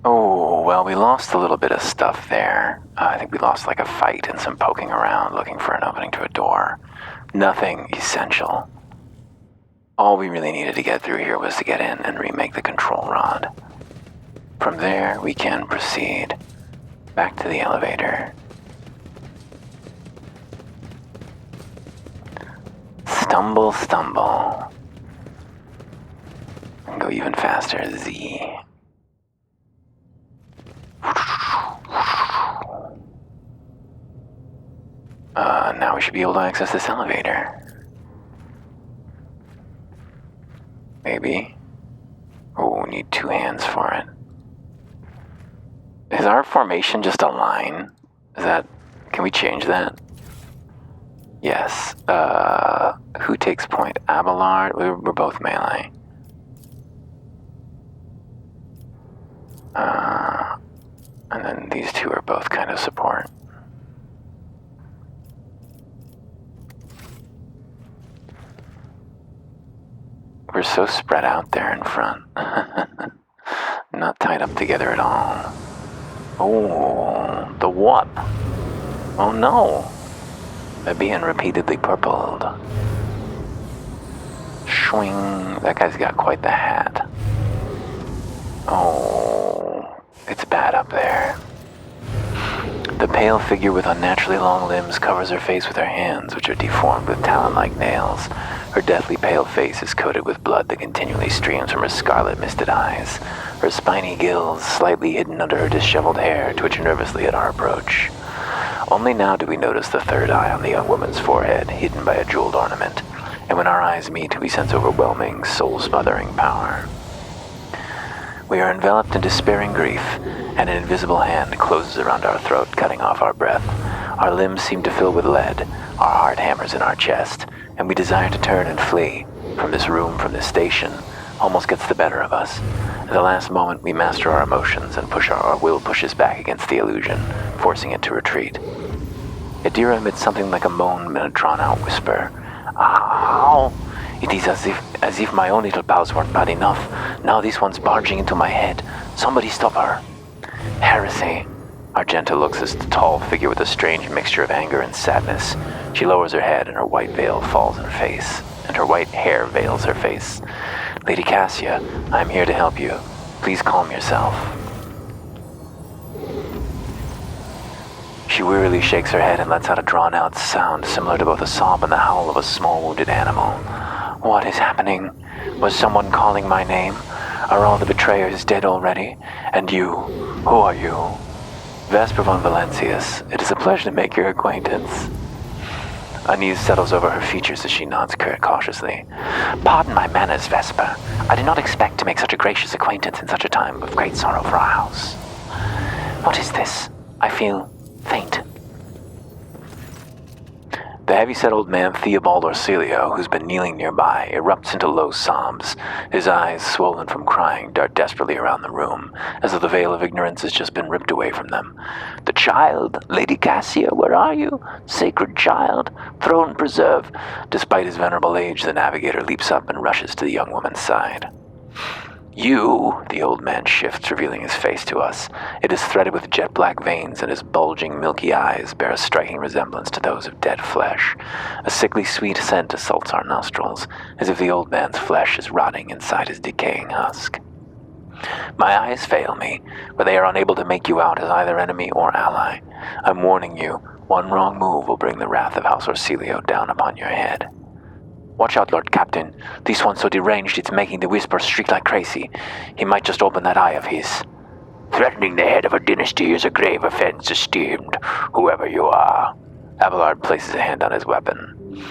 Oh, well, we lost a little bit of stuff there. I think we lost like a fight and some poking around looking for an opening to a door. Nothing essential. All we really needed to get through here was to get in and remake the control rod. From there, we can proceed back to the elevator. Stumble, stumble. And go even faster, Z. Now we should be able to access this elevator. Maybe. Oh, we need 2 hands for it. Is our formation just a line? Can we change that? Yes. Who takes point? Abelard? We're both melee. And then these 2 are both kind of support. We're so spread out there in front. Not tied up together at all. Oh, the what? Oh no. They're being repeatedly purpled. Swing. That guy's got quite the hat. Oh, it's bad up there. The pale figure with unnaturally long limbs covers her face with her hands, which are deformed with talon-like nails. Her deathly pale face is coated with blood that continually streams from her scarlet misted eyes. Her spiny gills, slightly hidden under her disheveled hair, twitch nervously at our approach. Only now do we notice the third eye on the young woman's forehead, hidden by a jeweled ornament, and when our eyes meet, we sense overwhelming, soul-smothering power. We are enveloped in despairing grief, and an invisible hand closes around our throat, cutting off our breath. Our limbs seem to fill with lead, our heart hammers in our chest, and we desire to turn and flee from this room, from this station. Almost gets the better of us. At the last moment, we master our emotions and our will pushes back against the illusion, forcing it to retreat. Adira emits something like a moan in a drawn-out whisper. Ow! It is as if my own little pals weren't bad enough. Now this one's barging into my head. Somebody stop her. Heresy. Argenta looks at the tall figure with a strange mixture of anger and sadness. She lowers her head and her white veil falls in her face, and her white hair veils her face. Lady Cassia, I am here to help you. Please calm yourself. She wearily shakes her head and lets out a drawn-out sound similar to both a sob and the howl of a small wounded animal. What is happening? Was someone calling my name? Are all the betrayers dead already? And you? Who are you? Vesper von Valancius, it is a pleasure to make your acquaintance. Unease settles over her features as she nods cautiously. Pardon my manners, Vesper. I did not expect to make such a gracious acquaintance in such a time of great sorrow for our house. What is this? I feel faint. The heavy-set old man Theobald Orsilio, who's been kneeling nearby, erupts into low sobs. His eyes, swollen from crying, dart desperately around the room, as though the veil of ignorance has just been ripped away from them. The child, Lady Cassia, where are you? Sacred child, throne preserve. Despite his venerable age, the navigator leaps up and rushes to the young woman's side. You, the old man shifts, revealing his face to us. It is threaded with jet-black veins, and his bulging, milky eyes bear a striking resemblance to those of dead flesh. A sickly sweet scent assaults our nostrils, as if the old man's flesh is rotting inside his decaying husk. My eyes fail me, but they are unable to make you out as either enemy or ally. I'm warning you, one wrong move will bring the wrath of House Orsilio down upon your head. Watch out, Lord Captain. This one's so deranged it's making the Whisper streak like crazy. He might just open that eye of his. Threatening the head of a dynasty is a grave offense, esteemed, whoever you are. Abelard places a hand on his weapon.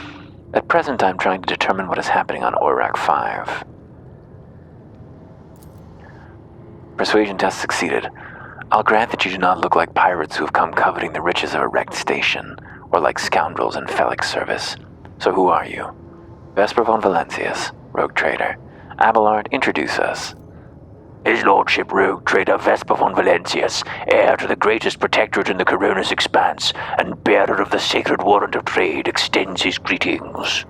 At present, I'm trying to determine what is happening on Oirak 5. Persuasion test succeeded. I'll grant that you do not look like pirates who have come coveting the riches of a wrecked station, or like scoundrels in phallic service. So who are you? Vesper von Valancius, rogue trader. Abelard, introduce us. His lordship, rogue trader Vesper von Valancius, heir to the greatest protectorate in the Corona's expanse, and bearer of the sacred warrant of trade, extends his greetings.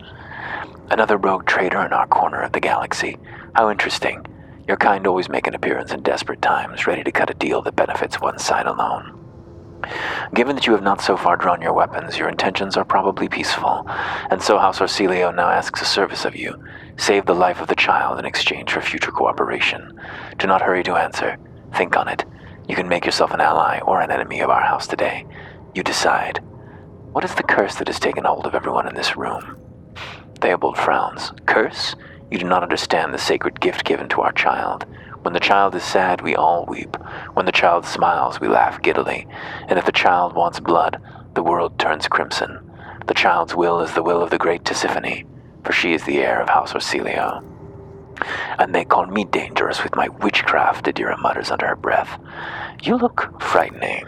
Another rogue trader in our corner of the galaxy. How interesting. Your kind always make an appearance in desperate times, ready to cut a deal that benefits one side alone. Given that you have not so far drawn your weapons, your intentions are probably peaceful, and so House Orsilio now asks a service of you. Save the life of the child in exchange for future cooperation. Do not hurry to answer. Think on it. You can make yourself an ally or an enemy of our house today. You decide. What is the curse that has taken hold of everyone in this room? Theobald frowns. Curse? You do not understand the sacred gift given to our child. When the child is sad, we all weep. When the child smiles, we laugh giddily. And if the child wants blood, the world turns crimson. The child's will is the will of the great Tisiphone, for she is the heir of House Orsilio. And they call me dangerous with my witchcraft, Adira mutters under her breath. You look frightening.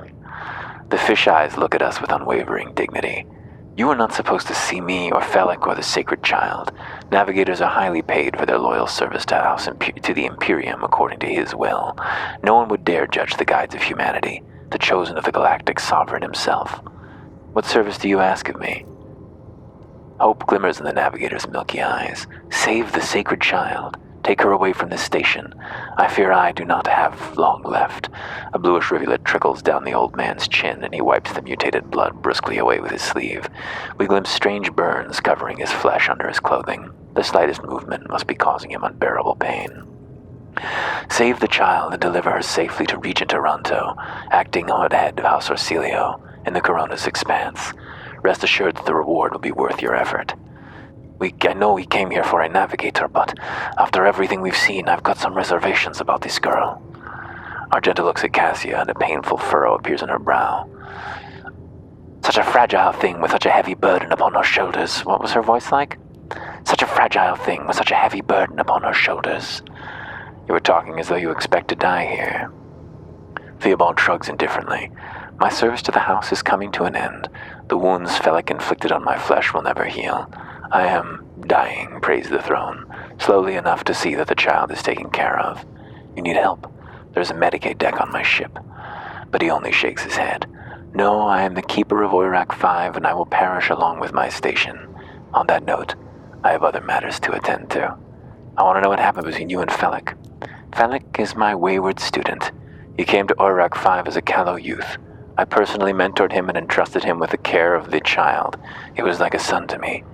The fish eyes look at us with unwavering dignity. You are not supposed to see me or Felix or the sacred child. Navigators are highly paid for their loyal service to the Imperium according to his will. No one would dare judge the guides of humanity, the chosen of the galactic sovereign himself. What service do you ask of me? Hope glimmers in the navigator's milky eyes. Save the sacred child. Take her away from this station. I fear I do not have long left. A bluish rivulet trickles down the old man's chin, and he wipes the mutated blood brusquely away with his sleeve. We glimpse strange burns covering his flesh under his clothing. The slightest movement must be causing him unbearable pain. Save the child and deliver her safely to Regent Aranto, acting on the head of House Orsilio in the Corona's expanse. Rest assured that the reward will be worth your effort. I know we came here for a navigator, but after everything we've seen, I've got some reservations about this girl. Argenta looks at Cassia, and a painful furrow appears on her brow. Such a fragile thing with such a heavy burden upon her shoulders. What was her voice like? Such a fragile thing with such a heavy burden upon her shoulders. You were talking as though you expect to die here. Theobald shrugs indifferently. My service to the house is coming to an end. The wounds Felix inflicted on my flesh will never heal. I am dying, praise the throne, slowly enough to see that the child is taken care of. You need help? There's a Medicaid deck on my ship. But he only shakes his head. No, I am the keeper of Oirak 5, and I will perish along with my station. On that note, I have other matters to attend to. I want to know what happened between you and Felix. Felix is my wayward student. He came to Oirak 5 as a callow youth. I personally mentored him and entrusted him with the care of the child. He was like a son to me.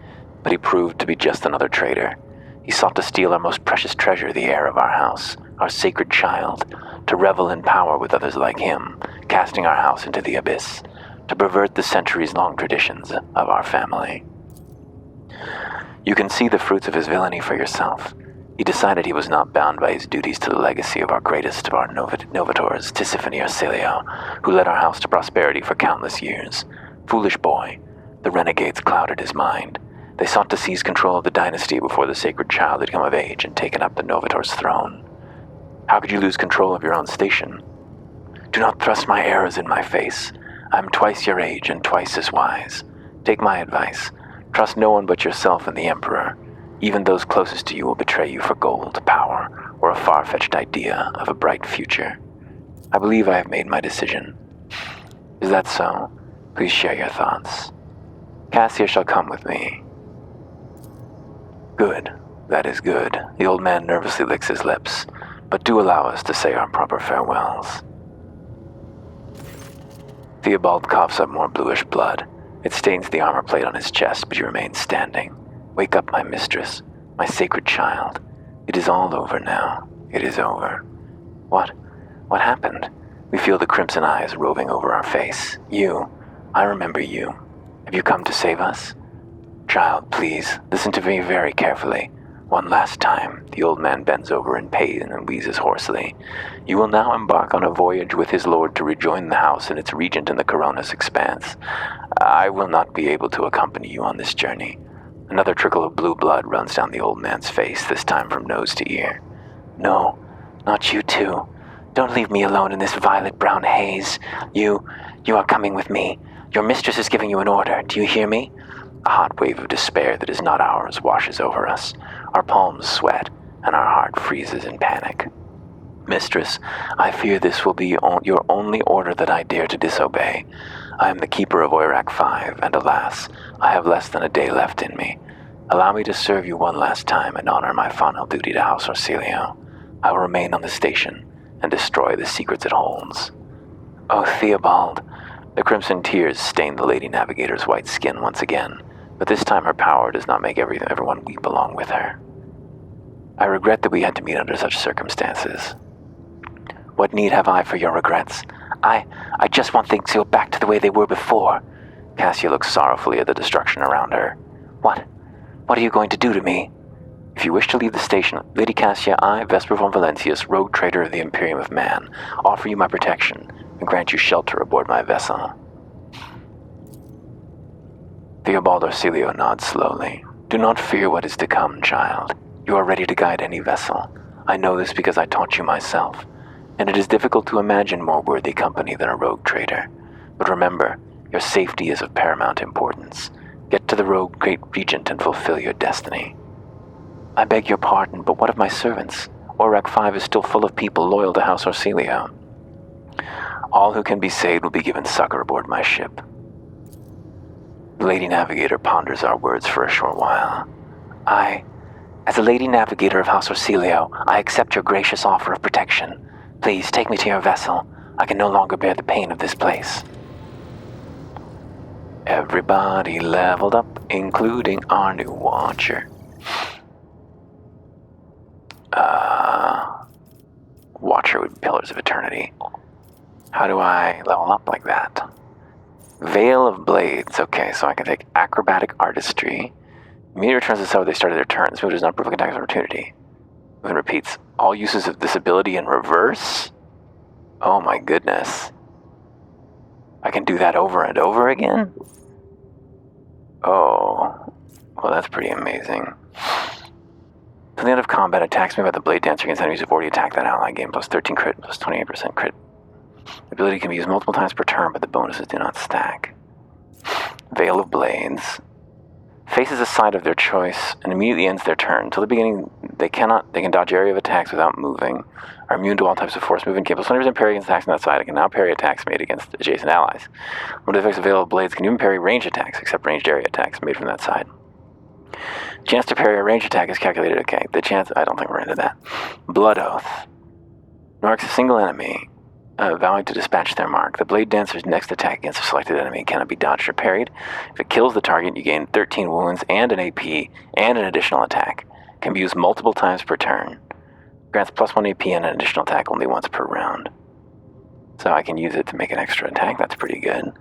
But he proved to be just another traitor. He sought to steal our most precious treasure, the heir of our house, our sacred child, to revel in power with others like him, casting our house into the abyss, to pervert the centuries-long traditions of our family. You can see the fruits of his villainy for yourself. He decided he was not bound by his duties to the legacy of our greatest of our novitors, Tisiphone Orsilio, who led our house to prosperity for countless years. Foolish boy, the renegades clouded his mind. They sought to seize control of the dynasty before the sacred child had come of age and taken up the Novitor's throne. How could you lose control of your own station? Do not thrust my errors in my face. I am twice your age and twice as wise. Take my advice. Trust no one but yourself and the Emperor. Even those closest to you will betray you for gold, power, or a far-fetched idea of a bright future. I believe I have made my decision. Is that so? Please share your thoughts. Cassia shall come with me. Good. That is good. The old man nervously licks his lips. But do allow us to say our proper farewells. Theobald coughs up more bluish blood. It stains the armor plate on his chest, but he remains standing. Wake up, my mistress, my sacred child. It is all over now. It is over. What? What happened? We feel the crimson eyes roving over our face. You. I remember you. Have you come to save us? Child, please, listen to me very carefully. One last time, the old man bends over in pain and wheezes hoarsely. You will now embark on a voyage with his lord to rejoin the house and its regent in the Corona's expanse. I will not be able to accompany you on this journey. Another trickle of blue blood runs down the old man's face, this time from nose to ear. No, not you too. Don't leave me alone in this violet-brown haze. You are coming with me. Your mistress is giving you an order. Do you hear me? A hot wave of despair that is not ours washes over us. Our palms sweat, and our heart freezes in panic. Mistress, I fear this will be your only order that I dare to disobey. I am the keeper of Oirak 5, and alas, I have less than a day left in me. Allow me to serve you one last time and honor my final duty to House Orsilio. I will remain on the station and destroy the secrets it holds. Oh, Theobald. The crimson tears stained the Lady Navigator's white skin once again, but this time her power does not make everyone weep along with her. I regret that we had to meet under such circumstances. What need have I for your regrets? I just want things to go back to the way they were before. Cassia looks sorrowfully at the destruction around her. What are you going to do to me? If you wish to leave the station, Lady Cassia, I, Vesper von Valancius, rogue trader of the Imperium of Man, offer you my protection and grant you shelter aboard my vessel. Theobald Orsilio nods slowly. Do not fear what is to come, child. You are ready to guide any vessel. I know this because I taught you myself, and it is difficult to imagine more worthy company than a rogue trader. But remember, your safety is of paramount importance. Get to the rogue great regent and fulfill your destiny. I beg your pardon, but what of my servants? Orac 5 is still full of people loyal to House Orsilio. All who can be saved will be given succor aboard my ship. The Lady Navigator ponders our words for a short while. As a Lady Navigator of House Orsilio, I accept your gracious offer of protection. Please take me to your vessel. I can no longer bear the pain of this place. Everybody leveled up, including our new watcher. Watcher with Pillars of Eternity. How do I level up like that? Veil of Blades. Okay, so I can take Acrobatic Artistry. Immediately returns to how they started their turns. Move does not provoke attacks of opportunity. Move and repeats all uses of this ability in reverse? Oh my goodness. I can do that over and over again? Oh, well that's pretty amazing. At the end of combat, attacks made by the Blade Dancer against enemies who've already attacked that ally game, plus 13 crit, plus 28% crit. The ability can be used multiple times per turn, but the bonuses do not stack. Veil of Blades. Faces a side of their choice and immediately ends their turn. Till the beginning, they can dodge area of attacks without moving, are immune to all types of force movement, capable 20% parry against attacks on that side, and can now parry attacks made against adjacent allies. One of the effects of Veil of Blades can even parry range attacks, except ranged area attacks made from that side. Chance to parry a range attack is calculated. Okay, the chance, I don't think we're into that. Blood Oath. Marks a single enemy, vowing to dispatch their mark. The Blade Dancer's next attack against a selected enemy cannot be dodged or parried. If it kills the target, you gain 13 wounds and an AP and an additional attack. Can be used multiple times per turn. Grants plus 1 AP and an additional attack only once per round. So I can use it to make an extra attack. That's pretty good.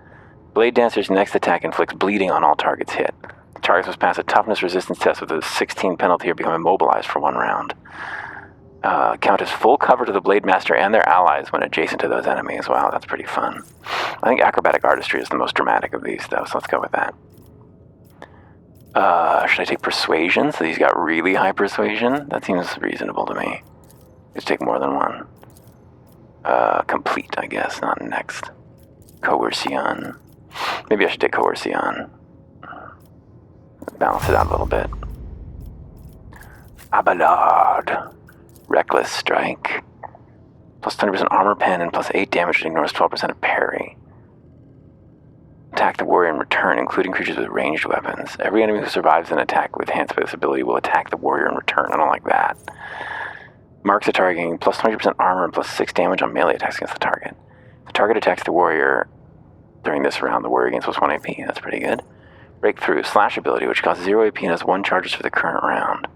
Blade Dancer's next attack inflicts bleeding on all targets hit. The targets must pass a toughness resistance test with a 16 penalty or become immobilized for 1 round. Count as full cover to the Blade Master and their allies when adjacent to those enemies. Wow, that's pretty fun. I think Acrobatic Artistry is the most dramatic of these, though, so let's go with that. Should I take Persuasion? So he's got really high Persuasion? That seems reasonable to me. Let's take more than one. Complete, I guess, not next. Coercion. Maybe I should take Coercion. Balance it out a little bit. Abelard. Reckless Strike. Plus 20% armor pen and plus 8 damage that ignores 12% of parry. Attack the warrior in return, including creatures with ranged weapons. Every enemy who survives an attack with enhanced by this ability will attack the warrior in return. I don't like that. Marks a target getting plus 20% armor and plus 6 damage on melee attacks against the target. If the target attacks the warrior during this round, the warrior gains plus 1 AP. That's pretty good. Breakthrough. Slash ability, which costs 0 AP and has 1 charges for the current round.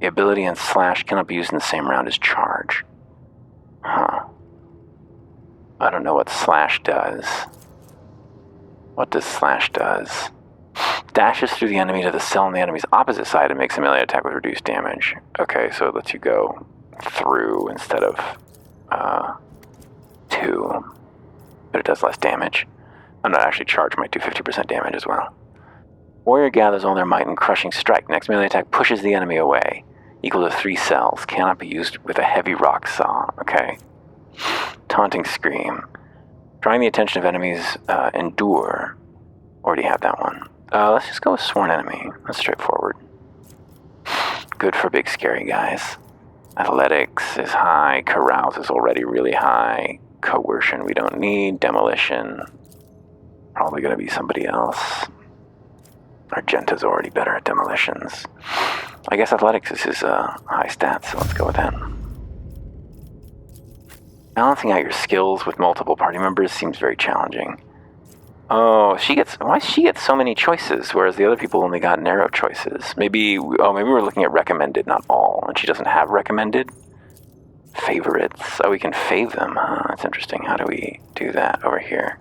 The ability and slash cannot be used in the same round as charge. Huh. I don't know what slash does. What does slash does? Dashes through the enemy to the cell on the enemy's opposite side and makes a melee attack with reduced damage. Okay, so it lets you go through instead of to. But it does less damage. I'm not actually charged, might do 50% damage as well. Warrior gathers all their might in Crushing Strike. Next melee attack pushes the enemy away. Equal to 3 cells. Cannot be used with a heavy rock saw. Okay. Taunting Scream. Drawing the attention of enemies. Endure. Already have that one. Let's just go with Sworn Enemy. That's straightforward. Good for big scary guys. Athletics is high. Carouse is already really high. Coercion we don't need. Demolition. Probably going to be somebody else. Argenta's already better at demolitions. I guess athletics is his high stats, so let's go with that. Balancing out your skills with multiple party members seems very challenging. Oh, why does she get so many choices, whereas the other people only got narrow choices? Maybe we're looking at recommended, not all, and she doesn't have recommended? Favorites. Oh, we can fave them, huh? That's interesting. How do we do that over here?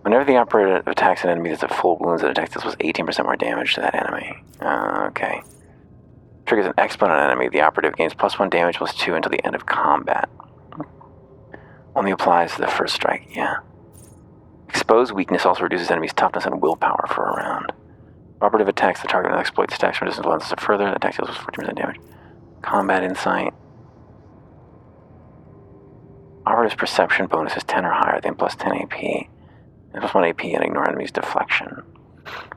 Whenever the operator attacks an enemy that's at full wounds, it attacks this was 18% more damage to that enemy. Okay. Triggers an exponent on an enemy. The operative gains +1 damage +2 until the end of combat. Only applies to the first strike, yeah. Exposed weakness also reduces enemies' toughness and willpower for a round. Operative attacks the target and exploits stacks from distance once further. The attack deals 14% damage. Combat insight. Operative's perception bonus is 10 or higher, then +10 AP. And +1 AP and ignore enemies' deflection.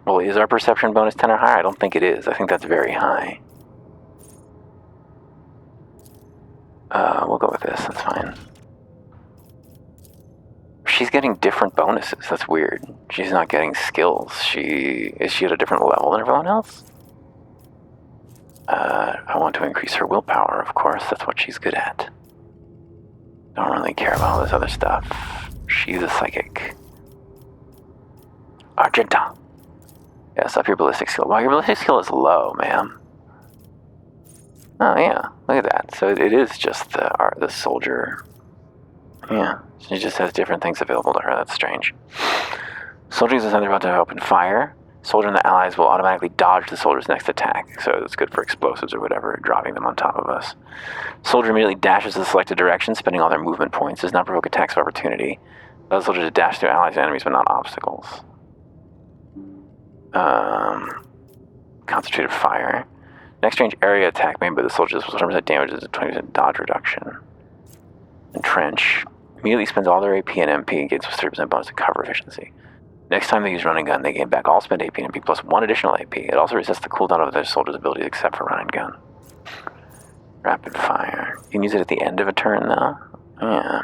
Well, is our perception bonus 10 or higher? I don't think it is. I think that's very high. We'll go with this. That's fine. She's getting different bonuses. That's weird. She's not getting skills. Is she at a different level than everyone else? I want to increase her willpower, of course. That's what she's good at. Don't really care about all this other stuff. She's a psychic. Argenta. Yes, up your ballistic skill. Wow, your ballistic skill is low, ma'am. Oh, yeah. Look at that. So it is just the soldier. Yeah, she just has different things available to her. That's strange. Soldier uses something about to open fire. Soldier and the allies will automatically dodge the soldier's next attack, so it's good for explosives or whatever, dropping them on top of us. Soldier immediately dashes the selected direction, spending all their movement points. Does not provoke attacks of opportunity. Allows soldier to dash through allies and enemies, but not obstacles. Concentrated fire. Next range area attack made by the soldiers will 100% damage is a 20% dodge reduction. Entrench. Immediately spends all their AP and MP and gains 30% bonus to cover efficiency. Next time they use running gun, they gain back all spent AP and MP plus 1 additional AP. It also resets the cooldown of their soldiers' abilities except for running gun. Rapid fire. You can use it at the end of a turn, though. Yeah.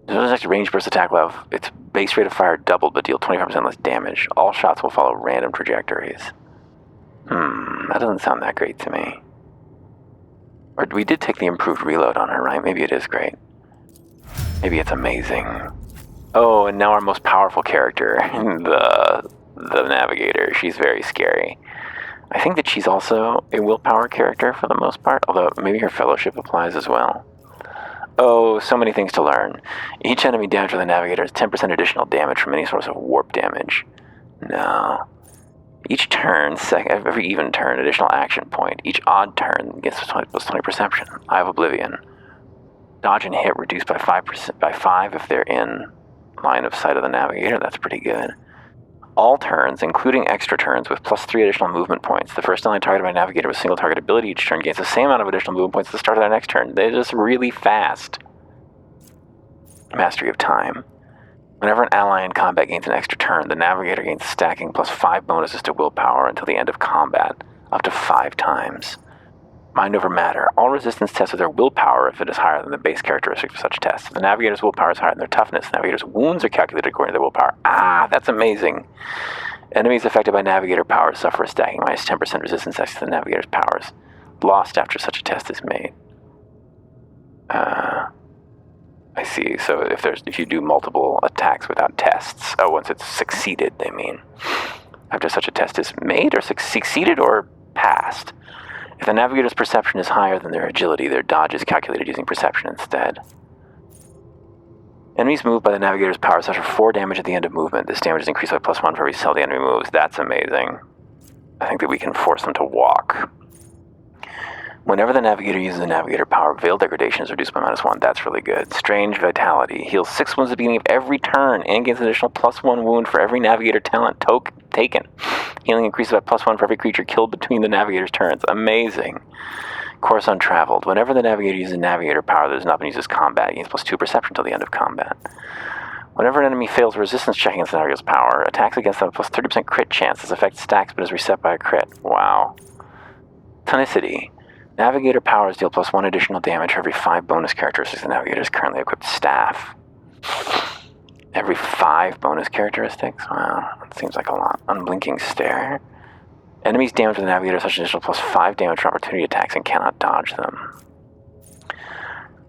This next range burst attack will have its base rate of fire doubled but deal 25% less damage. All shots will follow random trajectories. That doesn't sound that great to me. Or we did take the improved reload on her, right? Maybe it is great. Maybe it's amazing. Oh, and now our most powerful character, the Navigator. She's very scary. I think that she's also a willpower character for the most part, although maybe her fellowship applies as well. Oh, so many things to learn. Each enemy damage with the Navigator is 10% additional damage from any source of warp damage. No. Each turn, every even turn, additional action point. Each odd turn gets plus 20 perception. Eye of Oblivion. Dodge and hit reduced by 5 if they're in line of sight of the Navigator. That's pretty good. All turns, including extra turns, with plus 3 additional movement points. The first ally targeted by Navigator with single target ability each turn gains the same amount of additional movement points at the start of their next turn. They're just really fast. Mastery of time. Whenever an ally in combat gains an extra turn, the Navigator gains stacking plus 5 bonuses to willpower until the end of combat, up to 5 times. Mind over matter. All resistance tests with their willpower if it is higher than the base characteristic of such tests. If the Navigator's willpower is higher than their toughness, the Navigator's wounds are calculated according to their willpower. Ah, that's amazing. Enemies affected by Navigator powers suffer a stacking minus 10% resistance test to the Navigator's powers, lost after such a test is made. I see. So if you do multiple attacks without tests, once it's succeeded, they mean. After such a test is made, or succeeded, or passed. If the Navigator's perception is higher than their agility, their dodge is calculated using perception instead. Enemies moved by the Navigator's power suffer 4 damage at the end of movement. This damage is increased by plus 1 for every cell the enemy moves. That's amazing. I think that we can force them to walk. Whenever the Navigator uses the Navigator power, Veil Degradation is reduced by -1. That's really good. Strange Vitality. Heals 6 wounds at the beginning of every turn and gains an additional +1 wound for every Navigator talent taken. Healing increases by +1 for every creature killed between the Navigator's turns. Amazing. Course Untraveled. Whenever the Navigator uses Navigator power that has not been used as combat, he gains +2 perception until the end of combat. Whenever an enemy fails resistance checking against the Navigator's power, attacks against them have plus 30% crit chance. This effect stacks but is reset by a crit. Wow. Tonicity. Navigator powers deal +1 additional damage for every 5 bonus characteristics the Navigator's currently equipped staff. Every 5 bonus characteristics? Wow, that seems like a lot. Unblinking Stare. Enemies damaged with the Navigator such additional +5 damage from opportunity attacks and cannot dodge them.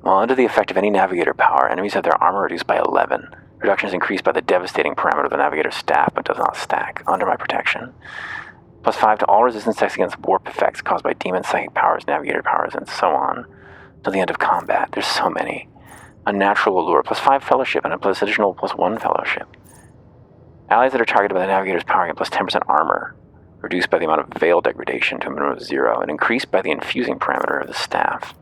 While under the effect of any navigator power, enemies have their armor reduced by 11. Reduction is increased by the devastating parameter of the navigator's staff, but does not stack. Under my protection. +5 to all resistance checks against warp effects caused by demon psychic powers, navigator powers, and so on. Till the end of combat. There's so many. Unnatural allure. +5 fellowship and a plus additional +1 fellowship. Allies that are targeted by the navigator's power get +10% armor. Reduced by the amount of veil degradation to a minimum of 0, and increased by the infusing parameter of the staff.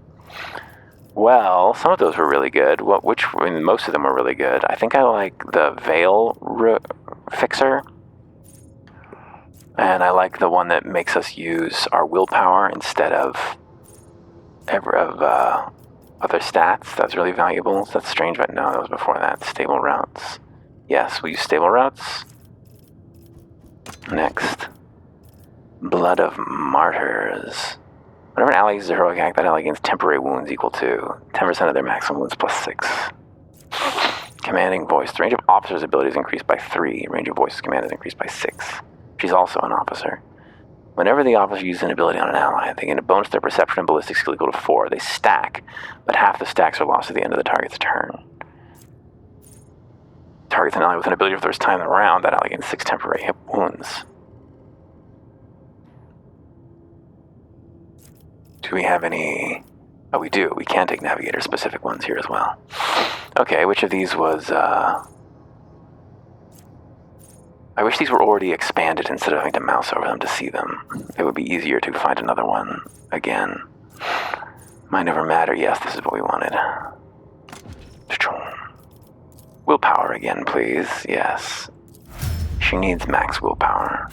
Well, some of those were really good. Most of them were really good. I think I like the veil fixer. And I like the one that makes us use our willpower instead of other stats. That's really valuable. So that's strange, but no, that was before that. Stable routes. Yes, we use stable routes. Next. Blood of Martyrs. Whenever an ally uses a heroic act, that ally gains temporary wounds equal to 10% of their maximum wounds +6. Commanding voice. The range of officer's ability is increased by 3. Range of voice's command is increased by 6. She's also an officer. Whenever the officer uses an ability on an ally, they gain a bonus to their perception and ballistic skill equal to 4. They stack, but half the stacks are lost at the end of the target's turn. Targets an ally with an ability for the first time in the round, that ally gains 6 temporary hit wounds. Do we have any... Oh, we do. We can take navigator-specific ones here as well. Okay, which of these was, I wish these were already expanded instead of having to mouse over them to see them. It would be easier to find another one again. Might never matter. Yes, this is what we wanted. Willpower again, please. Yes. She needs max willpower.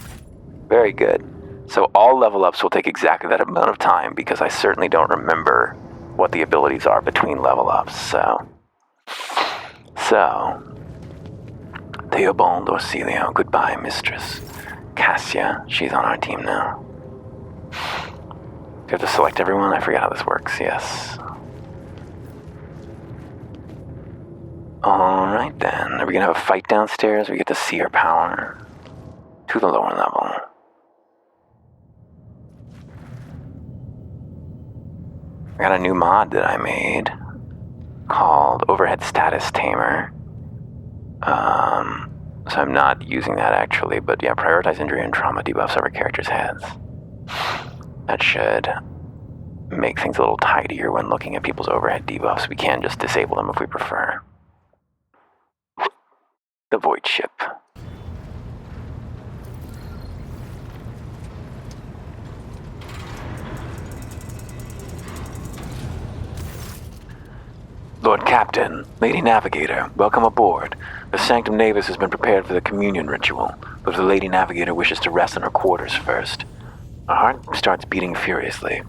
Very good. So all level ups will take exactly that amount of time because I certainly don't remember what the abilities are between level ups, so... Theobald Orsilio, goodbye, mistress. Cassia, she's on our team now. Do you have to select everyone? I forget how this works, yes. Alright then, are we gonna have a fight downstairs? We get to see her power to the lower level. I got a new mod that I made called Overhead Status Tamer. So I'm not using that actually, but yeah, prioritize injury and trauma debuffs over characters' heads. That should make things a little tidier when looking at people's overhead debuffs. We can just disable them if we prefer. The Void Ship. Lord Captain, Lady Navigator, welcome aboard. The Sanctum Navis has been prepared for the communion ritual, but the Lady Navigator wishes to rest in her quarters first. Our heart starts beating furiously.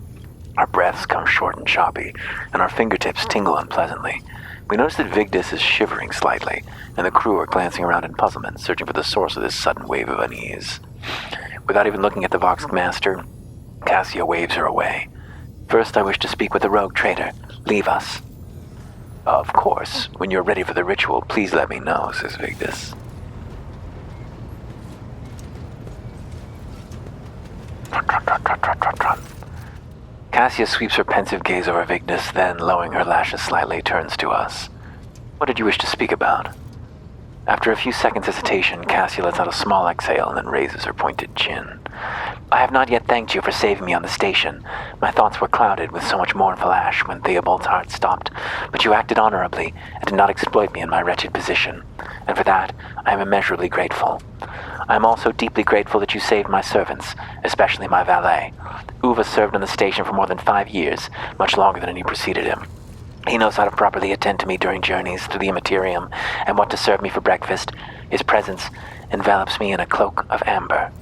Our breaths come short and choppy, and our fingertips tingle unpleasantly. We notice that Vigdis is shivering slightly, and the crew are glancing around in puzzlement, searching for the source of this sudden wave of unease. Without even looking at the Vox Master, Cassia waves her away. First, I wish to speak with the rogue traitor. Leave us. Of course. When you're ready for the ritual, please let me know, says Vigdis. Cassia sweeps her pensive gaze over Vigdis, then, lowering her lashes slightly, turns to us. What did you wish to speak about? After a few seconds' hesitation, Cassia lets out a small exhale and then raises her pointed chin. I have not yet thanked you for saving me on the station. My thoughts were clouded with so much mournful ash when Theobald's heart stopped, but you acted honorably and did not exploit me in my wretched position, and for that I am immeasurably grateful. I am also deeply grateful that you saved my servants, especially my valet. Uva served on the station for more than 5 years, much longer than any preceded him. He knows how to properly attend to me during journeys through the Immaterium, and what to serve me for breakfast. His presence envelops me in a cloak of amber.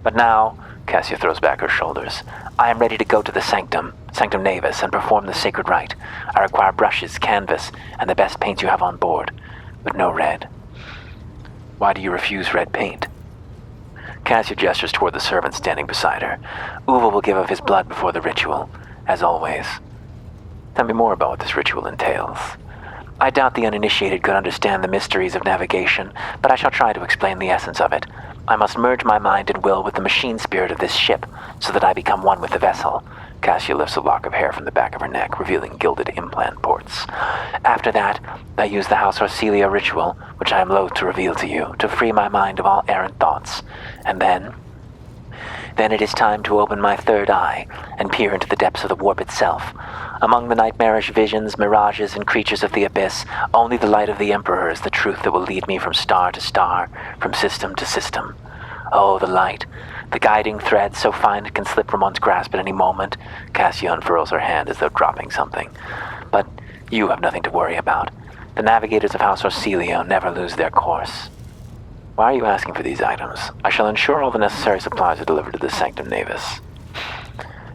But now, Cassia throws back her shoulders, I am ready to go to the Sanctum Navis, and perform the sacred rite. I require brushes, canvas, and the best paints you have on board, but no red. Why do you refuse red paint? Cassia gestures toward the servant standing beside her. Uva will give of his blood before the ritual, as always. Tell me more about what this ritual entails. I doubt the uninitiated could understand the mysteries of navigation, but I shall try to explain the essence of it. I must merge my mind and will with the machine spirit of this ship, so that I become one with the vessel. Cassia lifts a lock of hair from the back of her neck, revealing gilded implant ports. After that, I use the House Orcelia ritual, which I am loath to reveal to you, to free my mind of all errant thoughts. And then it is time to open my third eye and peer into the depths of the warp itself. Among the nightmarish visions, mirages, and creatures of the abyss, only the light of the Emperor is the truth that will lead me from star to star, from system to system. Oh, the light, the guiding thread so fine it can slip from one's grasp at any moment. Cassia unfurls her hand as though dropping something. But you have nothing to worry about. The navigators of House Orcelio never lose their course. Why are you asking for these items? I shall ensure all the necessary supplies are delivered to the Sanctum Navis.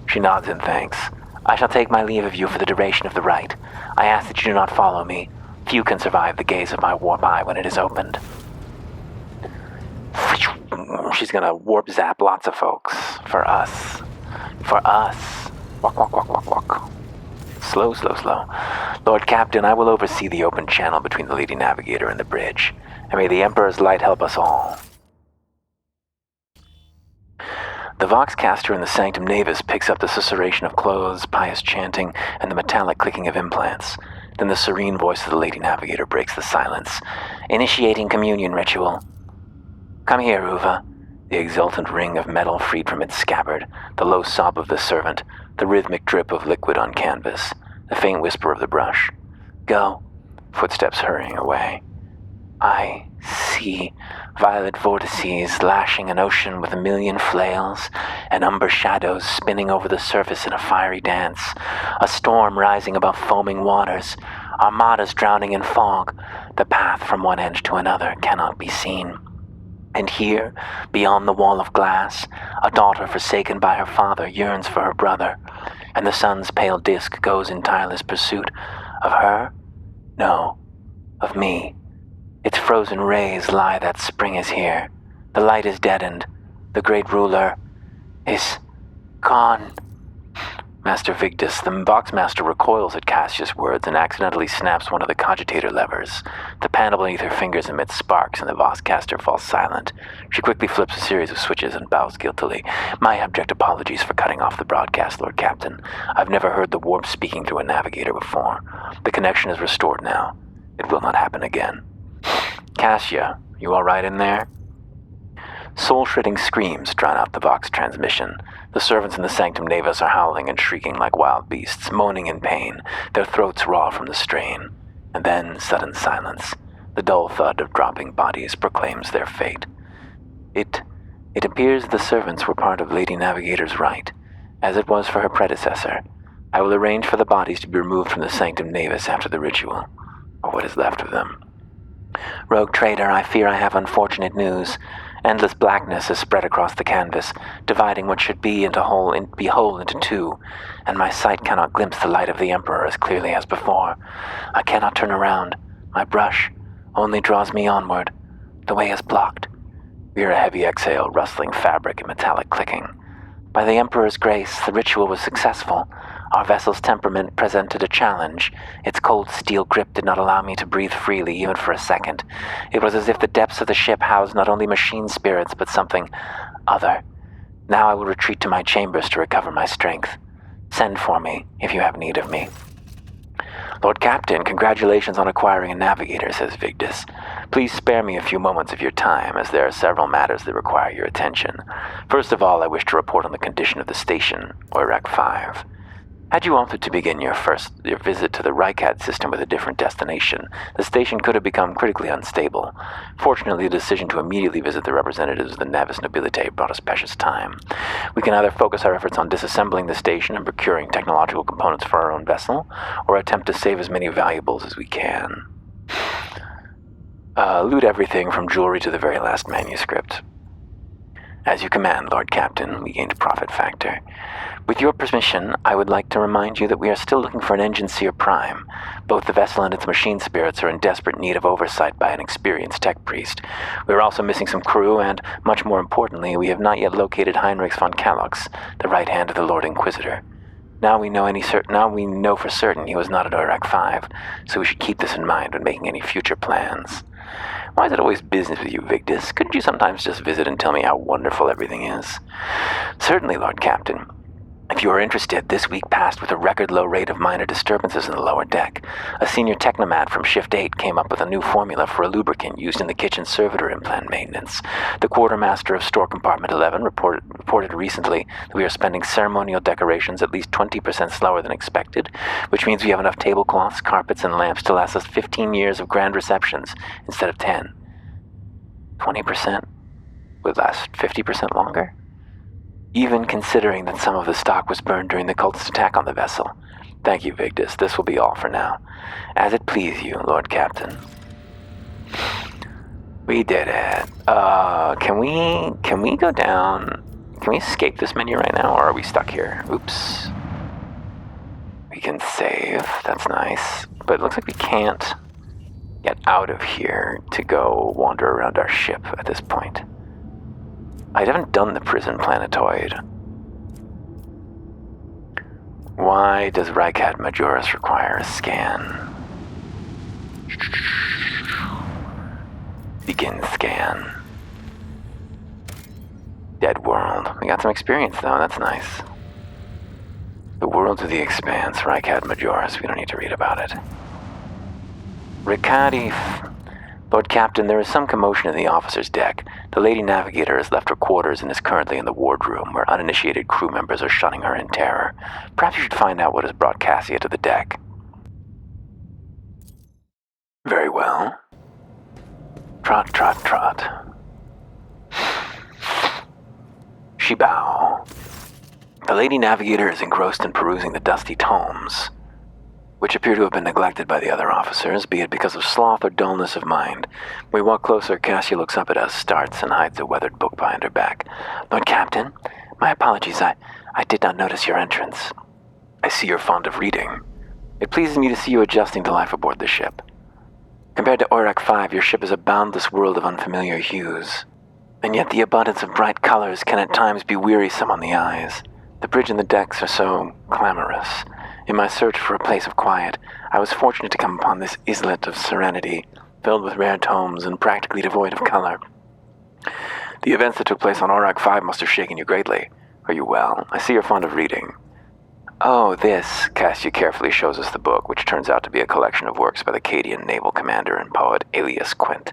She nods in thanks. I shall take my leave of you for the duration of the rite. I ask that you do not follow me. Few can survive the gaze of my warp eye when it is opened. She's gonna warp zap lots of folks. For us. For us. Walk, walk, walk, walk, walk. Slow, slow, slow. Lord Captain, I will oversee the open channel between the Lady Navigator and the bridge, and may the Emperor's light help us all. The Voxcaster in the Sanctum Navis picks up the susurration of clothes, pious chanting, and the metallic clicking of implants. Then the serene voice of the Lady Navigator breaks the silence. Initiating communion ritual. Come here, Uva. The exultant ring of metal freed from its scabbard, the low sob of the servant, the rhythmic drip of liquid on canvas, the faint whisper of the brush. Go. Footsteps hurrying away. I see violet vortices lashing an ocean with a million flails, and umber shadows spinning over the surface in a fiery dance, a storm rising above foaming waters, armadas drowning in fog. The path from one edge to another cannot be seen. And here, beyond the wall of glass, a daughter forsaken by her father yearns for her brother, and the sun's pale disk goes in tireless pursuit of her? No, of me. Its frozen rays lie that spring is here. The light is deadened. The great ruler is gone. Master Vigdis, the Voxmaster recoils at Cassia's words and accidentally snaps one of the cogitator levers. The panel beneath her fingers emits sparks and the Voxcaster falls silent. She quickly flips a series of switches and bows guiltily. My abject apologies for cutting off the broadcast, Lord Captain. I've never heard the warp speaking through a navigator before. The connection is restored now. It will not happen again. Cassia, you all right in there? Soul-shredding screams drown out the Vox transmission. The servants in the Sanctum Navis are howling and shrieking like wild beasts, moaning in pain, their throats raw from the strain. And then sudden silence. The dull thud of dropping bodies proclaims their fate. It appears the servants were part of Lady Navigator's rite, as it was for her predecessor. I will arrange for the bodies to be removed from the Sanctum Navis after the ritual, or what is left of them. Rogue trader, I fear I have unfortunate news. Endless blackness is spread across the canvas, dividing what should be whole into two, and my sight cannot glimpse the light of the Emperor as clearly as before. I cannot turn around. My brush only draws me onward. The way is blocked. We hear a heavy exhale, rustling fabric and metallic clicking. By the Emperor's grace, the ritual was successful. Our vessel's temperament presented a challenge. Its cold steel grip did not allow me to breathe freely even for a second. It was as if the depths of the ship housed not only machine spirits, but something other. Now I will retreat to my chambers to recover my strength. Send for me, if you have need of me. Lord Captain, congratulations on acquiring a navigator, says Vigdis. Please spare me a few moments of your time, as there are several matters that require your attention. First of all, I wish to report on the condition of the station, Oirak 5. Had you opted to begin your visit to the Rycad system with a different destination, the station could have become critically unstable. Fortunately, the decision to immediately visit the representatives of the Navis Nobilite brought us precious time. We can either focus our efforts on disassembling the station and procuring technological components for our own vessel, or attempt to save as many valuables as we can. Loot everything from jewelry to the very last manuscript. As you command, Lord Captain, we gained profit factor. With your permission, I would like to remind you that we are still looking for an Engine Seer Prime. Both the vessel and its machine spirits are in desperate need of oversight by an experienced tech priest. We are also missing some crew, and, much more importantly, we have not yet located Heinrich von Kalox, the right hand of the Lord Inquisitor. Now we know for certain he was not at Oirak 5, so we should keep this in mind when making any future plans. Why is it always business with you, Vigdis? Couldn't you sometimes just visit and tell me how wonderful everything is? Certainly, Lord Captain. If you are interested, this week passed with a record low rate of minor disturbances in the lower deck. A senior technomat from Shift 8 came up with a new formula for a lubricant used in the kitchen servitor implant maintenance. The quartermaster of Store Compartment 11 reported recently that we are spending ceremonial decorations at least 20% slower than expected, which means we have enough tablecloths, carpets, and lamps to last us 15 years of grand receptions instead of 10. 20% would last 50% longer? Even considering that some of the stock was burned during the cultist attack on the vessel. Thank you, Vigdis. This will be all for now. As it please you, Lord Captain. We did it. Can we go down? Can we escape this menu right now, or are we stuck here? Oops. We can save. That's nice. But it looks like we can't get out of here to go wander around our ship at this point. I haven't done the prison planetoid. Why does Rycat Majoris require a scan? Begin scan. Dead world. We got some experience though, that's nice. The worlds of the expanse, Rycat Majoris, we don't need to read about it. Riccardi... Lord Captain, there is some commotion in the officer's deck. The Lady Navigator has left her quarters and is currently in the wardroom, where uninitiated crew members are shunning her in terror. Perhaps you should find out what has brought Cassia to the deck. Very well. Trot, trot, trot. She bow. The Lady Navigator is engrossed in perusing the dusty tomes, which appear to have been neglected by the other officers, be it because of sloth or dullness of mind. We walk closer, Cassia looks up at us, starts, and hides a weathered book behind her back. Lord Captain, my apologies, I did not notice your entrance. I see you're fond of reading. It pleases me to see you adjusting to life aboard the ship. Compared to Oirak 5, your ship is a boundless world of unfamiliar hues. And yet the abundance of bright colors can at times be wearisome on the eyes. The bridge and the decks are so clamorous. In my search for a place of quiet, I was fortunate to come upon this islet of serenity, filled with rare tomes and practically devoid of color. The events that took place on Oirak 5 must have shaken you greatly. Are you well? I see you're fond of reading. Oh, this, Cassia carefully shows us the book, which turns out to be a collection of works by the Cadian naval commander and poet Aelius Quint.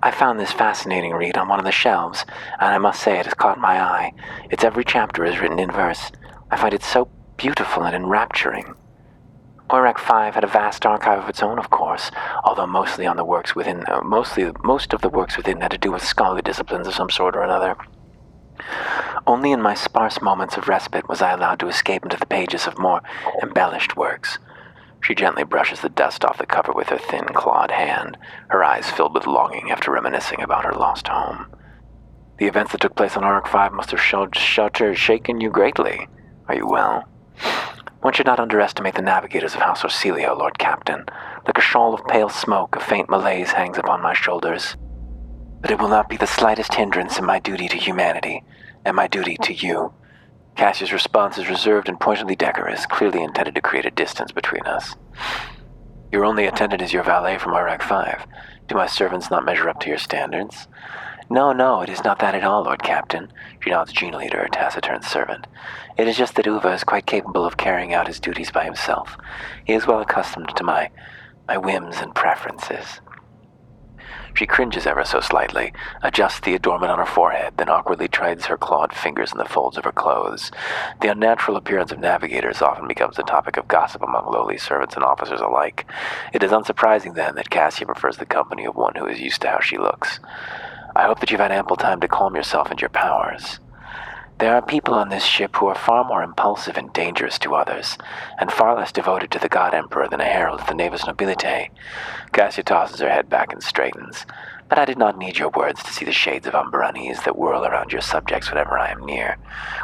I found this fascinating read on one of the shelves, and I must say it has caught my eye. Its every chapter is written in verse. I find it so beautiful and enrapturing. Oirak 5 had a vast archive of its own, of course, although most of the works within had to do with scholarly disciplines of some sort or another. Only in my sparse moments of respite was I allowed to escape into the pages of more embellished works. She gently brushes the dust off the cover with her thin, clawed hand, her eyes filled with longing after reminiscing about her lost home. The events that took place on Oirak 5 must have shaken you greatly. Are you well? One should not underestimate the navigators of House Orsilio, Lord Captain. Like a shawl of pale smoke, a faint malaise hangs upon my shoulders. But it will not be the slightest hindrance in my duty to humanity, and my duty to you. Cassia's response is reserved and pointedly decorous, clearly intended to create a distance between us. Your only attendant is your valet from Oirak 5. Do my servants not measure up to your standards? No, it is not that at all, Lord Captain. She nods genially to her taciturn servant. It is just that Uva is quite capable of carrying out his duties by himself. He is well accustomed to my whims and preferences. She cringes ever so slightly, adjusts the adornment on her forehead, then awkwardly trides her clawed fingers in the folds of her clothes. The unnatural appearance of navigators often becomes the topic of gossip among lowly servants and officers alike. It is unsurprising, then, that Cassia prefers the company of one who is used to how she looks. I hope that you've had ample time to calm yourself and your powers. There are people on this ship who are far more impulsive and dangerous to others, and far less devoted to the God Emperor than a herald of the Navis Nobilitae. Cassia tosses her head back and straightens. But I did not need your words to see the shades of umber unease that whirl around your subjects whenever I am near.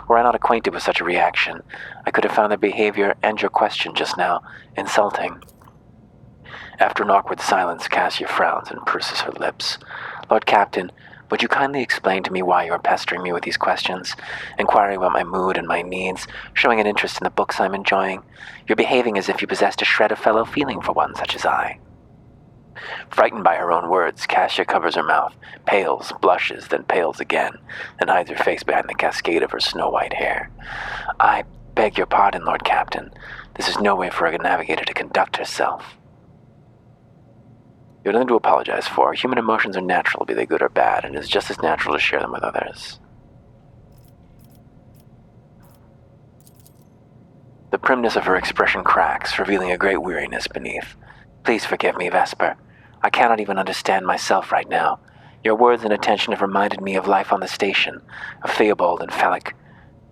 Were I not acquainted with such a reaction, I could have found their behavior and your question just now insulting. After an awkward silence, Cassia frowns and purses her lips. Lord Captain, would you kindly explain to me why you are pestering me with these questions, inquiring about my mood and my needs, showing an interest in the books I'm enjoying? You're behaving as if you possessed a shred of fellow feeling for one such as I. Frightened by her own words, Cassia covers her mouth, pales, blushes, then pales again, and hides her face behind the cascade of her snow-white hair. Beg your pardon, Lord Captain. This is no way for a navigator to conduct herself. You have nothing to apologize for. Human emotions are natural, be they good or bad, and it is just as natural to share them with others. The primness of her expression cracks, revealing a great weariness beneath. Please forgive me, Vesper. I cannot even understand myself right now. Your words and attention have reminded me of life on the station, of Theobald and Felix.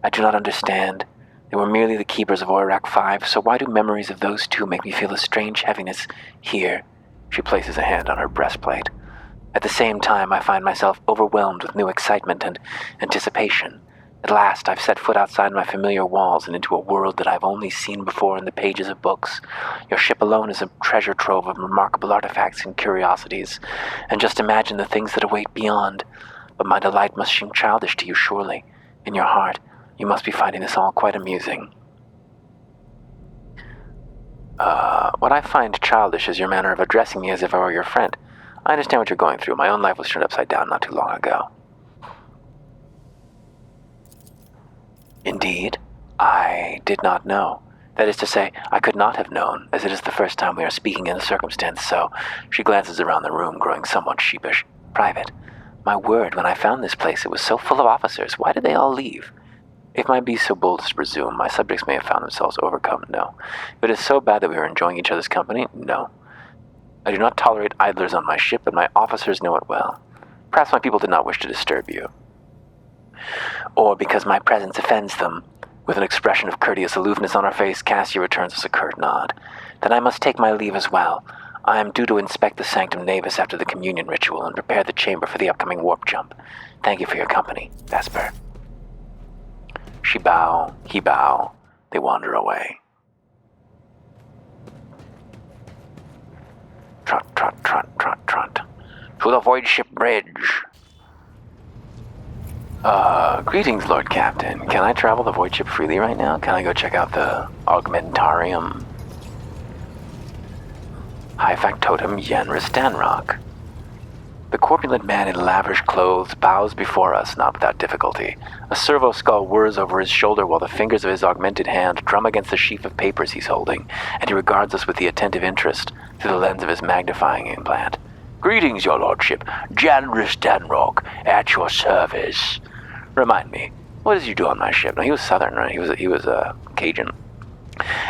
I do not understand. They were merely the keepers of Oirak 5, so why do memories of those two make me feel a strange heaviness here? She places a hand on her breastplate. At the same time, I find myself overwhelmed with new excitement and anticipation. At last, I've set foot outside my familiar walls and into a world that I've only seen before in the pages of books. Your ship alone is a treasure trove of remarkable artifacts and curiosities, and just imagine the things that await beyond. But my delight must seem childish to you, surely. In your heart, you must be finding this all quite amusing. What I find childish is your manner of addressing me as if I were your friend. I understand what you're going through. My own life was turned upside down not too long ago. Indeed, I did not know. That is to say, I could not have known, as it is the first time we are speaking in the circumstance, so she glances around the room, growing somewhat sheepish. Private. My word, when I found this place, it was so full of officers. Why did they all leave? If I be so bold as to presume, my subjects may have found themselves overcome, no. If it is so bad that we are enjoying each other's company, no. I do not tolerate idlers on my ship, and my officers know it well. Perhaps my people did not wish to disturb you. Or because my presence offends them. With an expression of courteous aloofness on her face, Cassia returns us a curt nod. Then I must take my leave as well. I am due to inspect the Sanctum Navis after the communion ritual and prepare the chamber for the upcoming warp jump. Thank you for your company, Vesper. She bow, he bow. They wander away. Trot, trot, trot, trot, trot. To the Void Ship Bridge. Greetings, Lord Captain. Can I travel the Void Ship freely right now? Can I go check out the Augmentarium? High Factotum Yanris Danrock. The corpulent man in lavish clothes bows before us, not without difficulty. A servo skull whirs over his shoulder while the fingers of his augmented hand drum against the sheaf of papers he's holding, and he regards us with the attentive interest through the lens of his magnifying implant. Greetings, your lordship. Janris Danrock, at your service. Remind me, what did you do on my ship? No, he was Southern, right? He was Cajun.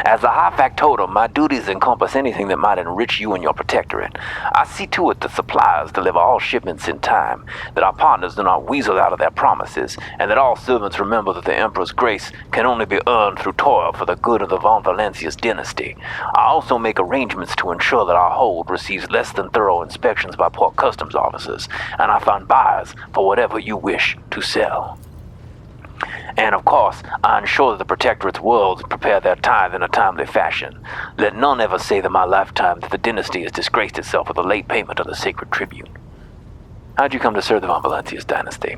As the High Factotum, my duties encompass anything that might enrich you and your protectorate. I see to it that suppliers deliver all shipments in time, that our partners do not weasel out of their promises, and that all servants remember that the Emperor's grace can only be earned through toil for the good of the Von Valencius dynasty. I also make arrangements to ensure that our hold receives less than thorough inspections by port customs officers, and I find buyers for whatever you wish to sell. And of course, I ensure that the Protectorate's worlds prepare their tithe in a timely fashion. Let none ever say that my lifetime that the dynasty has disgraced itself with a late payment of the sacred tribute. How'd you come to serve the Von Valencius dynasty?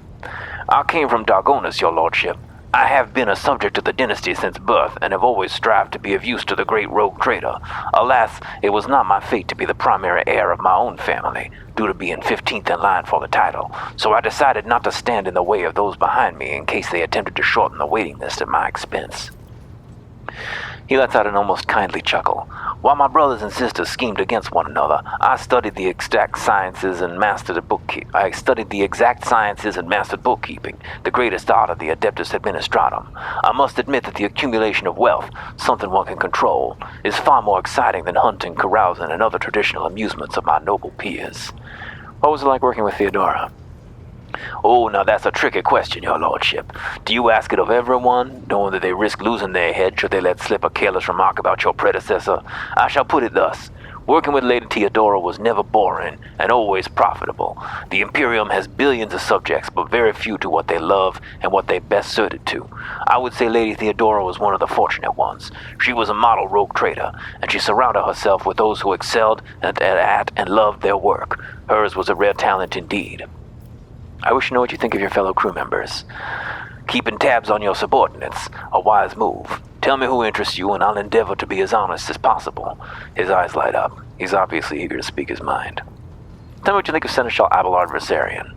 I came from Dargonus, your lordship. I have been a subject of the dynasty since birth, and have always strived to be of use to the great rogue trader. Alas, it was not my fate to be the primary heir of my own family, due to being 15th in line for the title, so I decided not to stand in the way of those behind me in case they attempted to shorten the waiting list at my expense. He lets out an almost kindly chuckle. While my brothers and sisters schemed against one another, I studied the exact sciences and mastered bookkeeping, the greatest art of the Adeptus Administratum. I must admit that the accumulation of wealth, something one can control, is far more exciting than hunting, carousing, and other traditional amusements of my noble peers. What was it like working with Theodora? Oh, now that's a tricky question, your lordship. Do you ask it of everyone, knowing that they risk losing their head should they let slip a careless remark about your predecessor? I shall put it thus. Working with Lady Theodora was never boring and always profitable. The Imperium has billions of subjects, but very few to what they love and what they best suited to. I would say Lady Theodora was one of the fortunate ones. She was a model rogue trader, and she surrounded herself with those who excelled at and loved their work. Hers was a rare talent indeed. I wish to know what you think of your fellow crew members. Keeping tabs on your subordinates, a wise move. Tell me who interests you and I'll endeavor to be as honest as possible. His eyes light up. He's obviously eager to speak his mind. Tell me what you think of Seneschal Abelard Versarion.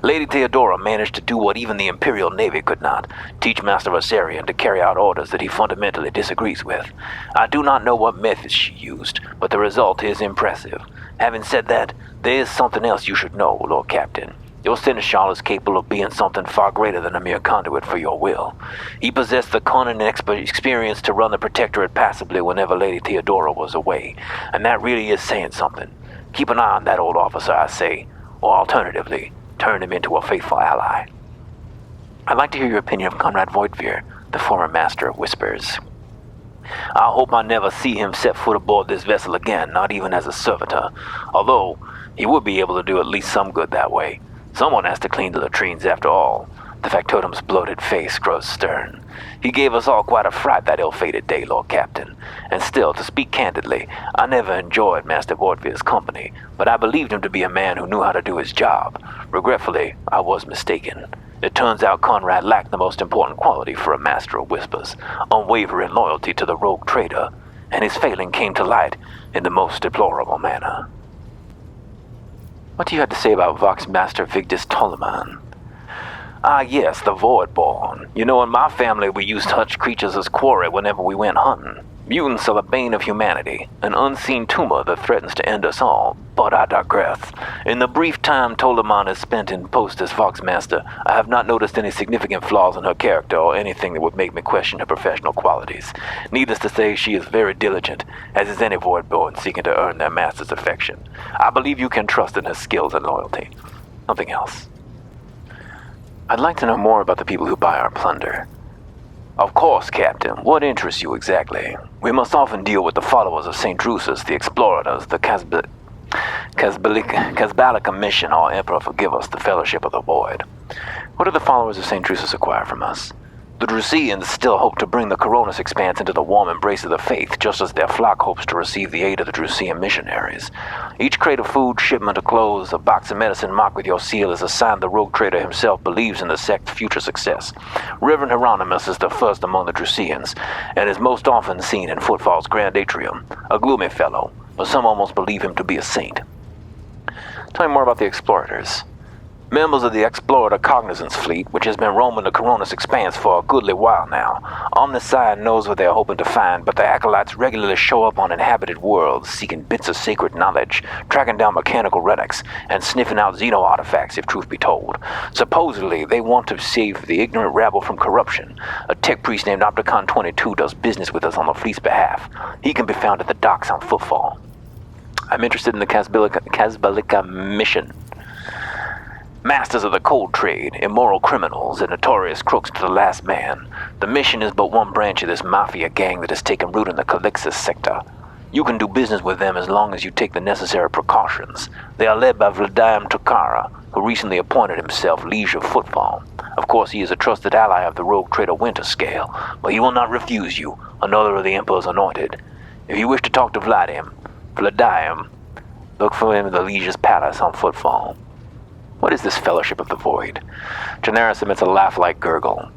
Lady Theodora managed to do what even the Imperial Navy could not, teach Master Versarion to carry out orders that he fundamentally disagrees with. I do not know what methods she used, but the result is impressive. Having said that, there is something else you should know, Lord Captain. Your Seneschal is capable of being something far greater than a mere conduit for your will. He possessed the cunning and experience to run the Protectorate passably whenever Lady Theodora was away, and that really is saying something. Keep an eye on that old officer, I say, or alternatively, turn him into a faithful ally. I'd like to hear your opinion of Conrad Voigtveer, the former master of whispers. I hope I never see him set foot aboard this vessel again, not even as a servitor, although he would be able to do at least some good that way. Someone has to clean the latrines after all. The factotum's bloated face grows stern. He gave us all quite a fright that ill-fated day, Lord Captain. And still, to speak candidly, I never enjoyed Master Voigtveer's company, but I believed him to be a man who knew how to do his job. Regretfully, I was mistaken. It turns out Conrad lacked the most important quality for a master of whispers, unwavering loyalty to the rogue trader, and his failing came to light in the most deplorable manner. What do you have to say about Vox Master Vigdis Tolleman? Ah yes, the Voidborn. You know, in my family we used such creatures as quarry whenever we went hunting. Mutants are the bane of humanity, an unseen tumor that threatens to end us all. But I digress. In the brief time Tolleman has spent in post as Vox Master, I have not noticed any significant flaws in her character or anything that would make me question her professional qualities. Needless to say, she is very diligent, as is any Voidborn seeking to earn their master's affection. I believe you can trust in her skills and loyalty. Something else. I'd like to know more about the people who buy our plunder. Of course, Captain. What interests you exactly? We must often deal with the followers of St. Drusus, the Explorators, the Casbalica Mission, or Emperor forgive us, the Fellowship of the Void. What do the followers of St. Drusus acquire from us? The Drusians still hope to bring the Coronis expanse into the warm embrace of the faith, just as their flock hopes to receive the aid of the Drusian missionaries. Each crate of food, shipment of clothes, a box of medicine marked with your seal is a sign the rogue trader himself believes in the sect's future success. Reverend Hieronymus is the first among the Drusians, and is most often seen in Footfall's grand atrium, a gloomy fellow, but some almost believe him to be a saint. Tell me more about the Explorators. Members of the Explorator Cognizance Fleet, which has been roaming the Coronis Expanse for a goodly while now. Omnissiah knows what they are hoping to find, but the acolytes regularly show up on inhabited worlds, seeking bits of sacred knowledge, tracking down mechanical relics, and sniffing out Xeno artifacts, if truth be told. Supposedly, they want to save the ignorant rabble from corruption. A tech priest named Opticon 22 does business with us on the fleet's behalf. He can be found at the docks on Footfall. I'm interested in the Casbalica Mission. Masters of the cold trade, immoral criminals, and notorious crooks to the last man. The mission is but one branch of this mafia gang that has taken root in the Calixis sector. You can do business with them as long as you take the necessary precautions. They are led by Vladiam Tokara, who recently appointed himself Liege of Footfall. Of course, he is a trusted ally of the rogue trader Winterscale, but he will not refuse you, another of the Emperor's anointed. If you wish to talk to Vladiam, look for him in the Liege's palace on Footfall. What is this Fellowship of the Void? Generis emits a laugh-like gurgle.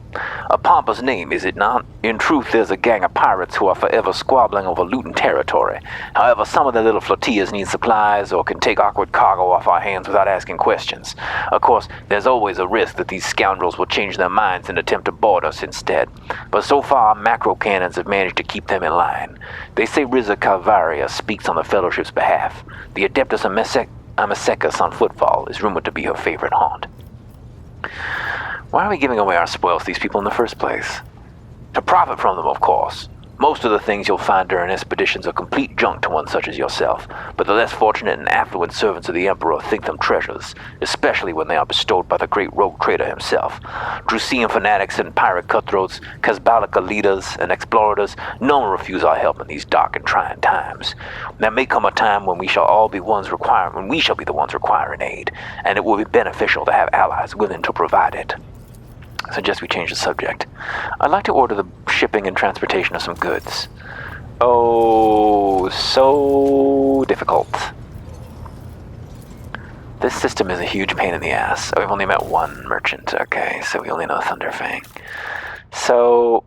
A pompous name, is it not? In truth, there's a gang of pirates who are forever squabbling over loot and territory. However, some of their little flotillas need supplies or can take awkward cargo off our hands without asking questions. Of course, there's always a risk that these scoundrels will change their minds and attempt to board us instead. But so far, macro cannons have managed to keep them in line. They say Riza Calvaria speaks on the Fellowship's behalf. The Adeptus Amesecus on Footfall is rumored to be her favorite haunt. Why are we giving away our spoils to these people in the first place? To profit from them, of course. Most of the things you'll find during expeditions are complete junk to one such as yourself, but the less fortunate and affluent servants of the Emperor think them treasures, especially when they are bestowed by the great rogue trader himself. Drusian fanatics and pirate cutthroats, Casbalica leaders and explorators, none will refuse our help in these dark and trying times. There may come a time when we shall be the ones requiring aid, and it will be beneficial to have allies willing to provide it. I suggest we change the subject. I'd like to order the shipping and transportation of some goods. Oh, so difficult. This system is a huge pain in the ass. Oh, we've only met one merchant. Okay, so we only know Thunderfang. So,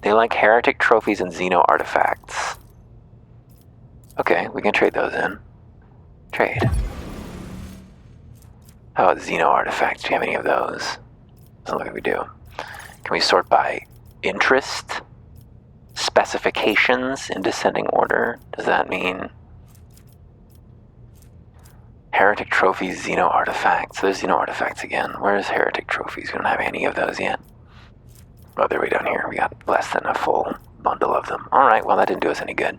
they like heretic trophies and Xeno artifacts. Okay, we can trade those in. Trade. How about Xeno artifacts? Do we have any of those? Doesn't look like we do. Can we sort by interest? Specifications in descending order? Does that mean Heretic Trophies, Xeno artifacts? There's Xeno artifacts again. Where's Heretic Trophies? We don't have any of those yet. Oh, they're way down here. We got less than a full bundle of them. Alright, well that didn't do us any good.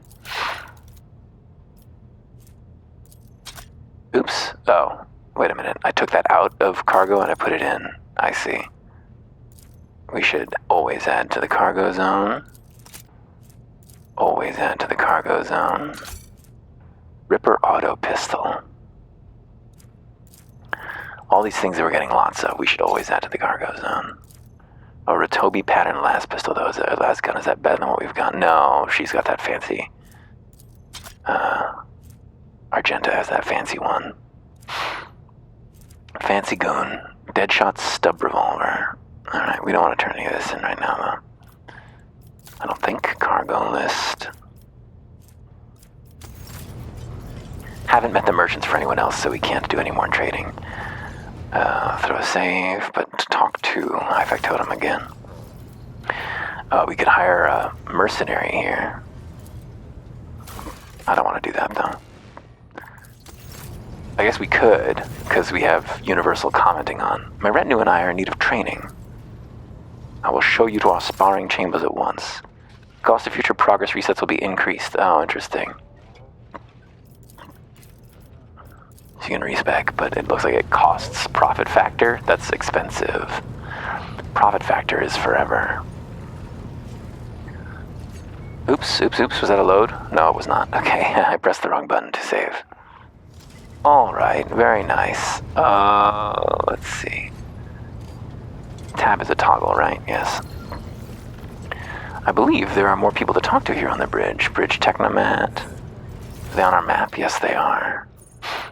Oops. Oh, wait a minute. I took that out of cargo and I put it in. I see. We should always add to the cargo zone. Always add to the cargo zone. Ripper auto pistol. All these things that we're getting lots of, we should always add to the cargo zone. Oh, Ratobi pattern last pistol, though. Last gun, is that better than what we've got? No, she's got that fancy. Argenta has that fancy one. Fancy goon. Deadshot stub revolver. Alright, we don't want to turn any of this in right now, though. I don't think. Cargo list. Haven't met the merchants for anyone else, so we can't do any more trading. Throw a save, but talk to High Factotum again. We could hire a mercenary here. I don't want to do that, though. I guess we could, because we have universal commenting on. My retinue and I are in need of training. I will show you to our sparring chambers at once. Cost of future progress resets will be increased. Oh, interesting. So you can respec, but it looks like it costs profit factor. That's expensive. Profit factor is forever. Oops. Was that a load? No, it was not. Okay, I pressed the wrong button to save. Alright, very nice. Let's see. Tab is a toggle, right? Yes. I believe there are more people to talk to here on the bridge. Bridge Technomat. Are they on our map? Yes, they are.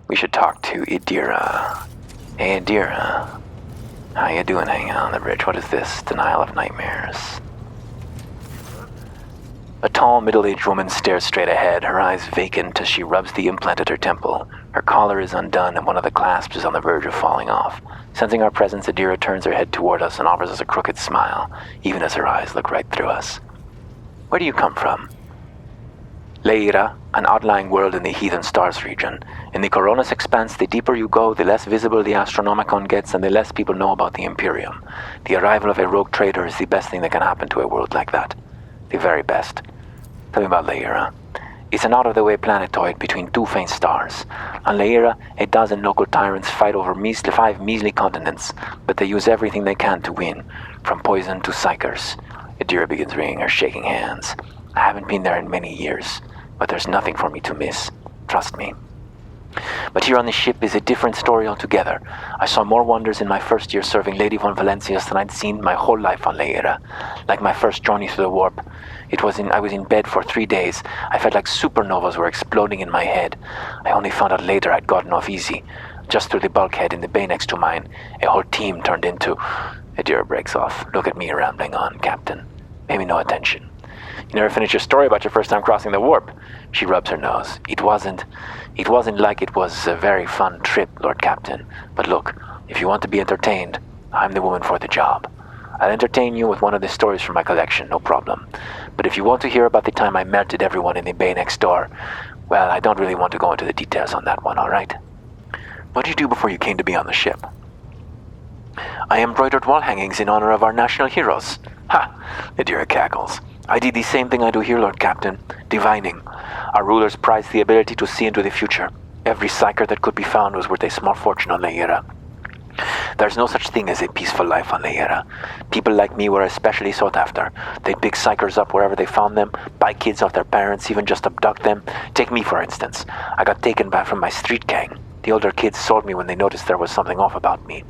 We should talk to Idira. Hey, Idira. How you doing hanging out on the bridge? What is this? Denial of nightmares. A tall, middle-aged woman stares straight ahead, her eyes vacant as she rubs the implant at her temple. Her collar is undone and one of the clasps is on the verge of falling off. Sensing our presence, Idira turns her head toward us and offers us a crooked smile, even as her eyes look right through us. Where do you come from? Leira, an outlying world in the Heathen Stars region. In the Coronis expanse, the deeper you go, the less visible the Astronomicon gets and the less people know about the Imperium. The arrival of a rogue trader is the best thing that can happen to a world like that. The very best. Tell me about Leira. It's an out-of-the-way planetoid between two faint stars. On Leira, a dozen local tyrants fight over 5 measly continents, but they use everything they can to win, from poison to psychers. Idira begins wringing her shaking hands. I haven't been there in many years, but there's nothing for me to miss. Trust me. But here on the ship is a different story altogether. I saw more wonders in my first year serving Lady von Valencius than I'd seen my whole life on Leira. Like my first journey through the warp. I was in bed for 3 days. I felt like supernovas were exploding in my head. I only found out later I'd gotten off easy. Just through the bulkhead in the bay next to mine, a whole team turned into... Idira breaks off. Look at me rambling on, Captain. Pay me no attention. You never finished your story about your first time crossing the warp. She rubs her nose. It wasn't like it was a very fun trip, Lord Captain. But look, if you want to be entertained, I'm the woman for the job. I'll entertain you with one of the stories from my collection, no problem. But if you want to hear about the time I melted everyone in the bay next door, well, I don't really want to go into the details on that one, all right? What did you do before you came to be on the ship? I embroidered wall hangings in honor of our national heroes. Ha! Idira cackles. I did the same thing I do here, Lord Captain. Divining. Our rulers prized the ability to see into the future. Every psyker that could be found was worth a small fortune on Leira. There's no such thing as a peaceful life on Leira. People like me were especially sought after. They'd pick psychers up wherever they found them, buy kids off their parents, even just abduct them. Take me, for instance. I got taken back from my street gang. The older kids sold me when they noticed there was something off about me.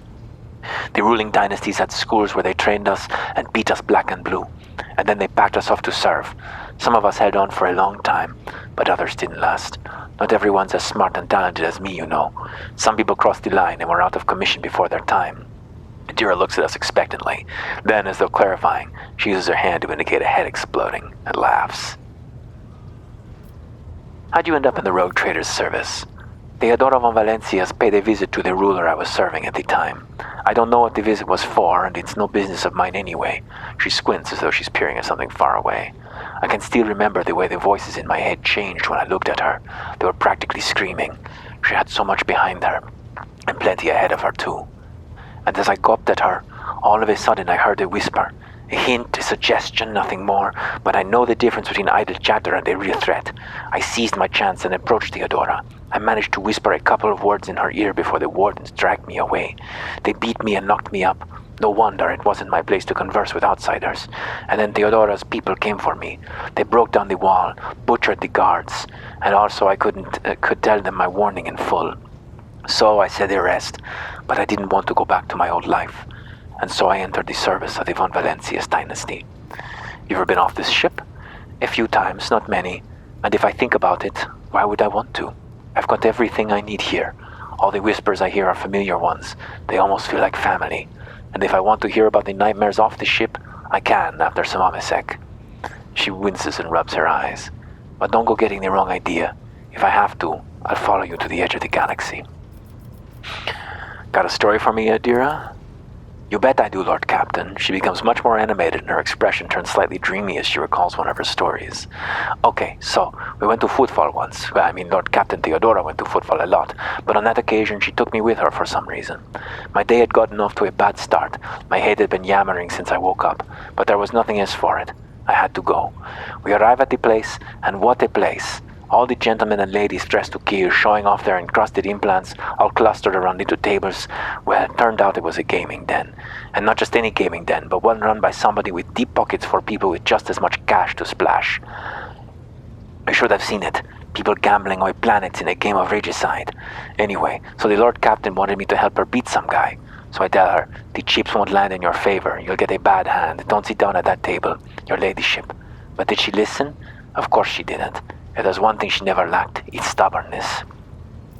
The ruling dynasties had schools where they trained us and beat us black and blue. And then they packed us off to serve. Some of us held on for a long time, but others didn't last. Not everyone's as smart and talented as me, you know. Some people crossed the line and were out of commission before their time. Idira looks at us expectantly. Then, as though clarifying, she uses her hand to indicate a head exploding and laughs. How'd you end up in the rogue trader's service? Theodora von Valencias paid a visit to the ruler I was serving at the time. I don't know what the visit was for, and it's no business of mine anyway. She squints as though she's peering at something far away. I can still remember the way the voices in my head changed when I looked at her. They were practically screaming. She had so much behind her, and plenty ahead of her too. And as I gawped at her, all of a sudden I heard a whisper. A hint, a suggestion, nothing more, but I know the difference between idle chatter and a real threat. I seized my chance and approached Theodora. I managed to whisper a couple of words in her ear before the wardens dragged me away. They beat me and knocked me up. No wonder it wasn't my place to converse with outsiders. And then Theodora's people came for me. They broke down the wall, butchered the guards, and also I could tell them my warning in full. So I said the rest, but I didn't want to go back to my old life. And so I entered the service of the von Valencias dynasty. You ever been off this ship? A few times, not many. And if I think about it, why would I want to? I've got everything I need here. All the whispers I hear are familiar ones. They almost feel like family. And if I want to hear about the nightmares off the ship, I can after some Amasek. She winces and rubs her eyes. But don't go getting the wrong idea. If I have to, I'll follow you to the edge of the galaxy. Got a story for me, Adira? You bet I do, Lord Captain. She becomes much more animated and her expression turns slightly dreamy as she recalls one of her stories. Okay, so, we went to Footfall once. Well, I mean, Lord Captain Theodora went to Footfall a lot, but on that occasion she took me with her for some reason. My day had gotten off to a bad start. My head had been yammering since I woke up, but there was nothing else for it. I had to go. We arrive at the place, and what a place. All the gentlemen and ladies dressed to kill, showing off their encrusted implants, all clustered around little tables. Well, it turned out it was a gaming den. And not just any gaming den, but one run by somebody with deep pockets for people with just as much cash to splash. You should have seen it. People gambling away planets in a game of regicide. Anyway, so the Lord Captain wanted me to help her beat some guy. So I tell her, the chips won't land in your favor. You'll get a bad hand. Don't sit down at that table, your ladyship. But did she listen? Of course she didn't. If there's one thing she never lacked, it's stubbornness.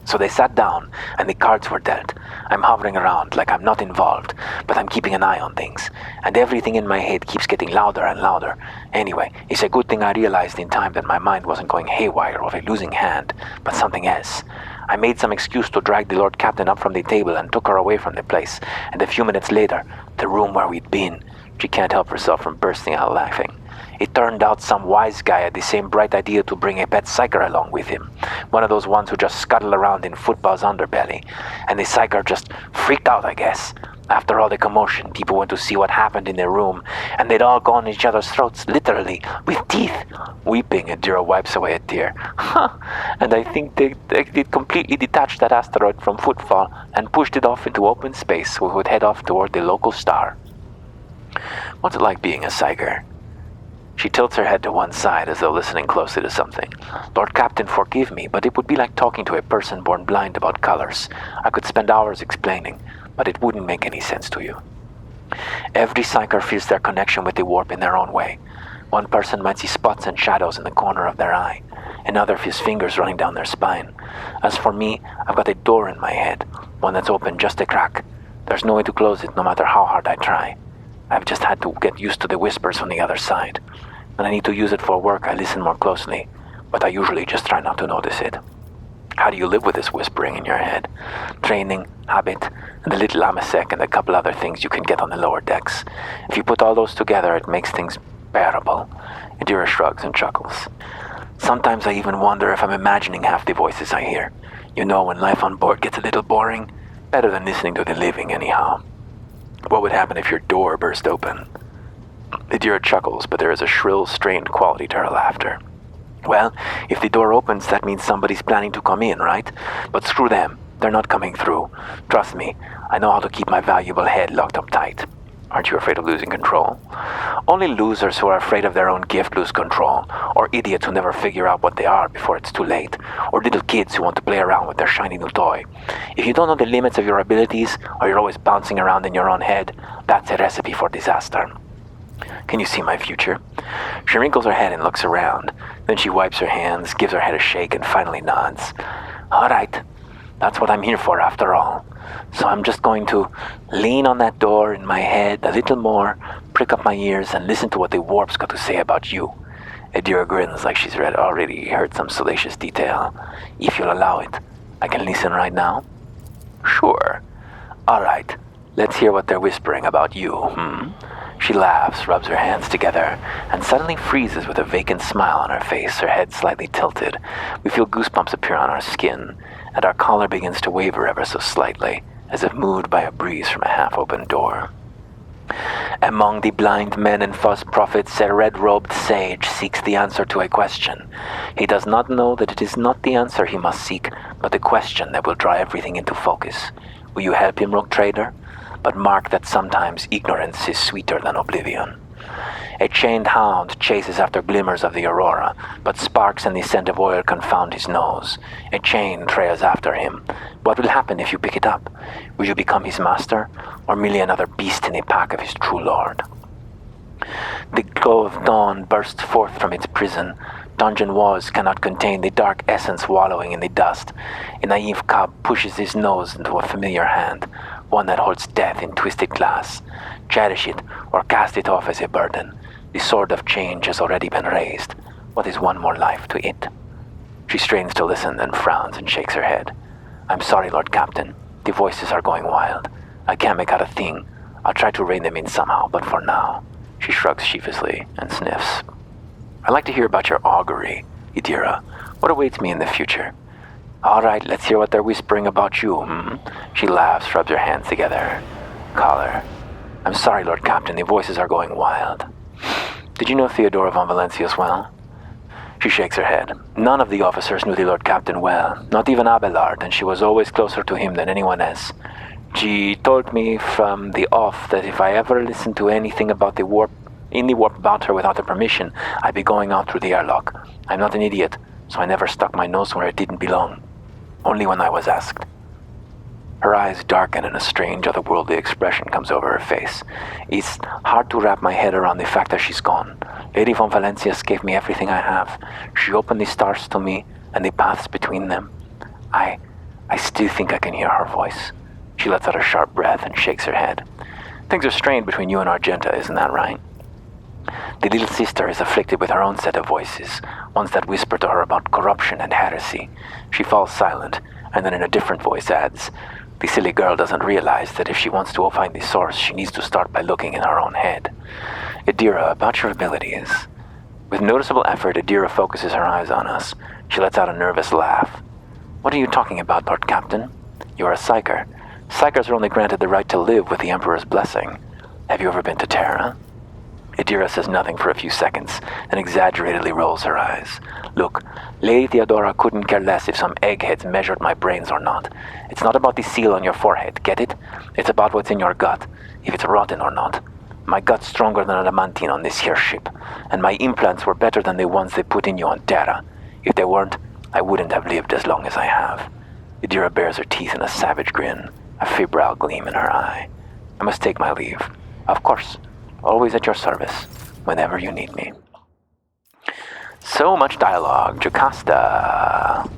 So they sat down, and the cards were dealt. I'm hovering around like I'm not involved, but I'm keeping an eye on things. And everything in my head keeps getting louder and louder. Anyway, it's a good thing I realized in time that my mind wasn't going haywire of a losing hand, but something else. I made some excuse to drag the Lord Captain up from the table and took her away from the place. And a few minutes later, the room where we'd been, she can't help herself from bursting out laughing. It turned out some wise guy had the same bright idea to bring a pet psyker along with him. One of those ones who just scuttle around in Football's underbelly. And the psyker just freaked out, I guess. After all the commotion, people went to see what happened in their room, and they'd all gone at each other's throats, literally, with teeth. Weeping, Adira wipes away a tear. And I think they completely detached that asteroid from Footfall and pushed it off into open space so it would head off toward the local star. What's it like being a psyker? She tilts her head to one side as though listening closely to something. Lord Captain, forgive me, but it would be like talking to a person born blind about colors. I could spend hours explaining, but it wouldn't make any sense to you. Every psyker feels their connection with the warp in their own way. One person might see spots and shadows in the corner of their eye. Another feels fingers running down their spine. As for me, I've got a door in my head, one that's open just a crack. There's no way to close it no matter how hard I try. I've just had to get used to the whispers from the other side. When I need to use it for work, I listen more closely, but I usually just try not to notice it. How do you live with this whispering in your head? Training, habit, and a little Amasek and a couple other things you can get on the lower decks. If you put all those together, it makes things bearable. Adira shrugs and chuckles. Sometimes I even wonder if I'm imagining half the voices I hear. You know, when life on board gets a little boring, better than listening to the living anyhow. What would happen if your door burst open? Adira chuckles, but there is a shrill, strained quality to her laughter. Well, if the door opens, that means somebody's planning to come in, right? But screw them. They're not coming through. Trust me, I know how to keep my valuable head locked up tight. Aren't you afraid of losing control? Only losers who are afraid of their own gift lose control, or idiots who never figure out what they are before it's too late, or little kids who want to play around with their shiny new toy. If you don't know the limits of your abilities, or you're always bouncing around in your own head, that's a recipe for disaster. Can you see my future? She wrinkles her head and looks around. Then she wipes her hands, gives her head a shake, and finally nods. All right, that's what I'm here for after all. So I'm just going to lean on that door in my head a little more, prick up my ears, and listen to what the warp's got to say about you. Adira grins like she's already heard some salacious detail. If you'll allow it, I can listen right now? Sure. All right. Let's hear what they're whispering about you, She laughs, rubs her hands together, and suddenly freezes with a vacant smile on her face, her head slightly tilted. We feel goosebumps appear on our skin, and our collar begins to waver ever so slightly, as if moved by a breeze from a half-open door. Among the blind men and false prophets, a red-robed sage seeks the answer to a question. He does not know that it is not the answer he must seek, but the question that will draw everything into focus. Will you help him, rogue trader? But mark that sometimes ignorance is sweeter than oblivion. A chained hound chases after glimmers of the aurora, but sparks and the scent of oil confound his nose. A chain trails after him. What will happen if you pick it up? Will you become his master, or merely another beast in the pack of his true lord? The glow of dawn bursts forth from its prison. Dungeon walls cannot contain the dark essence wallowing in the dust. A naive cub pushes his nose into a familiar hand, one that holds death in twisted glass. Cherish it, or cast it off as a burden. The sword of change has already been raised. What is one more life to it? She strains to listen, then frowns and shakes her head. I'm sorry, Lord Captain. The voices are going wild. I can't make out a thing. I'll try to rein them in somehow, but for now... She shrugs sheepishly and sniffs. I'd like to hear about your augury, Idira. What awaits me in the future? All right, let's hear what they're whispering about you, She laughs, rubs her hands together. Collar. I'm sorry, Lord Captain, the voices are going wild. Did you know Theodora von Valancius well? She shakes her head. None of the officers knew the Lord Captain well, not even Abelard, and she was always closer to him than anyone else. She told me from the off that if I ever listened to anything about the warp about her without her permission, I'd be going out through the airlock. I'm not an idiot, so I never stuck my nose where it didn't belong. Only when I was asked. Her eyes darken and a strange, otherworldly expression comes over her face. It's hard to wrap my head around the fact that she's gone. Lady von Valancius gave me everything I have. She opened the stars to me and the paths between them. I still think I can hear her voice. She lets out a sharp breath and shakes her head. Things are strained between you and Argenta, isn't that right? The little sister is afflicted with her own set of voices, ones that whisper to her about corruption and heresy. She falls silent, and then in a different voice adds, the silly girl doesn't realize that if she wants to find the source, she needs to start by looking in her own head. Idira, about your abilities. With noticeable effort, Idira focuses her eyes on us. She lets out a nervous laugh. What are you talking about, Lord Captain? You're a psyker. Psykers are only granted the right to live with the Emperor's blessing. Have you ever been to Terra? Idira says nothing for a few seconds, then exaggeratedly rolls her eyes. Look, Lady Theodora couldn't care less if some eggheads measured my brains or not. It's not about the seal on your forehead, get it? It's about what's in your gut, if it's rotten or not. My gut's stronger than adamantine on this here ship, and my implants were better than the ones they put in you on Terra. If they weren't, I wouldn't have lived as long as I have. Idira bares her teeth in a savage grin, a febrile gleam in her eye. I must take my leave. Of course. Always at your service, whenever you need me. So much dialogue, Jocasta.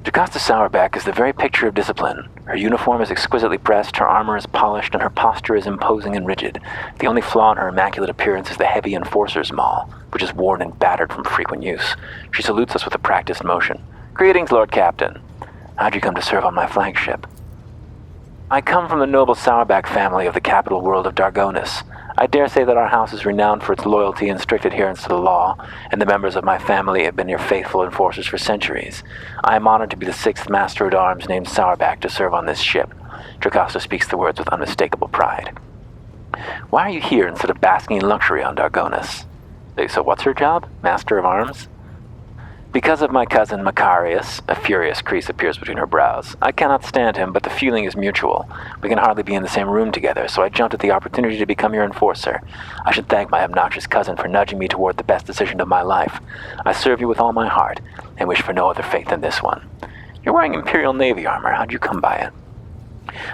Jocasta Sourback is the very picture of discipline. Her uniform is exquisitely pressed, her armor is polished, and her posture is imposing and rigid. The only flaw in her immaculate appearance is the heavy enforcer's maul, which is worn and battered from frequent use. She salutes us with a practiced motion. Greetings, Lord Captain. How'd you come to serve on my flagship? I come from the noble Sourback family of the capital world of Dargonis. I dare say that our house is renowned for its loyalty and strict adherence to the law, and the members of my family have been your faithful enforcers for centuries. I am honored to be the 6th Master-at-Arms named Sourback to serve on this ship. Jocasta speaks the words with unmistakable pride. Why are you here instead of basking in luxury on Dargonis? So what's her job? Master of Arms? Because of my cousin Macarius, a furious crease appears between her brows. I cannot stand him, but the feeling is mutual. We can hardly be in the same room together, so I jumped at the opportunity to become your enforcer. I should thank my obnoxious cousin for nudging me toward the best decision of my life. I serve you with all my heart, and wish for no other fate than this one. You're wearing Imperial Navy armor. How'd you come by it?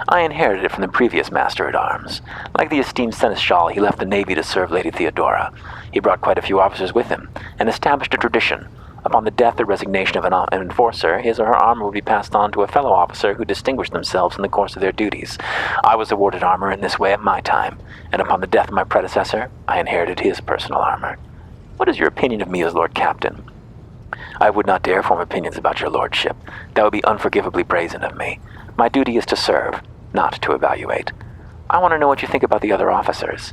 I inherited it from the previous Master-at-Arms. Like the esteemed Seneschal, he left the Navy to serve Lady Theodora. He brought quite a few officers with him, and established a tradition. Upon the death or resignation of an enforcer, his or her armor would be passed on to a fellow officer who distinguished themselves in the course of their duties. I was awarded armor in this way at my time, and upon the death of my predecessor, I inherited his personal armor. What is your opinion of me as Lord Captain? I would not dare form opinions about your lordship. That would be unforgivably brazen of me. My duty is to serve, not to evaluate. I want to know what you think about the other officers.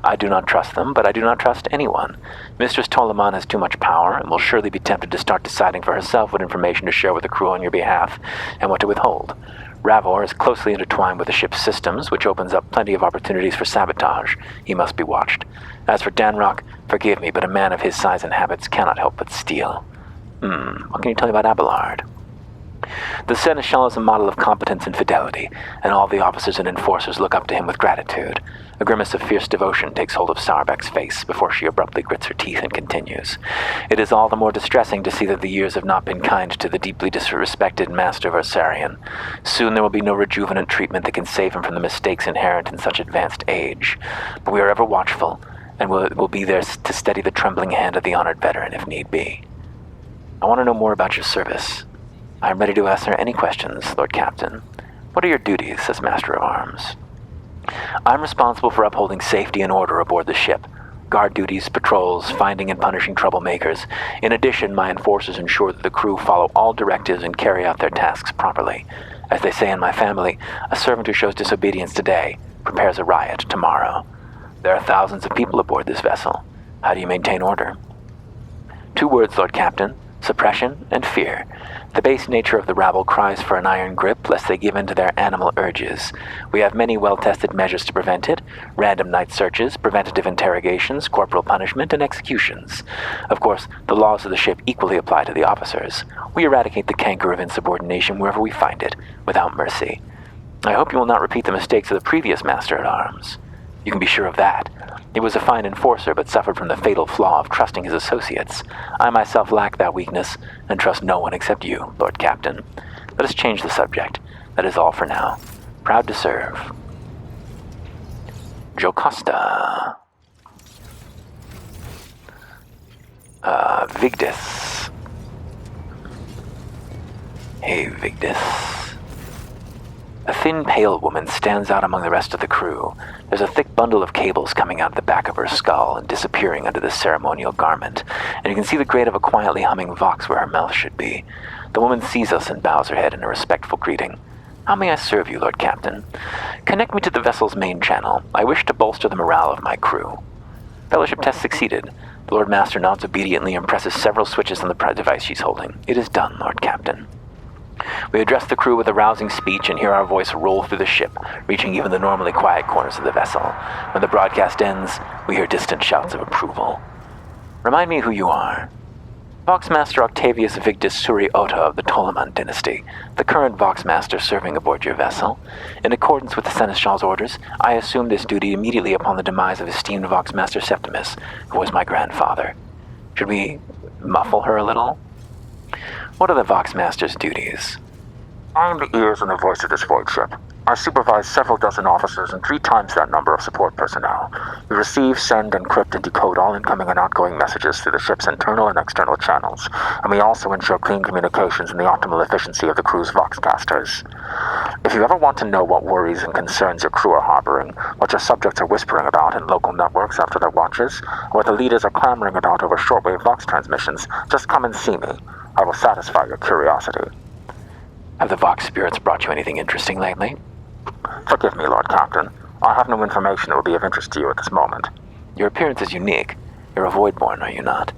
I do not trust them, but I do not trust anyone. Mistress Tolaman has too much power and will surely be tempted to start deciding for herself what information to share with the crew on your behalf and what to withhold. Ravor is closely intertwined with the ship's systems, which opens up plenty of opportunities for sabotage. He must be watched. As for Danrock, forgive me, but a man of his size and habits cannot help but steal. What can you tell me about Abelard? The Seneschal is a model of competence and fidelity, and all the officers and enforcers look up to him with gratitude. A grimace of fierce devotion takes hold of Sourbeck's face before she abruptly grits her teeth and continues. It is all the more distressing to see that the years have not been kind to the deeply disrespected Master Versarion. Soon there will be no rejuvenant treatment that can save him from the mistakes inherent in such advanced age. But we are ever watchful, and will be there to steady the trembling hand of the honored veteran if need be. I want to know more about your service. I am ready to answer any questions, Lord Captain. What are your duties as Master of Arms? I'm responsible for upholding safety and order aboard the ship. Guard duties, patrols, finding and punishing troublemakers. In addition, my enforcers ensure that the crew follow all directives and carry out their tasks properly. As they say in my family, a servant who shows disobedience today prepares a riot tomorrow. There are thousands of people aboard this vessel. How do you maintain order? 2 words, Lord Captain: suppression and fear. The base nature of the rabble cries for an iron grip lest they give in to their animal urges. We have many well-tested measures to prevent it: random night searches, preventative interrogations, corporal punishment, and executions. Of course, the laws of the ship equally apply to the officers. We eradicate the canker of insubordination wherever we find it, without mercy. I hope you will not repeat the mistakes of the previous Master-at-Arms. You can be sure of that. He was a fine enforcer, but suffered from the fatal flaw of trusting his associates. I myself lack that weakness, and trust no one except you, Lord Captain. Let us change the subject. That is all for now. Proud to serve. Jocasta. Vigdis. Hey, Vigdis. A thin, pale woman stands out among the rest of the crew. There's a thick bundle of cables coming out the back of her skull and disappearing under the ceremonial garment, and you can see the grate of a quietly humming vox where her mouth should be. The woman sees us and bows her head in a respectful greeting. How may I serve you, Lord Captain? Connect me to the vessel's main channel. I wish to bolster the morale of my crew. Fellowship test succeeded. The Lord Master nods obediently and presses several switches on the device she's holding. It is done, Lord Captain. We address the crew with a rousing speech and hear our voice roll through the ship, reaching even the normally quiet corners of the vessel. When the broadcast ends, we hear distant shouts of approval. Remind me who you are. Voxmaster Octavius Vigdis Suri Ota of the Tolaman dynasty, the current Voxmaster serving aboard your vessel. In accordance with the Seneschal's orders, I assumed this duty immediately upon the demise of esteemed Voxmaster Septimus, who was my grandfather. Should we muffle her a little? What are the Voxmaster's duties? I am the ears and the voice of this void ship. I supervise several dozen officers and 3 times that number of support personnel. We receive, send, encrypt, and decode all incoming and outgoing messages through the ship's internal and external channels, and we also ensure clean communications and the optimal efficiency of the crew's Voxcasters. If you ever want to know what worries and concerns your crew are harboring, what your subjects are whispering about in local networks after their watches, or what the leaders are clamoring about over shortwave Vox transmissions, just come and see me. I will satisfy your curiosity. Have the Vox spirits brought you anything interesting lately? Forgive me, Lord Captain. I have no information that will be of interest to you at this moment. Your appearance is unique. You're a Voidborn, are you not?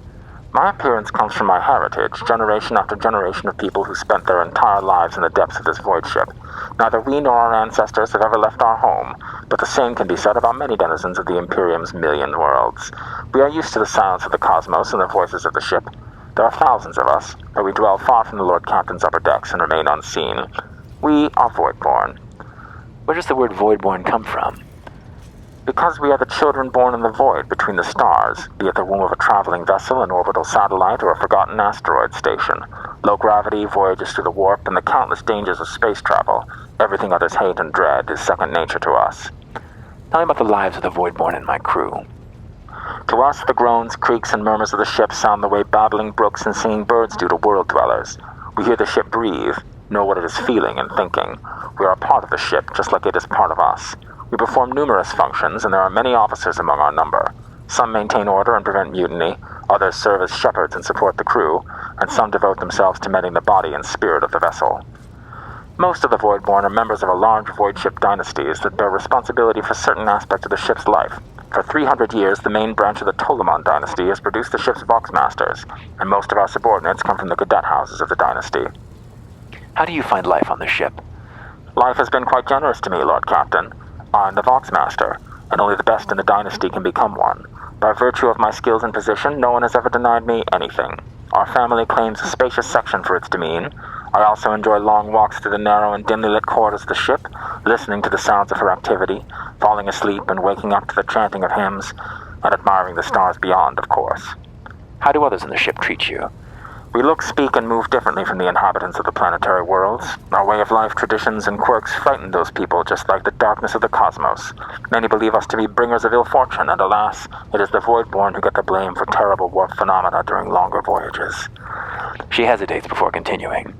My appearance comes from my heritage, generation after generation of people who spent their entire lives in the depths of this void ship. Neither we nor our ancestors have ever left our home, but the same can be said about many denizens of the Imperium's million worlds. We are used to the silence of the cosmos and the voices of the ship. There are thousands of us, but we dwell far from the Lord Captain's upper decks and remain unseen. We are Voidborn. Where does the word Voidborn come from? Because we are the children born in the void between the stars, be it the womb of a traveling vessel, an orbital satellite, or a forgotten asteroid station. Low gravity, voyages through the warp, and the countless dangers of space travel. Everything others hate and dread is second nature to us. Tell me about the lives of the Voidborn and my crew. To us, the groans, creaks, and murmurs of the ship sound the way babbling brooks and singing birds do to world dwellers. We hear the ship breathe, know what it is feeling and thinking. We are a part of the ship, just like it is part of us. We perform numerous functions, and there are many officers among our number. Some maintain order and prevent mutiny. Others serve as shepherds and support the crew, and some devote themselves to mending the body and spirit of the vessel. Most of the Voidborn are members of a large void ship dynasties that bear responsibility for certain aspects of the ship's life. For 300 years, the main branch of the Ptolemon dynasty has produced the ship's Voxmasters, and most of our subordinates come from the cadet houses of the dynasty. How do you find life on the ship? Life has been quite generous to me, Lord Captain. I'm the Voxmaster, and only the best in the dynasty can become one. By virtue of my skills and position, no one has ever denied me anything. Our family claims a spacious section for its demesne. I also enjoy long walks through the narrow and dimly lit corridors of the ship, listening to the sounds of her activity, falling asleep and waking up to the chanting of hymns, and admiring the stars beyond, of course. How do others in the ship treat you? We look, speak, and move differently from the inhabitants of the planetary worlds. Our way of life, traditions, and quirks frighten those people just like the darkness of the cosmos. Many believe us to be bringers of ill fortune, and alas, it is the Voidborn who get the blame for terrible warp phenomena during longer voyages. She hesitates before continuing.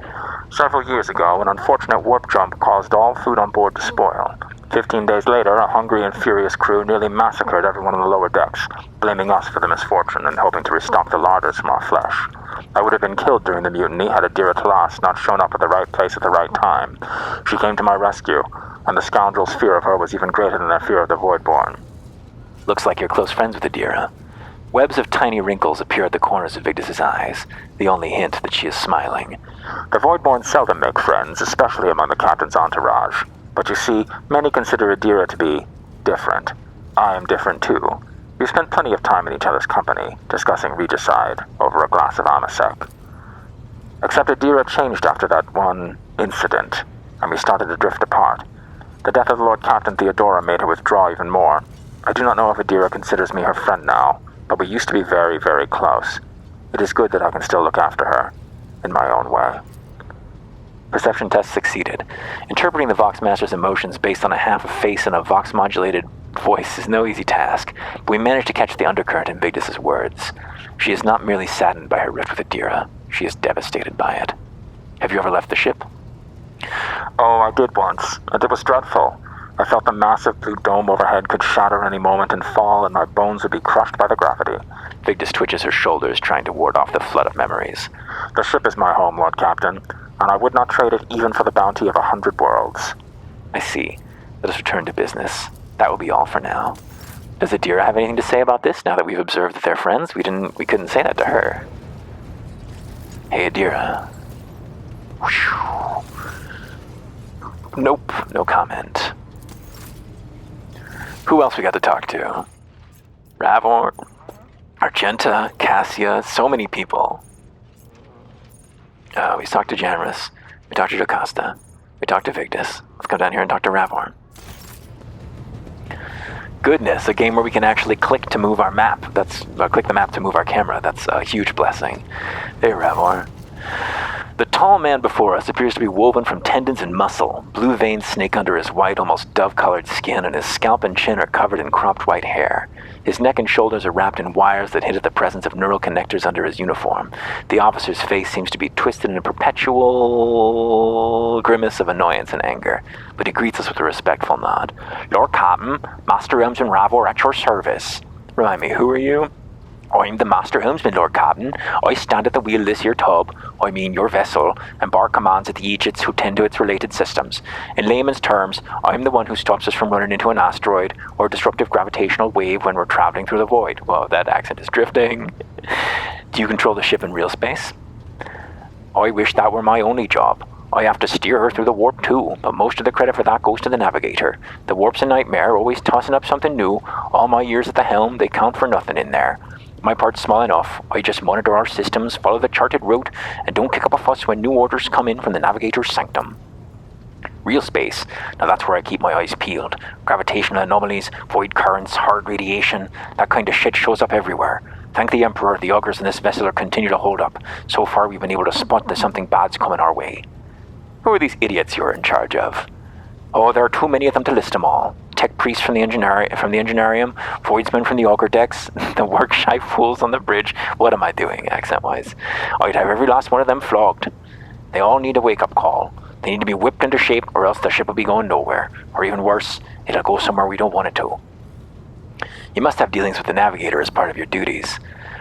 Several years ago, an unfortunate warp jump caused all food on board to spoil. 15 days later, a hungry and furious crew nearly massacred everyone on the lower decks, blaming us for the misfortune and hoping to restock the larders from our flesh. I would have been killed during the mutiny had Adira Talas not shown up at the right place at the right time. She came to my rescue, and the scoundrels' fear of her was even greater than their fear of the Voidborn. Looks like you're close friends with Adira. Webs of tiny wrinkles appear at the corners of Vigdis's eyes, the only hint that she is smiling. The Voidborn seldom make friends, especially among the captain's entourage. But you see, many consider Adira to be different. I am different too. We've spent plenty of time in each other's company, discussing regicide over a glass of Amasek. Except Adira changed after that one incident, and we started to drift apart. The death of Lord Captain Theodora made her withdraw even more. I do not know if Adira considers me her friend now, but we used to be very, very close. It is good that I can still look after her, in my own way. Perception test succeeded. Interpreting the Voxmaster's emotions based on a half a face and a Vox-modulated voice is no easy task, but we managed to catch the undercurrent in Vigdis's words. She is not merely saddened by her rift with Adira, she is devastated by it. Have you ever left the ship? Oh, I did once, and it was dreadful. I felt the massive blue dome overhead could shatter any moment and fall, and my bones would be crushed by the gravity. Vigdis twitches her shoulders, trying to ward off the flood of memories. The ship is my home, Lord Captain, and I would not trade it even for the bounty of 100 worlds. I see. Let us return to business. That will be all for now. Does Adira have anything to say about this, now that we've observed that they're friends? We couldn't say that to her. Hey, Adira. Whew. Nope, no comment. Who else we got to talk to? Ravor, Argenta, Cassia, so many people. We talked to Janris. We talked to Jocasta. We talked to Vigdis. Let's come down here and talk to Ravor. Goodness, a game where we can actually click to move our map. Click the map to move our camera. That's a huge blessing. Hey, Ravor. The tall man before us appears to be woven from tendons and muscle. Blue veins snake under his white, almost dove-colored skin, and his scalp and chin are covered in cropped white hair. His neck and shoulders are wrapped in wires that hint at the presence of neural connectors under his uniform. The officer's face seems to be twisted in a perpetual grimace of annoyance and anger, but he greets us with a respectful nod. Lord Captain, Master Helmsman Ravor at your service. Remind me, who are you? I'm the Master Helmsman, Lord Captain. I stand at the wheel of this here tub, I mean your vessel, and bar commands at the Aegis who tend to its related systems. In layman's terms, I'm the one who stops us from running into an asteroid or a disruptive gravitational wave when we're traveling through the void. Whoa, that accent is drifting. Do you control the ship in real space? I wish that were my only job. I have to steer her through the warp too, but most of the credit for that goes to the navigator. The warp's a nightmare, always tossing up something new. All my years at the helm, they count for nothing in there. My part's small enough. I just monitor our systems, follow the charted route, and don't kick up a fuss when new orders come in from the navigator's sanctum. Real space. Now that's where I keep my eyes peeled. Gravitational anomalies, void currents, hard radiation, that kind of shit shows up everywhere. Thank the Emperor, the augurs in this vessel continue to hold up. So far we've been able to spot that something bad's coming our way. Who are these idiots you're in charge of? Oh, there are too many of them to list them all. Tech priests from the engineerium, voidsmen from the auger decks, the work-shy fools on the bridge. What am I doing, accent-wise? I'd have every last one of them flogged. They all need a wake-up call. They need to be whipped into shape, or else the ship will be going nowhere. Or even worse, it'll go somewhere we don't want it to. You must have dealings with the navigator as part of your duties.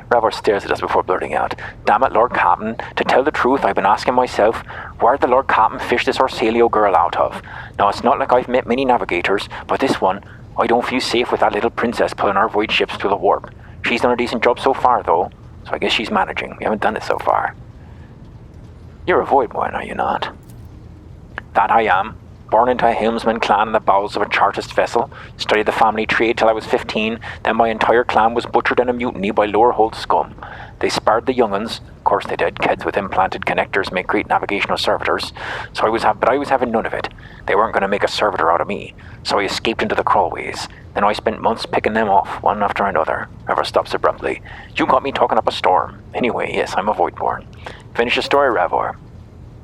Ravor stares at us before blurting out, "Damn it, Lord Captain, to tell the truth, I've been asking myself, where'd the Lord Captain fish this Orsalio girl out of? Now, it's not like I've met many navigators, but this one, I don't feel safe with that little princess pulling our void ships through the warp. She's done a decent job so far, though, so I guess she's managing. We haven't done it so far." "You're a Voidborn, are you not?" "That I am. Born into a helmsman clan in the bowels of a Chartist vessel, studied the family trade till I was 15, then my entire clan was butchered in a mutiny by Lowerhold scum. They spared the young'uns, of course they did, kids with implanted connectors make great navigational servitors, but I was having none of it. They weren't going to make a servitor out of me, so I escaped into the crawlways. Then I spent months picking them off, one after another." Ravor stops abruptly. "You got me talking up a storm. Anyway, yes, I'm a Voidborn. Finish your story, Ravor."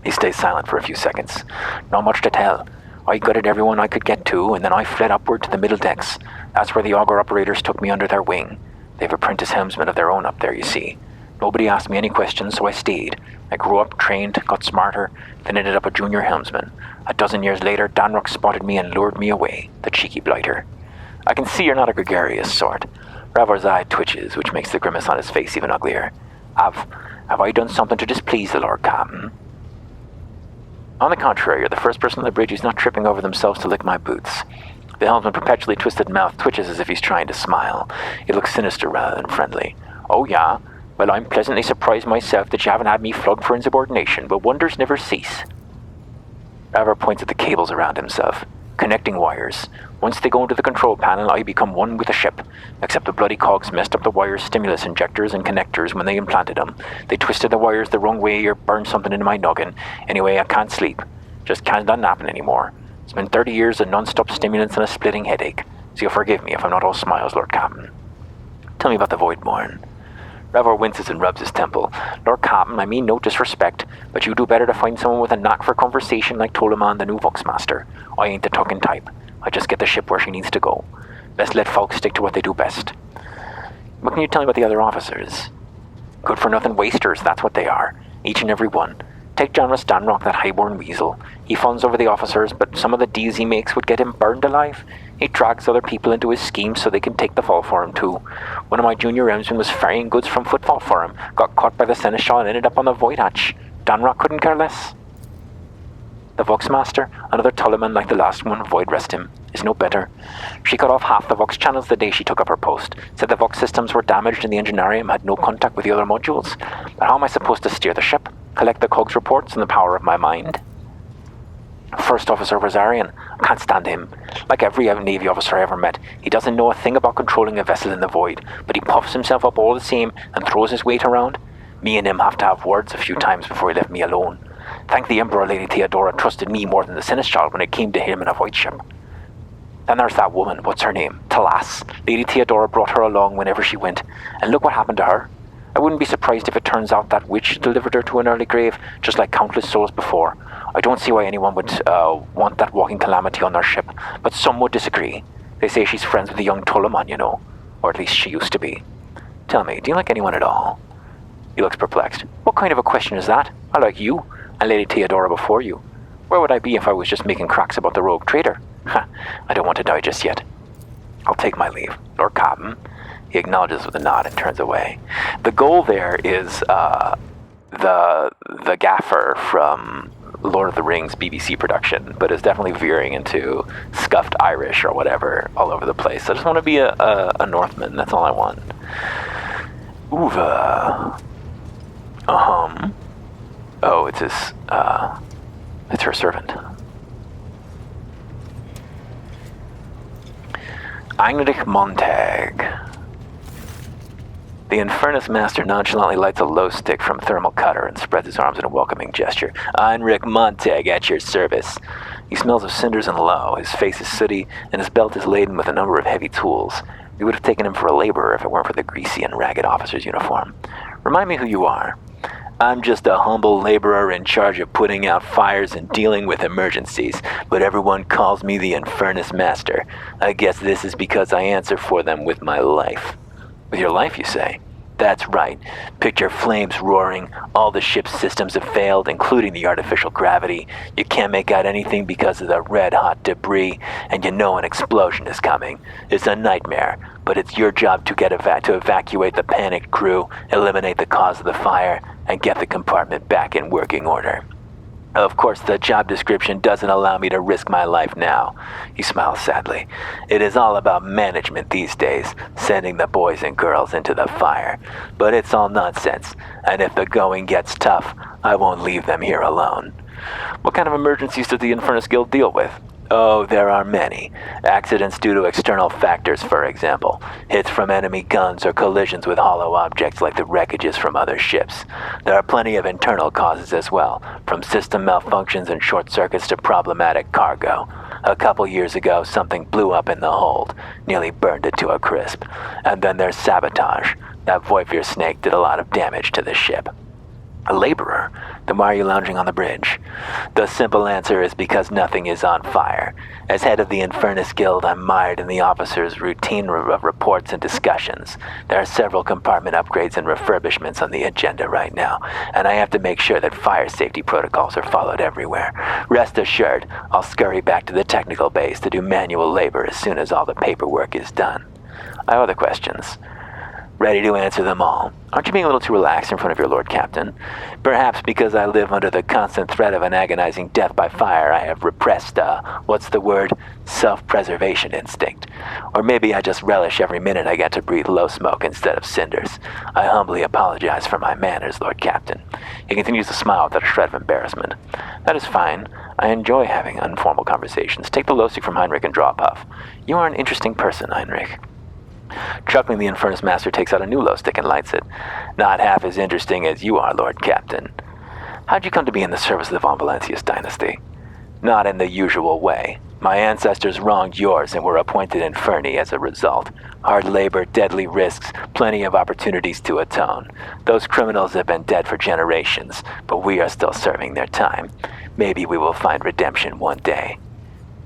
He stays silent for a few seconds. "Not much to tell. I gutted everyone I could get to, and then I fled upward to the middle decks. That's where the auger operators took me under their wing. They've apprentice helmsmen of their own up there, you see. Nobody asked me any questions, so I stayed. I grew up, trained, got smarter, then ended up a junior helmsman. A dozen years later, Danrock spotted me and lured me away, the cheeky blighter. I can see you're not a gregarious sort." Ravor's eye twitches, which makes the grimace on his face even uglier. Have I done something to displease the Lord Captain?" "On the contrary, you're the first person on the bridge who's not tripping over themselves to lick my boots." The helmsman's perpetually twisted mouth twitches as if he's trying to smile. He looks sinister rather than friendly. "Oh yeah? Well, I'm pleasantly surprised myself that you haven't had me flogged for insubordination, but wonders never cease." Ravor points at the cables around himself. "Connecting wires. Once they go into the control panel, I become one with the ship. Except the bloody cogs messed up the wire's stimulus injectors and connectors when they implanted them. They twisted the wires the wrong way or burned something into my noggin. Anyway, I can't sleep. Just can't done napping anymore. It's been 30 years of non-stop stimulants and a splitting headache. So you'll forgive me if I'm not all smiles, Lord Captain." "Tell me about the Voidborn." Ravor winces and rubs his temple. "Lord Captain, I mean no disrespect, but you do better to find someone with a knack for conversation like Tolaman, the new Voxmaster. I ain't the tucking type. I just get the ship where she needs to go. Best let folks stick to what they do best." "What can you tell me about the other officers?" "Good-for-nothing wasters, that's what they are. Each and every one. Take Janus Danrock, that highborn weasel. He fawns over the officers, but some of the deals he makes would get him burned alive. He drags other people into his schemes so they can take the fall for him too. One of my junior helmsmen was ferrying goods from Footfall for him, got caught by the Seneschal and ended up on the Void Hatch. Danrock couldn't care less. The Voxmaster, another Tulaman like the last one, Void rest him, is no better. She cut off half the Vox channels the day she took up her post, said the Vox systems were damaged and the Engineerium had no contact with the other modules. But how am I supposed to steer the ship? Collect the Cogs reports and the power of my mind? First Officer Rosarian, I can't stand him. Like every Navy officer I ever met, he doesn't know a thing about controlling a vessel in the void, but he puffs himself up all the same and throws his weight around. Me and him have to have words a few times before he left me alone. Thank the Emperor Lady Theodora trusted me more than the Seneschal when it came to him in a void ship. Then there's that woman, what's her name? Talas. Lady Theodora brought her along whenever she went, and look what happened to her. I wouldn't be surprised if it turns out that witch delivered her to an early grave, just like countless souls before. I don't see why anyone would want that walking calamity on their ship, but some would disagree. They say she's friends with the young Tulaman, you know, or at least she used to be. Tell me, do you like anyone at all? He looks perplexed. What kind of a question is that? I like you, and Lady Theodora before you. Where would I be if I was just making cracks about the rogue trader? Ha, I don't want to die just yet. I'll take my leave, Lord Captain. He acknowledges with a nod and turns away. The goal there is the gaffer from Lord of the Rings BBC production, but is definitely veering into scuffed Irish or whatever all over the place. I just want to be a Northman. That's all I want. Uva. Oh, it's it's her servant. Heinrich Montag. The Infernus Master nonchalantly lights a low stick from thermal cutter and spreads his arms in a welcoming gesture. Heinrich Montag at your service. He smells of cinders and low, his face is sooty, and his belt is laden with a number of heavy tools. We would have taken him for a laborer if it weren't for the greasy and ragged officer's uniform. Remind me who you are. I'm just a humble laborer in charge of putting out fires and dealing with emergencies, but everyone calls me the Infernus Master. I guess this is because I answer for them with my life. With your life, you say? That's right. Picture flames roaring, all the ship's systems have failed, including the artificial gravity. You can't make out anything because of the red-hot debris, and you know an explosion is coming. It's a nightmare, but it's your job to to evacuate the panicked crew, eliminate the cause of the fire, and get the compartment back in working order. Of course, the job description doesn't allow me to risk my life now. He smiles sadly. It is all about management these days, sending the boys and girls into the fire. But it's all nonsense, and if the going gets tough, I won't leave them here alone. What kind of emergencies does the Infernus Guild deal with? Oh, there are many. Accidents due to external factors, for example. Hits from enemy guns or collisions with hollow objects like the wreckages from other ships. There are plenty of internal causes as well, from system malfunctions and short circuits to problematic cargo. A couple years ago, something blew up in the hold, nearly burned it to a crisp. And then there's sabotage. That Voivir snake did a lot of damage to the ship. A laborer? Then why are you lounging on the bridge? The simple answer is because nothing is on fire. As head of the Infernus Guild, I'm mired in the officers' routine reports and discussions. There are several compartment upgrades and refurbishments on the agenda right now, and I have to make sure that fire safety protocols are followed everywhere. Rest assured, I'll scurry back to the technical base to do manual labor as soon as all the paperwork is done. I have other questions. Ready to answer them all. Aren't you being a little too relaxed in front of your Lord Captain? Perhaps because I live under the constant threat of an agonizing death by fire, I have repressed, self-preservation instinct. Or maybe I just relish every minute I get to breathe low smoke instead of cinders. I humbly apologize for my manners, Lord Captain. He continues to smile without a shred of embarrassment. That is fine. I enjoy having informal conversations. Take the lowstick from Heinrich and draw a puff. You are an interesting person, Heinrich. Chuckling, the Infernus Master takes out a new glow stick and lights it. Not half as interesting as you are, Lord Captain. How'd you come to be in the service of the Von Valancius dynasty? Not in the usual way. My ancestors wronged yours and were appointed Inferni as a result. Hard labor, deadly risks, plenty of opportunities to atone. Those criminals have been dead for generations, but we are still serving their time. Maybe we will find redemption one day.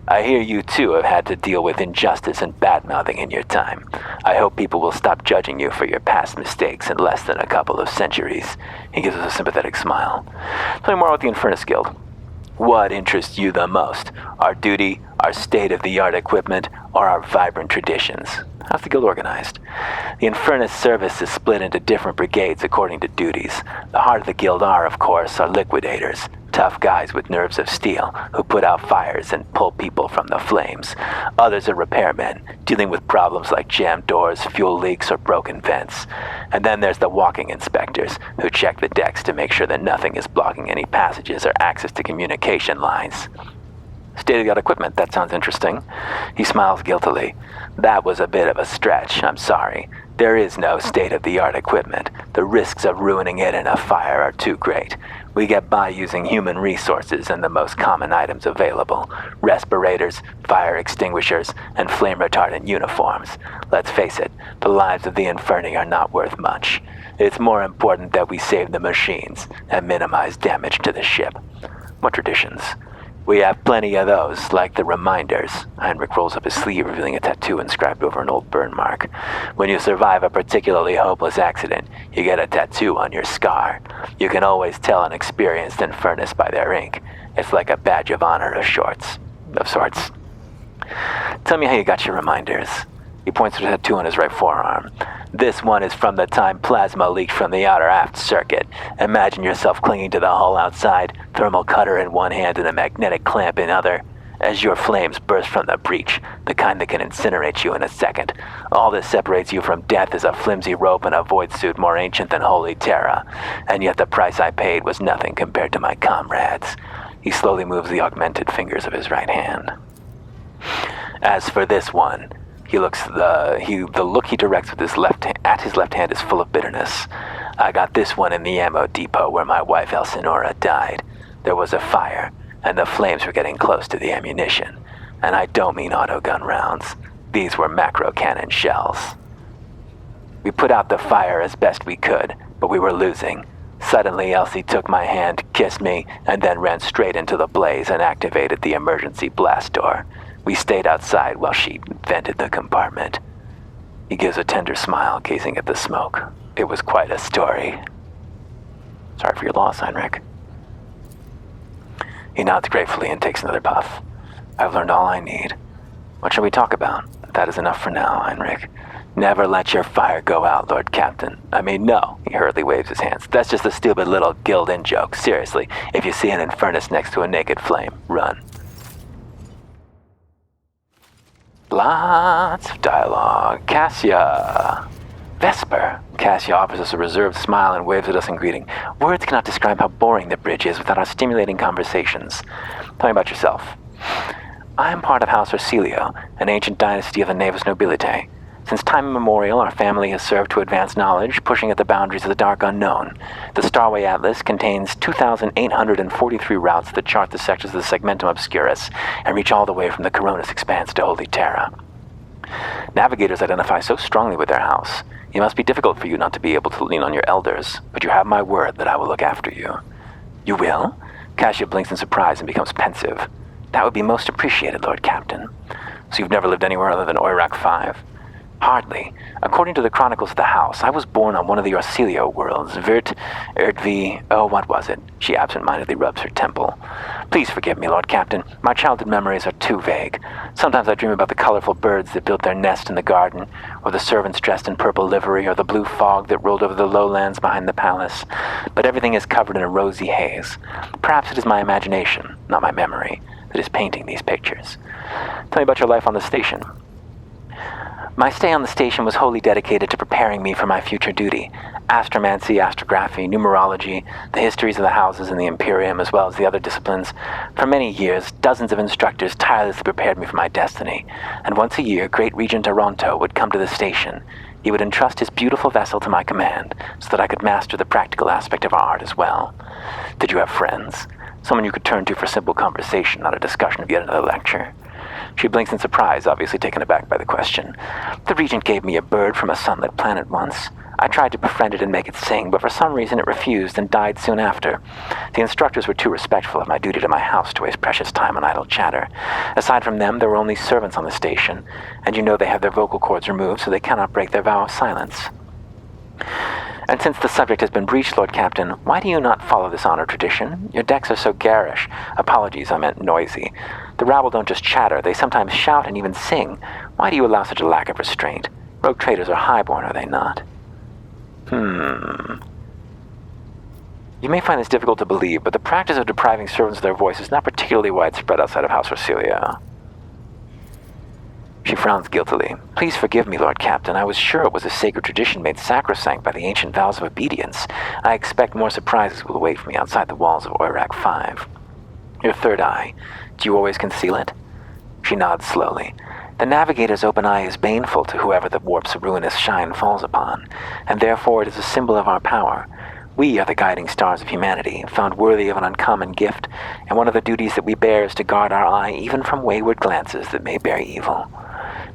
I hear you too have had to deal with injustice and bad-mouthing in your time. I hope people will stop judging you for your past mistakes in less than a couple of centuries. He gives us a sympathetic smile. Tell me more about the Infernus Guild. What interests you the most? Our duty, our state-of-the-art equipment, or our vibrant traditions? How's the guild organized? The Infernus service is split into different brigades according to duties. The heart of the guild are, of course, our liquidators. Tough guys with nerves of steel who put out fires and pull people from the flames. Others are repairmen, dealing with problems like jammed doors, fuel leaks, or broken vents. And then there's the walking inspectors, who check the decks to make sure that nothing is blocking any passages or access to communication lines. State-of-the-art equipment, that sounds interesting. He smiles guiltily. That was a bit of a stretch, I'm sorry. There is no state-of-the-art equipment. The risks of ruining it in a fire are too great. We get by using human resources and the most common items available. Respirators, fire extinguishers, and flame-retardant uniforms. Let's face it, the lives of the Inferni are not worth much. It's more important that we save the machines and minimize damage to the ship. What traditions? We have plenty of those, like the reminders. Heinrich rolls up his sleeve, revealing a tattoo inscribed over an old burn mark. When you survive a particularly hopeless accident, you get a tattoo on your scar. You can always tell an experienced Infernus by their ink. It's like a badge of honor of sorts. Tell me how you got your reminders. He points to the tattoo on his right forearm. This one is from the time plasma leaked from the outer aft circuit. Imagine yourself clinging to the hull outside, thermal cutter in one hand and a magnetic clamp in other. As your flames burst from the breach, the kind that can incinerate you in a second. All that separates you from death is a flimsy rope and a void suit more ancient than Holy Terra. And yet the price I paid was nothing compared to my comrades. He slowly moves the augmented fingers of his right hand. As for this one, the look he directs with his left hand is full of bitterness. I got this one in the ammo depot where my wife Elsinora died. There was a fire, and the flames were getting close to the ammunition. And I don't mean autogun rounds. These were macro cannon shells. We put out the fire as best we could, but we were losing. Suddenly, Elsie took my hand, kissed me, and then ran straight into the blaze and activated the emergency blast door. We stayed outside while she vented the compartment. He gives a tender smile, gazing at the smoke. It was quite a story. Sorry for your loss, Heinrich. He nods gratefully and takes another puff. I've learned all I need. What shall we talk about? That is enough for now, Heinrich. Never let your fire go out, Lord Captain. I mean, no, he hurriedly waves his hands. That's just a stupid little Gildan joke. Seriously, if you see an infernus next to a naked flame, run. Lots of dialogue. Cassia. Vesper. Cassia offers us a reserved smile and waves at us in greeting. Words cannot describe how boring the bridge is without our stimulating conversations. Tell me about yourself. I am part of House Orsilio, an ancient dynasty of the Navis Nobilitae. Since time immemorial, our family has served to advance knowledge, pushing at the boundaries of the dark unknown. The Starway Atlas contains 2,843 routes that chart the sectors of the Segmentum Obscurus and reach all the way from the Coronis Expanse to Holy Terra. Navigators identify so strongly with their house. It must be difficult for you not to be able to lean on your elders, but you have my word that I will look after you. You will? Cassia blinks in surprise and becomes pensive. That would be most appreciated, Lord Captain. So you've never lived anywhere other than Oirak 5? Hardly. According to the chronicles of the house, I was born on one of the Orsilio worlds, what was it? She absent-mindedly rubs her temple. Please forgive me, Lord Captain. My childhood memories are too vague. Sometimes I dream about the colorful birds that built their nest in the garden, or the servants dressed in purple livery, or the blue fog that rolled over the lowlands behind the palace. But everything is covered in a rosy haze. Perhaps it is my imagination, not my memory, that is painting these pictures. Tell me about your life on the station. My stay on the station was wholly dedicated to preparing me for my future duty. Astromancy, astrography, numerology, the histories of the houses in the Imperium, as well as the other disciplines. For many years, dozens of instructors tirelessly prepared me for my destiny. And once a year, Great Regent Aronto would come to the station. He would entrust his beautiful vessel to my command, so that I could master the practical aspect of our art as well. Did you have friends? Someone you could turn to for simple conversation, not a discussion of yet another lecture? She blinks in surprise, obviously taken aback by the question. The Regent gave me a bird from a sunlit planet once. I tried to befriend it and make it sing, but for some reason it refused and died soon after. The instructors were too respectful of my duty to my house to waste precious time on idle chatter. Aside from them, there were only servants on the station, and you know they have their vocal cords removed so they cannot break their vow of silence. And since the subject has been breached, Lord Captain, why do you not follow this honor tradition? Your decks are so garish. Apologies, I meant noisy. The rabble don't just chatter, they sometimes shout and even sing. Why do you allow such a lack of restraint? Rogue traders are highborn, are they not? You may find this difficult to believe, but the practice of depriving servants of their voice is not particularly widespread outside of House Orsilio. She frowns guiltily. Please forgive me, Lord Captain. I was sure it was a sacred tradition made sacrosanct by the ancient vows of obedience. I expect more surprises will await for me outside the walls of Oirak 5. Your third eye. Do you always conceal it? She nods slowly. The navigator's open eye is baneful to whoever the warp's ruinous shine falls upon, and therefore it is a symbol of our power. We are the guiding stars of humanity, found worthy of an uncommon gift, and one of the duties that we bear is to guard our eye even from wayward glances that may bear evil.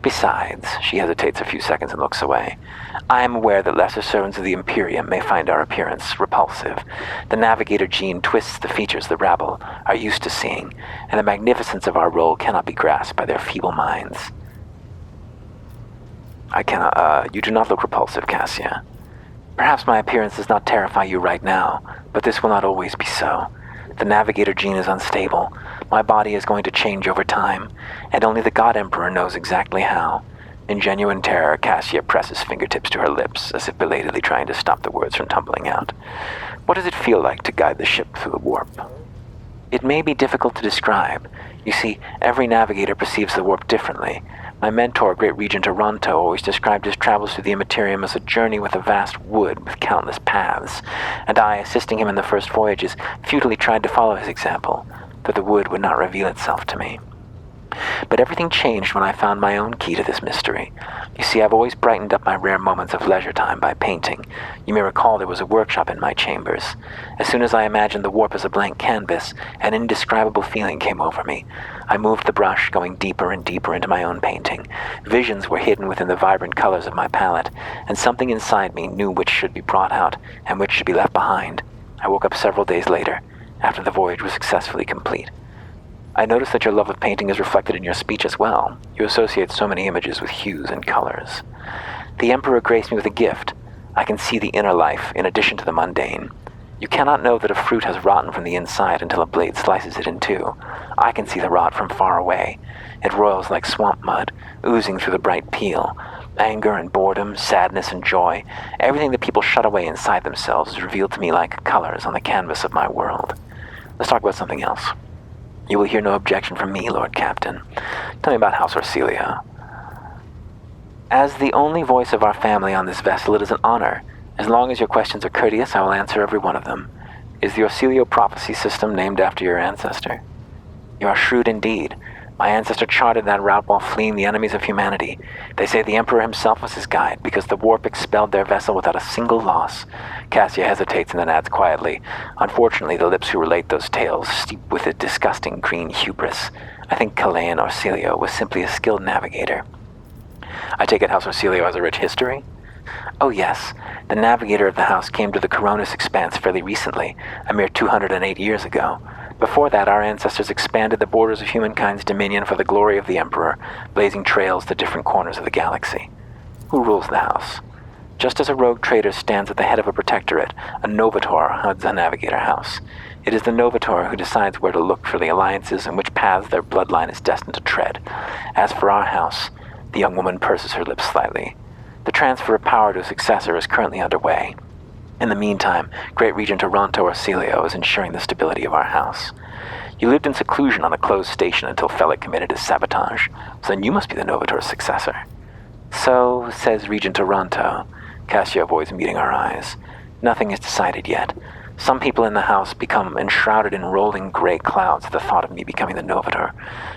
Besides, she hesitates a few seconds and looks away, I am aware that lesser servants of the Imperium may find our appearance repulsive. The navigator gene twists the features the rabble are used to seeing, and the magnificence of our role cannot be grasped by their feeble minds. You do not look repulsive, Cassia. Perhaps my appearance does not terrify you right now, but this will not always be so. The navigator gene is unstable. My body is going to change over time, and only the God Emperor knows exactly how. In genuine terror, Cassia presses fingertips to her lips, as if belatedly trying to stop the words from tumbling out. What does it feel like to guide the ship through the warp? It may be difficult to describe. You see, every navigator perceives the warp differently. My mentor, Great Regent Aronto, always described his travels through the Immaterium as a journey with a vast wood with countless paths, and I, assisting him in the first voyages, futilely tried to follow his example, though the wood would not reveal itself to me. But everything changed when I found my own key to this mystery. You see, I've always brightened up my rare moments of leisure time by painting. You may recall there was a workshop in my chambers. As soon as I imagined the warp as a blank canvas, an indescribable feeling came over me. I moved the brush, going deeper and deeper into my own painting. Visions were hidden within the vibrant colors of my palette, and something inside me knew which should be brought out and which should be left behind. I woke up several days later, after the voyage was successfully complete. I noticed that your love of painting is reflected in your speech as well. You associate so many images with hues and colors. The Emperor graced me with a gift, I can see the inner life in addition to the mundane. You cannot know that a fruit has rotten from the inside until a blade slices it in two. I can see the rot from far away. It roils like swamp mud, oozing through the bright peel. Anger and boredom, sadness and joy, everything that people shut away inside themselves is revealed to me like colors on the canvas of my world. Let's talk about something else. You will hear no objection from me, Lord Captain. Tell me about House Orsilio. As the only voice of our family on this vessel, it is an honor. As long as your questions are courteous, I will answer every one of them. Is the Orsilio prophecy system named after your ancestor? You are shrewd indeed. My ancestor charted that route while fleeing the enemies of humanity. They say the Emperor himself was his guide, because the warp expelled their vessel without a single loss. Cassia hesitates and then adds quietly, unfortunately, the lips who relate those tales steep with a disgusting green hubris. I think Calaean Orsilio was simply a skilled navigator. I take it House Orsilio has a rich history? Oh yes, the navigator of the house came to the Coronis Expanse fairly recently, a mere 208 years ago. Before that, our ancestors expanded the borders of humankind's dominion for the glory of the Emperor, blazing trails to different corners of the galaxy. Who rules the house? Just as a rogue trader stands at the head of a protectorate, a Novator heads the Navigator House. It is the Novator who decides where to look for the alliances and which paths their bloodline is destined to tread. As for our house, the young woman purses her lips slightly. The transfer of power to a successor is currently underway. In the meantime, Great Regent Toronto Orsilio is ensuring the stability of our house. You lived in seclusion on a closed station until Felix committed his sabotage, so then you must be the Novator's successor. So, says Regent Toronto. Cassia avoids meeting our eyes. Nothing is decided yet. Some people in the house become enshrouded in rolling gray clouds at the thought of me becoming the Novator,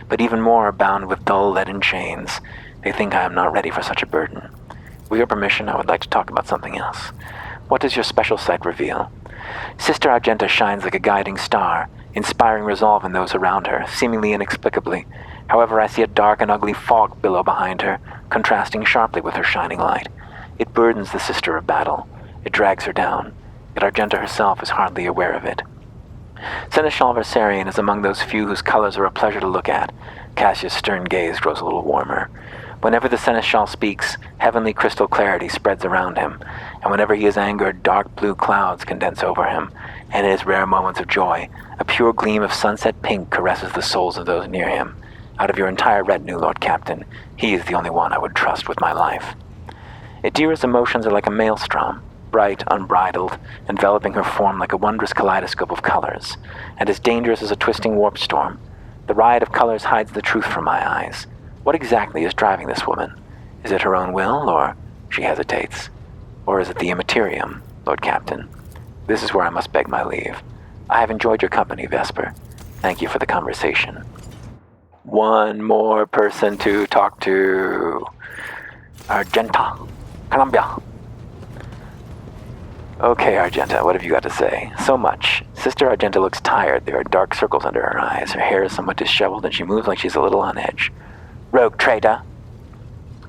but even more are bound with dull leaden chains. They think I am not ready for such a burden. With your permission, I would like to talk about something else. What does your special sight reveal? Sister Argenta shines like a guiding star, inspiring resolve in those around her, seemingly inexplicably. However, I see a dark and ugly fog billow behind her, contrasting sharply with her shining light. It burdens the Sister of Battle. It drags her down. Yet Argenta herself is hardly aware of it. Seneschal Versarion is among those few whose colors are a pleasure to look at. Cassia's stern gaze grows a little warmer. Whenever the Seneschal speaks, heavenly crystal clarity spreads around him, and whenever he is angered, dark blue clouds condense over him, and in his rare moments of joy, a pure gleam of sunset pink caresses the souls of those near him. Out of your entire retinue, Lord Captain, he is the only one I would trust with my life. Idira's emotions are like a maelstrom, bright, unbridled, enveloping her form like a wondrous kaleidoscope of colors, and as dangerous as a twisting warp storm. The riot of colors hides the truth from my eyes. What exactly is driving this woman? Is it her own will, or she hesitates? Or is it the immaterium, Lord Captain? This is where I must beg my leave. I have enjoyed your company, Vesper. Thank you for the conversation. One more person to talk to. Argenta. Columbia. Okay, Argenta, what have you got to say? So much. Sister Argenta looks tired. There are dark circles under her eyes. Her hair is somewhat disheveled, and she moves like she's a little on edge. Rogue trader.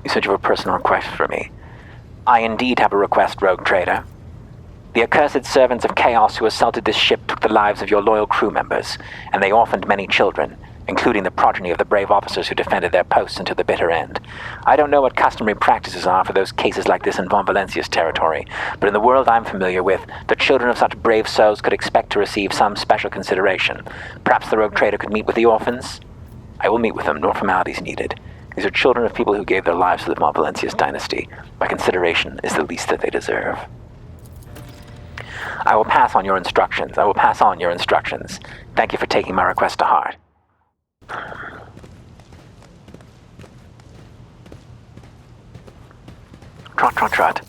You said you have a personal request for me. I indeed have a request, rogue trader. The accursed servants of chaos who assaulted this ship took the lives of your loyal crew members, and they orphaned many children, including the progeny of the brave officers who defended their posts until the bitter end. I don't know what customary practices are for those cases like this in Von Valencia's territory, but in the world I'm familiar with, the children of such brave souls could expect to receive some special consideration. Perhaps the rogue trader could meet with the orphans? I will meet with them, no formalities needed. These are children of people who gave their lives to the Von Valencia's dynasty. My consideration is the least that they deserve. I will pass on your instructions. Thank you for taking my request to heart. Trot, trot, trot.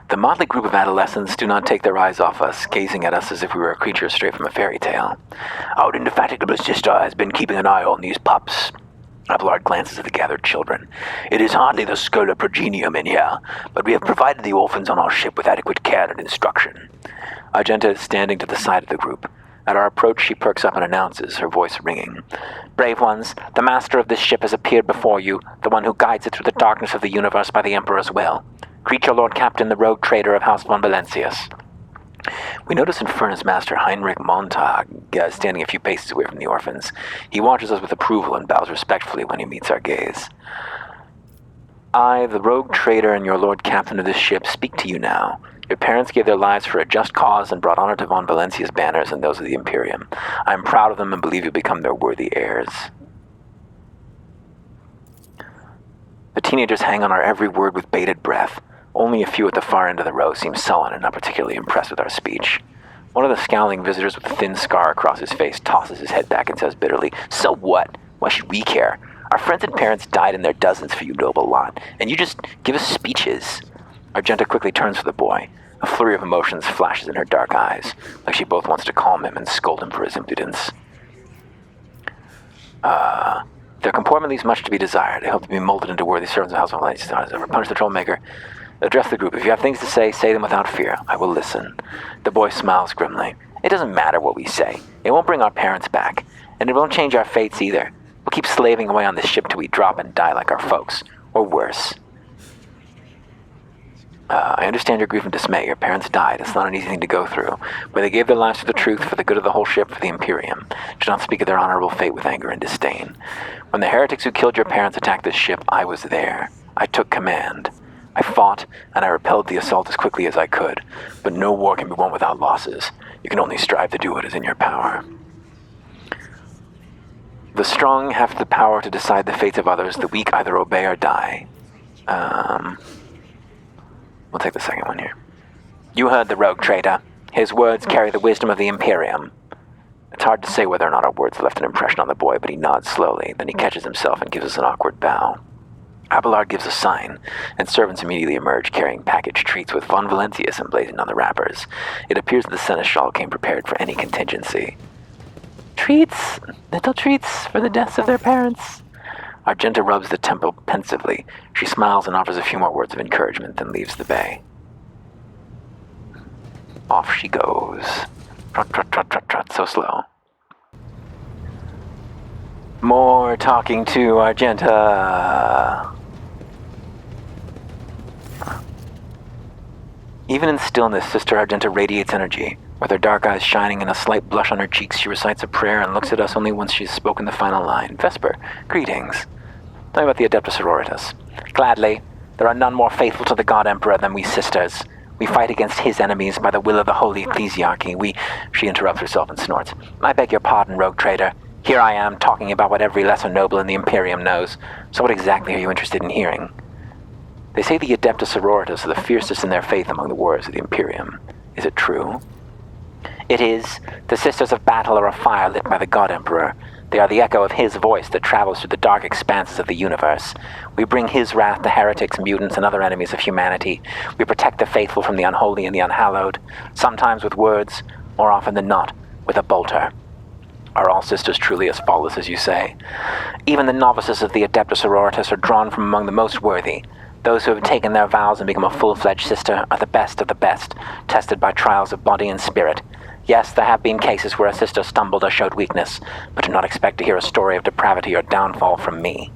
The motley group of adolescents do not take their eyes off us, gazing at us as if we were a creature straight from a fairy tale. Our indefatigable sister has been keeping an eye on these pups. Abelard glances at the gathered children. It is hardly the Scola Progenium in here, but we have provided the orphans on our ship with adequate care and instruction. Argenta is standing to the side of the group. At our approach, she perks up and announces, her voice ringing. Brave ones, the master of this ship has appeared before you, the one who guides it through the darkness of the universe by the Emperor's will. Greet your Lord Captain, the rogue trader of House von Valencius. We notice Infernus Master Heinrich Montag standing a few paces away from the orphans. He watches us with approval and bows respectfully when he meets our gaze. I, the rogue trader and your lord captain of this ship, speak to you now. Your parents gave their lives for a just cause and brought honor to Von Valencia's banners and those of the Imperium. I am proud of them and believe you'll become their worthy heirs. The teenagers hang on our every word with bated breath. Only a few at the far end of the row seem sullen and not particularly impressed with our speech. One of the scowling visitors with a thin scar across his face tosses his head back and says bitterly, "So what? Why should we care? Our friends and parents died in their dozens for you noble lot, and you just give us speeches." Argenta quickly turns to the boy. A flurry of emotions flashes in her dark eyes, like she both wants to calm him and scold him for his impudence. Their comportment leaves much to be desired. They hope to be molded into worthy servants of the House of Valencia. As ever, punish the Trollmaker. Address the group. If you have things to say them without fear. I will listen. The boy smiles grimly. It doesn't matter what we say. It won't bring our parents back, and it won't change our fates either. We'll keep slaving away on this ship till we drop and die like our folks, or worse. I understand your grief and dismay. Your parents died. It's not an easy thing to go through. But they gave their lives for the truth, for the good of the whole ship, for the Imperium. Do not speak of their honorable fate with anger and disdain. When the heretics who killed your parents attacked this ship, I was there. I took command. I fought, and I repelled the assault as quickly as I could. But no war can be won without losses. You can only strive to do what is in your power. The strong have the power to decide the fates of others. The weak either obey or die. We'll take the second one here. You heard the rogue trader. His words carry the wisdom of the Imperium. It's hard to say whether or not our words left an impression on the boy, but he nods slowly. Then he catches himself and gives us an awkward bow. Abelard gives a sign, and servants immediately emerge carrying packaged treats with Von Valencius emblazoned on the wrappers. It appears that the seneschal came prepared for any contingency. Treats, little treats for the deaths of their parents. Argenta rubs the temple pensively. She smiles and offers a few more words of encouragement, then leaves the bay. Off she goes. Trot, trot, trot, trot, trot, so slow. More talking to Argenta. Even in stillness, Sister Argenta radiates energy. With her dark eyes shining and a slight blush on her cheeks, she recites a prayer and looks at us only once she's spoken the final line. Vesper, greetings. Tell me about the Adeptus Sororitas. Gladly. There are none more faithful to the God Emperor than we sisters. We fight against his enemies by the will of the Holy Ecclesiarchy. She interrupts herself and snorts. I beg your pardon, rogue trader. Here I am, talking about what every lesser noble in the Imperium knows. So what exactly are you interested in hearing? They say the Adeptus Sororitas are the fiercest in their faith among the warriors of the Imperium. Is it true? It is. The Sisters of Battle are a fire lit by the God Emperor. They are the echo of his voice that travels through the dark expanses of the universe. We bring his wrath to heretics, mutants, and other enemies of humanity. We protect the faithful from the unholy and the unhallowed, sometimes with words, more often than not, with a bolter. Are all sisters truly as faultless as you say? Even the novices of the Adeptus Sororitas are drawn from among the most worthy. Those who have taken their vows and become a full-fledged sister are the best of the best, tested by trials of body and spirit. Yes, there have been cases where a sister stumbled or showed weakness, but do not expect to hear a story of depravity or downfall from me.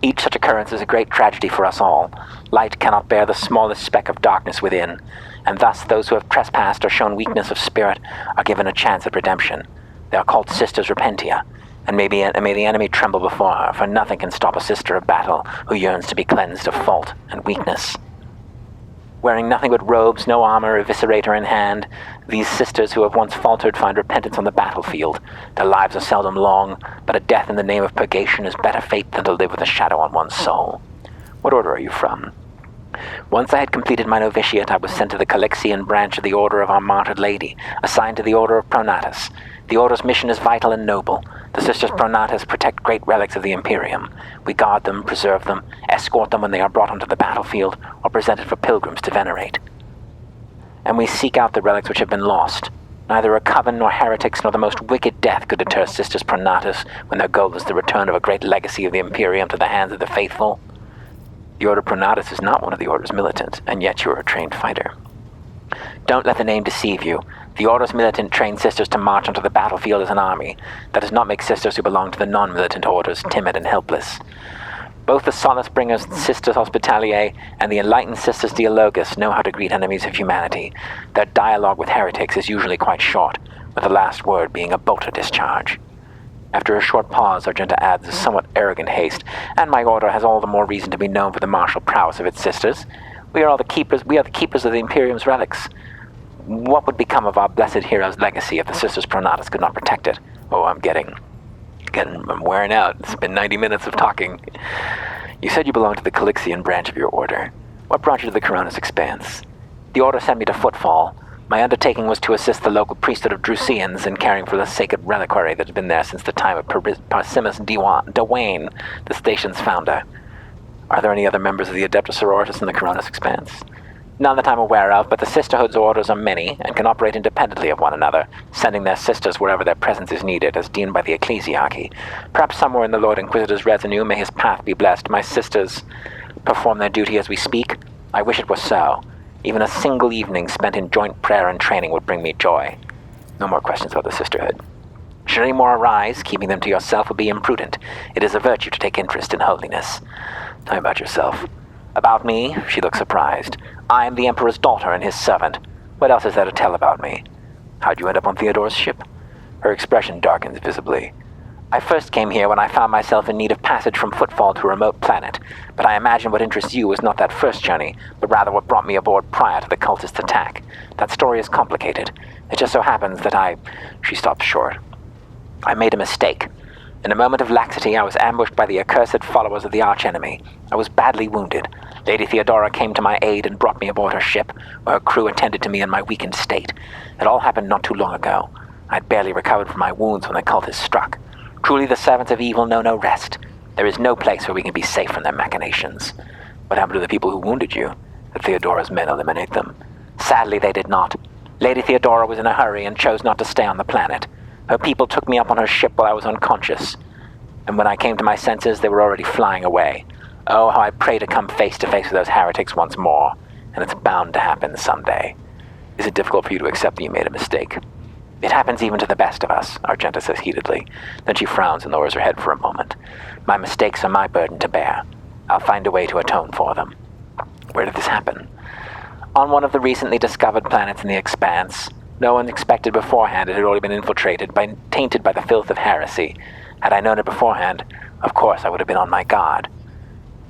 Each such occurrence is a great tragedy for us all. Light cannot bear the smallest speck of darkness within, and thus those who have trespassed or shown weakness of spirit are given a chance at redemption. They are called Sisters Repentia, and may the enemy tremble before her, for nothing can stop a sister of battle who yearns to be cleansed of fault and weakness. Wearing nothing but robes, no armor, eviscerator in hand, these sisters who have once faltered find repentance on the battlefield. Their lives are seldom long, but a death in the name of purgation is better fate than to live with a shadow on one's soul. What order are you from? Once I had completed my novitiate, I was sent to the Calixian branch of the Order of our Martyred Lady, assigned to the Order of Pronatus. The Order's mission is vital and noble. The Sisters Pronatus protect great relics of the Imperium. We guard them, preserve them, escort them when they are brought onto the battlefield, or presented for pilgrims to venerate. And we seek out the relics which have been lost. Neither a coven nor heretics nor the most wicked death could deter Sisters Pronatus when their goal is the return of a great legacy of the Imperium to the hands of the faithful. The Order Pronatus is not one of the Order's militant, and yet you are a trained fighter. Don't let the name deceive you. The Order's militant trained sisters to march onto the battlefield as an army. That does not make sisters who belong to the non-militant orders timid and helpless. Both the Solace Bringers Sisters Hospitalier and the Enlightened Sisters Dialogus know how to greet enemies of humanity. Their dialogue with heretics is usually quite short, with the last word being a bolter discharge. After a short pause, Argenta adds with somewhat arrogant haste, "And my order has all the more reason to be known for the martial prowess of its sisters. We are the keepers of the Imperium's relics. What would become of our blessed hero's legacy if the Sisters Pronatus could not protect it?" Oh, I'm wearing out. It's been 90 minutes of talking. "You said you belonged to the Calixian branch of your order. What brought you to the Coronis Expanse?" "The order sent me to Footfall. My undertaking was to assist the local priesthood of Drusians in caring for the sacred reliquary that has been there since the time of Parsimus Dewayne, the station's founder." "Are there any other members of the Adeptus Sororitas in the Coronis Expanse?" "None that I'm aware of, but the Sisterhood's orders are many and can operate independently of one another, sending their sisters wherever their presence is needed, as deemed by the Ecclesiarchy. Perhaps somewhere in the Lord Inquisitor's retinue may his path be blessed. My sisters perform their duty as we speak. I wish it were so. Even a single evening spent in joint prayer and training would bring me joy." No more questions about the Sisterhood. "Should any more arise, keeping them to yourself would be imprudent. It is a virtue to take interest in holiness." "Tell me about yourself." "About me?" She looks surprised. "I am the Emperor's daughter and his servant. What else is there to tell about me?" "How'd you end up on Theodore's ship?" Her expression darkens visibly. "I first came here when I found myself in need of passage from Footfall to a remote planet, but I imagine what interests you was not that first journey, but rather what brought me aboard prior to the cultist attack. That story is complicated. It just so happens that She stops short. "I made a mistake. In a moment of laxity, I was ambushed by the accursed followers of the archenemy. I was badly wounded. Lady Theodora came to my aid and brought me aboard her ship, where her crew attended to me in my weakened state. It all happened not too long ago. I'd barely recovered from my wounds when the cultists struck. Truly the servants of evil know no rest. There is no place where we can be safe from their machinations." "What happened to the people who wounded you? Did Theodora's men eliminate them?" "Sadly, they did not. Lady Theodora was in a hurry and chose not to stay on the planet. Her people took me up on her ship while I was unconscious, and when I came to my senses, they were already flying away. Oh, how I pray to come face to face with those heretics once more, and it's bound to happen someday." "Is it difficult for you to accept that you made a mistake?" "It happens even to the best of us," Argenta says heatedly. Then she frowns and lowers her head for a moment. "My mistakes are my burden to bear. I'll find a way to atone for them." "Where did this happen?" "On one of the recently discovered planets in the Expanse. No one expected beforehand it had already been tainted by the filth of heresy. Had I known it beforehand, of course I would have been on my guard."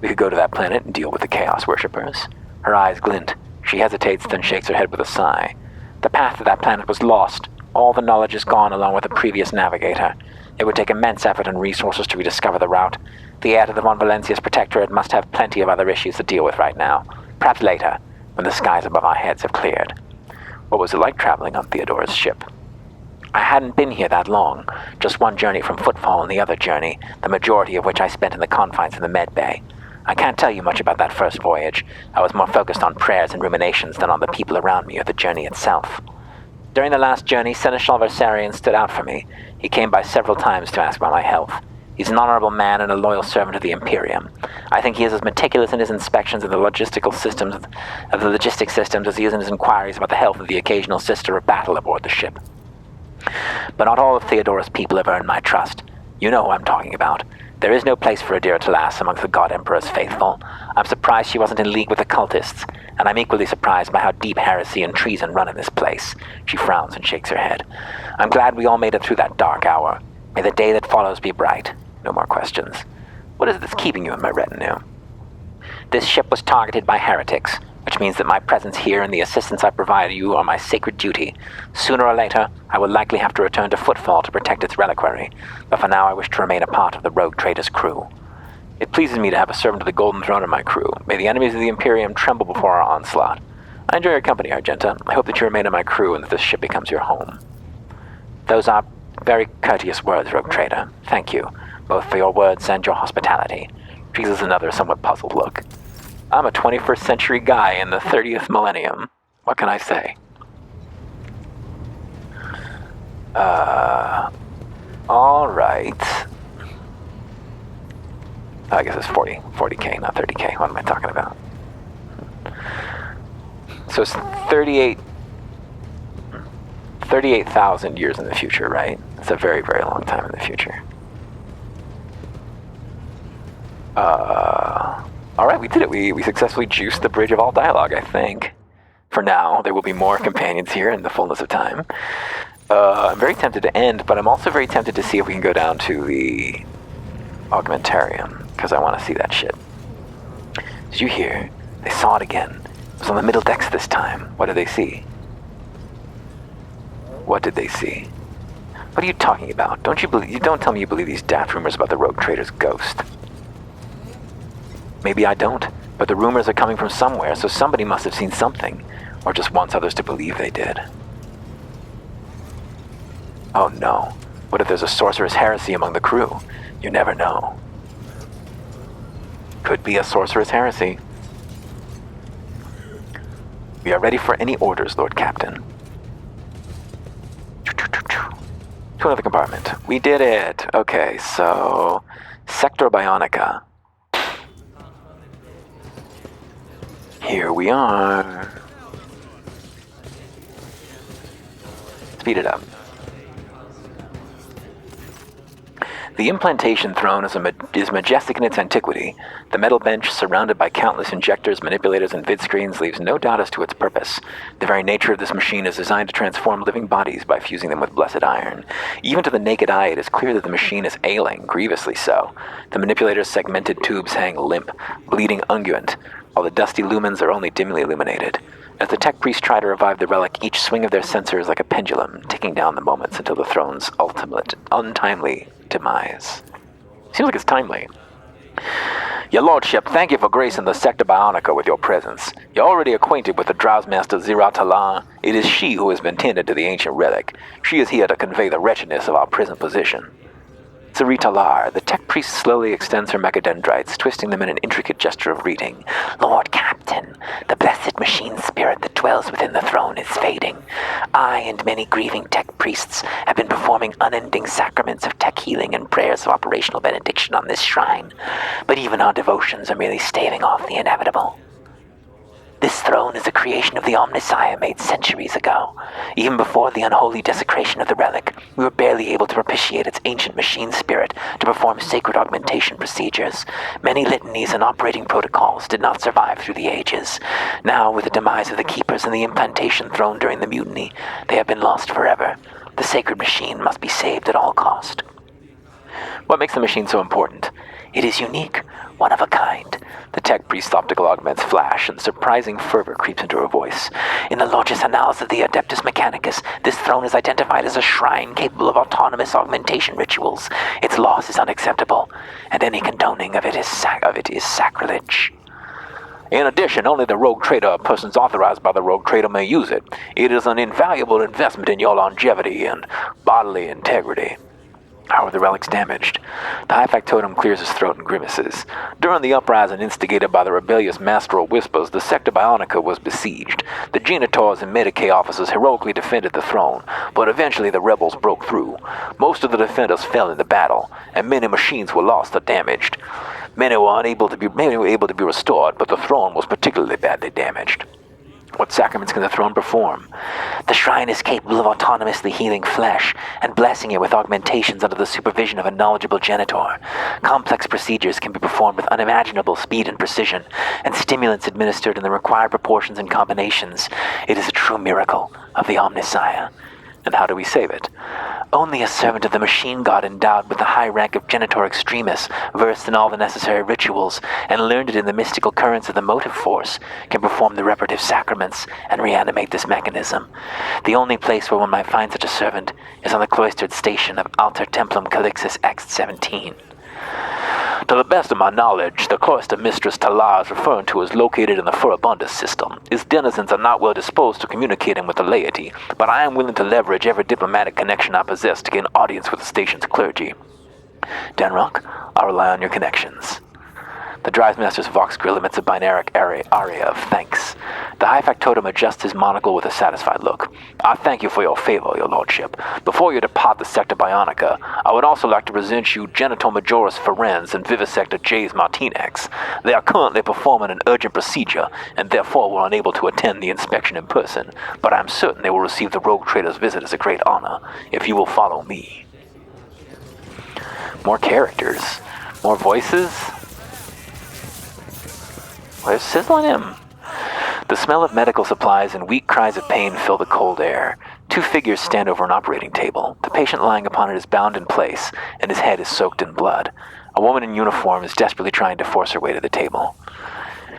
"We could go to that planet and deal with the Chaos Worshippers." Her eyes glint. She hesitates, then shakes her head with a sigh. "The path to that planet was lost. All the knowledge is gone along with the previous navigator. It would take immense effort and resources to rediscover the route. The heir to the Von Valencius Protectorate must have plenty of other issues to deal with right now. Perhaps later, when the skies above our heads have cleared." "What was it like traveling on Theodora's ship?" "I hadn't been here that long. Just one journey from Footfall and the other journey, the majority of which I spent in the confines of the Med Bay. I can't tell you much about that first voyage. I was more focused on prayers and ruminations than on the people around me or the journey itself. During the last journey, Seneschal Versarian stood out for me. He came by several times to ask about my health. He's an honorable man and a loyal servant of the Imperium. I think he is as meticulous in his inspections of the logistics systems as he is in his inquiries about the health of the occasional sister of battle aboard the ship. But not all of Theodora's people have earned my trust. You know who I'm talking about. There is no place for Adira Talas amongst the God Emperor's faithful. I'm surprised she wasn't in league with the cultists, and I'm equally surprised by how deep heresy and treason run in this place." She frowns and shakes her head. "I'm glad we all made it through that dark hour. May the day that follows be bright." No more questions. "What is it that's keeping you in my retinue?" "This ship was targeted by heretics, which means that my presence here and the assistance I provide you are my sacred duty. Sooner or later, I will likely have to return to Footfall to protect its reliquary, but for now I wish to remain a part of the rogue trader's crew." "It pleases me to have a servant of the Golden Throne in my crew. May the enemies of the Imperium tremble before our onslaught. I enjoy your company, Argenta. I hope that you remain in my crew and that this ship becomes your home." "Those are very courteous words, rogue trader. Thank you, both for your words and your hospitality." She gives another somewhat puzzled look. "I'm a 21st century guy in the 30th millennium. What can I say?" All right. I guess it's 40K, not 30K. What am I talking about? So it's 38,000 years in the future, right? It's a very, very long time in the future. All right, we did it. We successfully juiced the Bridge of All Dialogue, I think. For now, there will be more companions here in the fullness of time. I'm very tempted to end, but I'm also very tempted to see if we can go down to the Augmentarium, because I want to see that shit. Did you hear? They saw it again. It was on the middle decks this time. What did they see? What did they see? What are you talking about? Don't tell me you believe these daft rumors about the rogue trader's ghost. Maybe I don't, but the rumors are coming from somewhere, so somebody must have seen something, or just wants others to believe they did. Oh no. What if there's a sorcerer's heresy among the crew? You never know. Could be a sorcerer's heresy. We are ready for any orders, Lord Captain. To another compartment. We did it! Okay, so... Sector Bionica. Here we are. Speed it up. The implantation throne is majestic in its antiquity. The metal bench, surrounded by countless injectors, manipulators, and vid screens, leaves no doubt as to its purpose. The very nature of this machine is designed to transform living bodies by fusing them with blessed iron. Even to the naked eye, it is clear that the machine is ailing, grievously so. The manipulator's segmented tubes hang limp, bleeding unguent, while the dusty lumens are only dimly illuminated. As the tech priests try to revive the relic, each swing of their sensor is like a pendulum, ticking down the moments until the throne's ultimate, untimely demise. Seems like it's timely. Your Lordship, thank you for gracing the Sector Bionica with your presence. You're already acquainted with the Drowsemaster Zira Talar. It is she who has been tended to the ancient relic. She is here to convey the wretchedness of our present position. Zira, the tech priest slowly extends her mechadendrites, twisting them in an intricate gesture of greeting. Lord Captain, the blessed machine spirit that dwells within the throne is fading. I and many grieving tech priests have been performing unending sacraments of tech healing and prayers of operational benediction on this shrine, but even our devotions are merely staving off the inevitable. This throne is a creation of the Omnissiah made centuries ago. Even before the unholy desecration of the relic, we were barely able to propitiate its ancient machine spirit to perform sacred augmentation procedures. Many litanies and operating protocols did not survive through the ages. Now, with the demise of the Keepers and the implantation throne during the mutiny, they have been lost forever. The sacred machine must be saved at all cost. What makes the machine so important? It is unique, one of a kind. The tech priest's optical augments flash, and surprising fervor creeps into her voice. In the Logis Annals of the Adeptus Mechanicus, this throne is identified as a shrine capable of autonomous augmentation rituals. Its loss is unacceptable, and any condoning of it is sacrilege. In addition, only the rogue trader or persons authorized by the rogue trader may use it. It is an invaluable investment in your longevity and bodily integrity. How are the relics damaged? The High Factotum clears his throat and grimaces. During the uprising instigated by the rebellious Master of Whispers, the Sector Bionica was besieged. The Genitors and Medicae officers heroically defended the throne, but eventually the rebels broke through. Most of the defenders fell in the battle, and many machines were lost or damaged. Many were able to be restored, but the throne was particularly badly damaged. What sacraments can the throne perform? The shrine is capable of autonomously healing flesh and blessing it with augmentations under the supervision of a knowledgeable genitor. Complex procedures can be performed with unimaginable speed and precision, and stimulants administered in the required proportions and combinations. It is a true miracle of the Omnissiah. And how do we save it? Only a servant of the machine god endowed with the high rank of Genitor Extremis, versed in all the necessary rituals, and learned in the mystical currents of the motive force, can perform the reparative sacraments and reanimate this mechanism. The only place where one might find such a servant is on the cloistered station of Alter Templum Calixis X-17. To the best of my knowledge, the cloister Mistress Talar is referring to is located in the Furibundus system. Its denizens are not well disposed to communicating with the laity, but I am willing to leverage every diplomatic connection I possess to gain audience with the station's clergy. Denrock, I'll rely on your connections. The Drivemaster's Vox Grill emits a binaric aria of thanks. The High Factotum adjusts his monocle with a satisfied look. I thank you for your favor, your lordship. Before you depart the Sector Bionica, I would also like to present you Genitor Majoris Ferenz and Vivisector Jays Martinez. They are currently performing an urgent procedure, and therefore were unable to attend the inspection in person, but I am certain they will receive the rogue trader's visit as a great honor, if you will follow me. More characters. More voices. Where's sizzling him? The smell of medical supplies and weak cries of pain fill the cold air. Two figures stand over an operating table. The patient lying upon it is bound in place, and his head is soaked in blood. A woman in uniform is desperately trying to force her way to the table.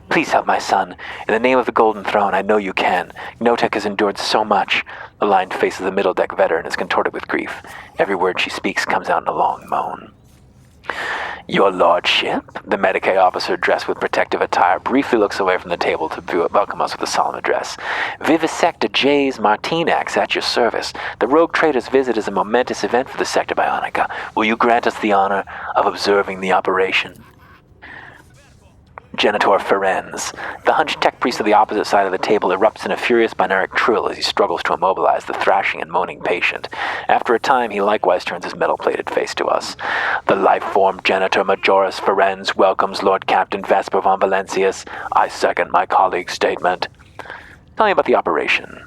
Please help my son. In the name of the Golden Throne, I know you can. Notek has endured so much. The lined face of the middle deck veteran is contorted with grief. Every word she speaks comes out in a long moan. Your lordship? The Medicaid officer, dressed with protective attire, briefly looks away from the table to welcome us with a solemn address. Vivisector Jays Martinax at your service. The Rogue Trader's visit is a momentous event for the Sector Bionica. Will you grant us the honor of observing the operation? Genitor Ferenz. The hunched tech priest of the opposite side of the table erupts in a furious binaric trill as he struggles to immobilize the thrashing and moaning patient. After a time, he likewise turns his metal-plated face to us. The life-form Genitor Majoris Ferenz welcomes Lord Captain Vesper von Valencius. I second my colleague's statement. Tell me about the operation.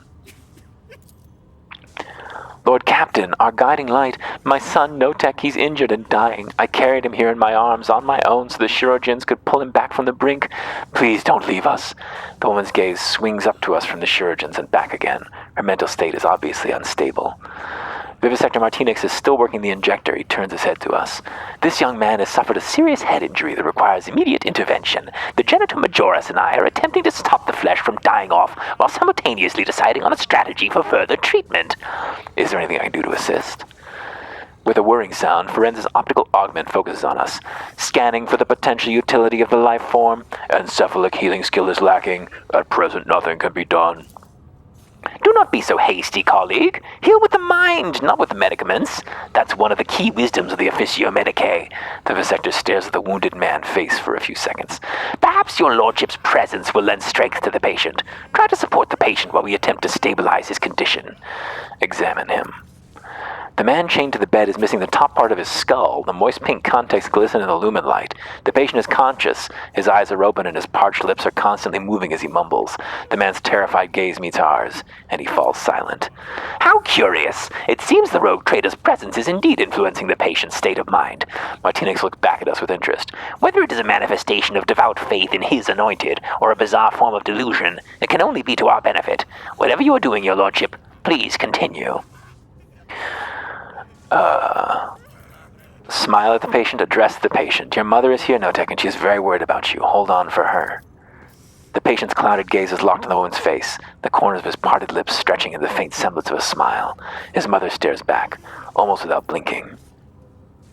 Lord Captain, our guiding light, my son Notek, he's injured and dying. I carried him here in my arms on my own so the Shirojins could pull him back from the brink. Please don't leave us. The woman's gaze swings up to us from the Shirojins and back again. Her mental state is obviously unstable. Vivisector Martinez is still working the injector. He turns his head to us. This young man has suffered a serious head injury that requires immediate intervention. The Genitor Majoris and I are attempting to stop the flesh from dying off while simultaneously deciding on a strategy for further treatment. Is there anything I can do to assist? With a whirring sound, Ferenza's optical augment focuses on us, scanning for the potential utility of the life form. Encephalic healing skill is lacking. At present, nothing can be done. Do not be so hasty, colleague. Heal with the mind, not with the medicaments. That's one of the key wisdoms of the Officio Medicae. The Vivisector stares at the wounded man's face for a few seconds. Perhaps your lordship's presence will lend strength to the patient. Try to support the patient while we attempt to stabilize his condition. Examine him. The man chained to the bed is missing the top part of his skull. The moist pink contacts glisten in the lumen light. The patient is conscious. His eyes are open and his parched lips are constantly moving as he mumbles. The man's terrified gaze meets ours, and he falls silent. How curious! It seems the Rogue Trader's presence is indeed influencing the patient's state of mind. Martinez looks back at us with interest. Whether it is a manifestation of devout faith in his anointed, or a bizarre form of delusion, it can only be to our benefit. Whatever you are doing, your lordship, please continue. Smile at the patient, address the patient. Your mother is here, Notek, and she is very worried about you. Hold on for her. The patient's clouded gaze is locked on the woman's face, the corners of his parted lips stretching in the faint semblance of a smile. His mother stares back, almost without blinking.